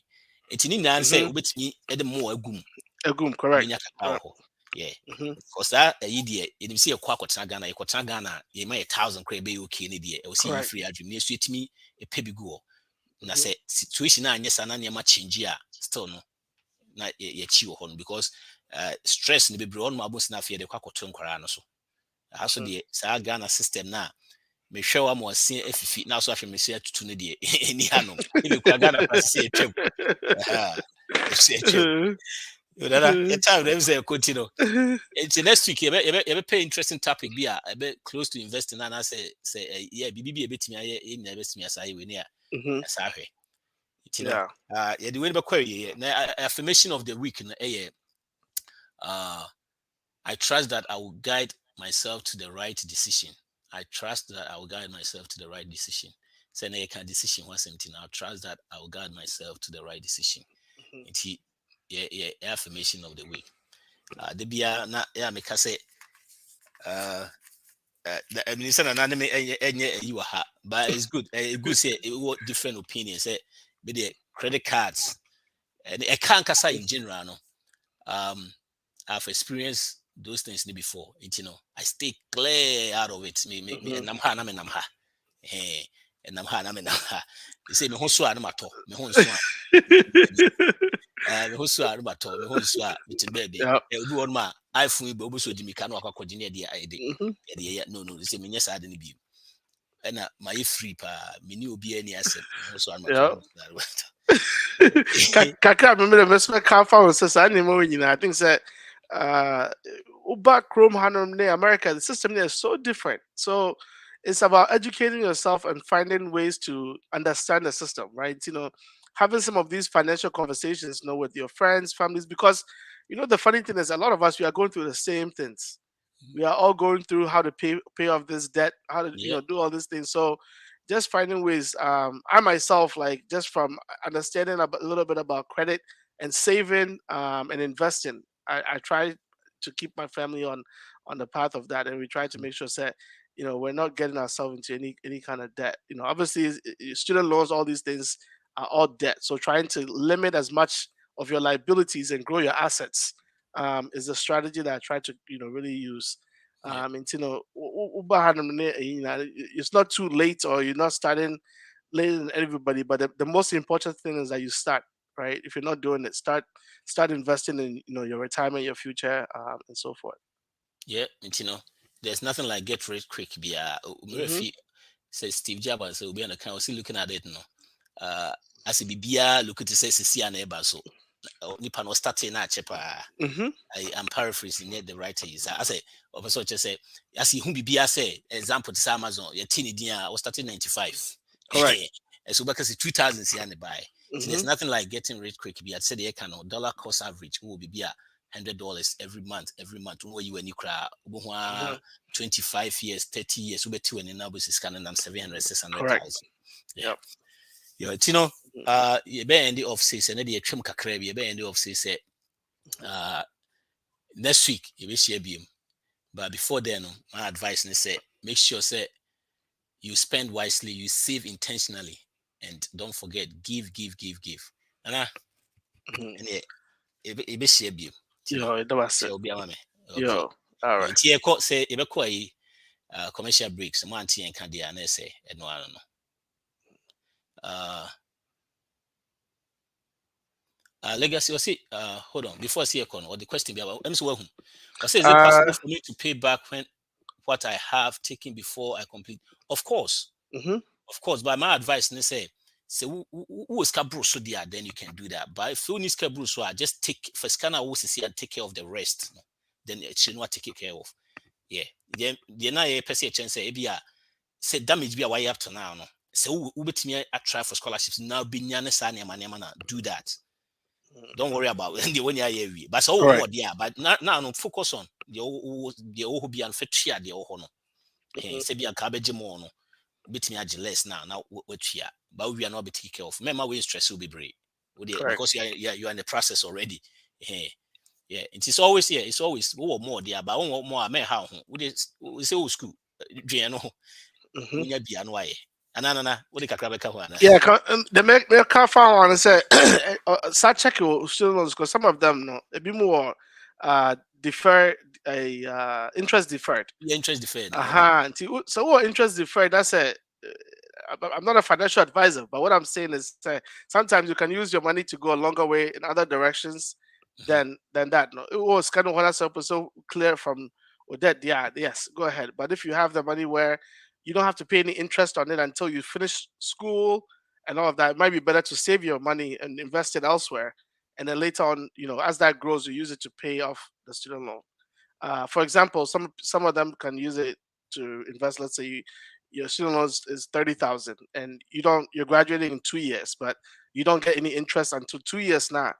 it ni nan say Hmm. obetimi e de more agum Agum, correct. benya kakao Correct. ho yeah Hmm. because that idea it see a kwakota Ghana e kwota Ghana e ma 1,000 kra be okay ni dia e will see you Correct. free adwum ni so etimi e pebi go na Hmm. say situation na anya sana na ma change a still no na ye chi wo no because stress ni bebre on ma abos na afia de kwakoto nkwara no so aso Hmm. de sa Ghana system na me hwe wa mo se afifi na so ahwe me se atutu no de eni hanom e kwa Ghana kwa se etwam aha se etwam yo dada your time dem say continue it's next week you be pay interesting topic be a be close to investing na say yeah bibi e betimi aye e na betimi asaye we ni a Hmm. asa hwe you know Yeah. yeah the way be query na affirmation of the week na uh I trust that I will guide myself to the right decision. I trust that I will guide myself to the right decision. Say na can decision one something. I trust that I will guide myself to the right decision. Hmm. It's affirmation of the week. The bia na yeah make say uh I mean, it's not you ha, but it's good. Good say it what different opinions. Say, but the credit cards and I can't say in general. No, I've experienced those things before. I stay clear out of it. Me, Hmm. and I'm ha, and I'm ha, eh, and I'm ha, and I'm ha. They say me hon so I'm ato, me hon so me hon so I'm ato, me hon so it's baby. Yeah. Obi one ma iPhone be obi so di me kan akwa kwadine de ai de. Hmm. No, they say me nyesa de ne bi. Ɛna mayɛ free paa mene obi ani asɛm ho so anomato Yeah. ho so Kakra me the best car found says I I think that uh Uber Chrome Hanum ne America, the system there is so different. So it's about educating yourself and finding ways to understand the system, right? Having some of these financial conversations, with your friends, families, because the funny thing is a lot of us we are going through the same things. We are all going through how to pay off this debt, how to yeah do all these things. So just finding ways. I myself, like, just from understanding a little bit about credit and saving, and investing, I try to keep my family on the path of that, and we try to make sure that we're not getting ourselves into any kind of debt. Obviously, student loans, all these things are all debt. So trying to limit as much of your liabilities and grow your assets, is a strategy that I try to really use. yeah And it's not too late, or you're not starting later than everybody. But the most important thing is that you start, right. If you're not doing it, start investing in your retirement, your future, and so forth. yeah there's nothing like get rich quick be Hmm. say Steve Jobs so be on the count still looking at it no as bibia look to say sisi na eba so nipa no starting na chepa. I'm paraphrasing it, the writer is. I say, also just say, I see whom be say, example, this Amazon, your teeny dear, I was starting 95. Correct. And so because 2000 see and buy. So there's Mm-hmm. nothing like getting rich quick. Be I'd say the can dollar cost average will be $100 every month. When you cry Mm-hmm. 25 years, 30 years, we two and now is scanning them 700, Correct. 600,000. Yeah. Yep. You know, you be end the office and the trim kakre, you be end the office, next week you will share beam. But before then, my advice is say make sure say you spend wisely, you save intentionally, and don't forget give. And it be share beam. Yo, that was Say it. obi amame. Okay. Yo, all right. Nti e say e be call commercial breaks. Man tie en kan dia na say no ano no. Legacy, see, hold on. Before I see a con or the question be about, let me see what say, is it possible for me to pay back when what I have taken before I complete? Of course, Mm-hmm. But my advice is say who is cabru so there, then you can do that. But if you need cabru so I just take for scanner who see and take care of the rest. Then it should not take care of. Yeah. Then na a person chance say damage be why up to now no. So who bet me I try for scholarships now be nyane sa na do that. Don't worry about the when you are but so more there. But now no focus on the who be unfit the no. Hey, say be a cabbage more no. Bit me less now what here. But we are not be taken care of. Remember we stress will be brave. Because you are in the process already. Hey, yeah. It's always it's always more there, but one more I may how we say old school. You know, Mm-hmm. when you be annoyed. Anana, what the kakrabeka one. Yeah, they make car found one and say start checking your student loans because some of them no a bit more deferred interest deferred. Yeah, interest deferred. So what interest deferred? That's a I'm not a financial advisor, but what I'm saying is sometimes you can use your money to go a longer way in other directions than that. No, it was kind of what I said was so clear from Odette. Yeah, yes, go ahead. But if you have the money where you don't have to pay any interest on it until you finish school and all of that, it might be better to save your money and invest it elsewhere. And then later on, as that grows, you use it to pay off the student loan. For example, some of them can use it to invest. Let's say your student loan is 30,000, and you're graduating in 2 years, but you don't get any interest until 2 years now.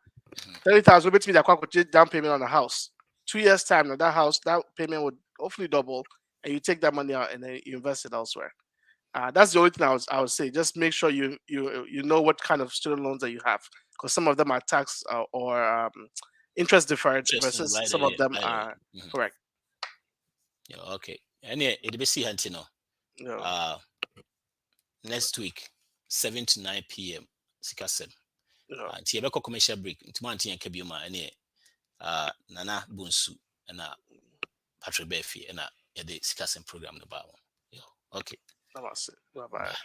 30,000 will be the down payment on a house. 2 years time, now that payment would hopefully double, and you take that money out and then you invest it elsewhere. That's the only thing I would say. Just make sure you know what kind of student loans that you have, because some of them are tax or interest deferred versus Right some of away. them Right away. are correct. Yeah, okay. And it be see Hantino. No. Next week, 7 to 9 p.m. Sikasem. No. Tiabeko commercial break. Tumanti and Kabiuma and Nana Bunsu and Patrick Befi and the Sikasem program about one. Okay. That was it. Bye bye.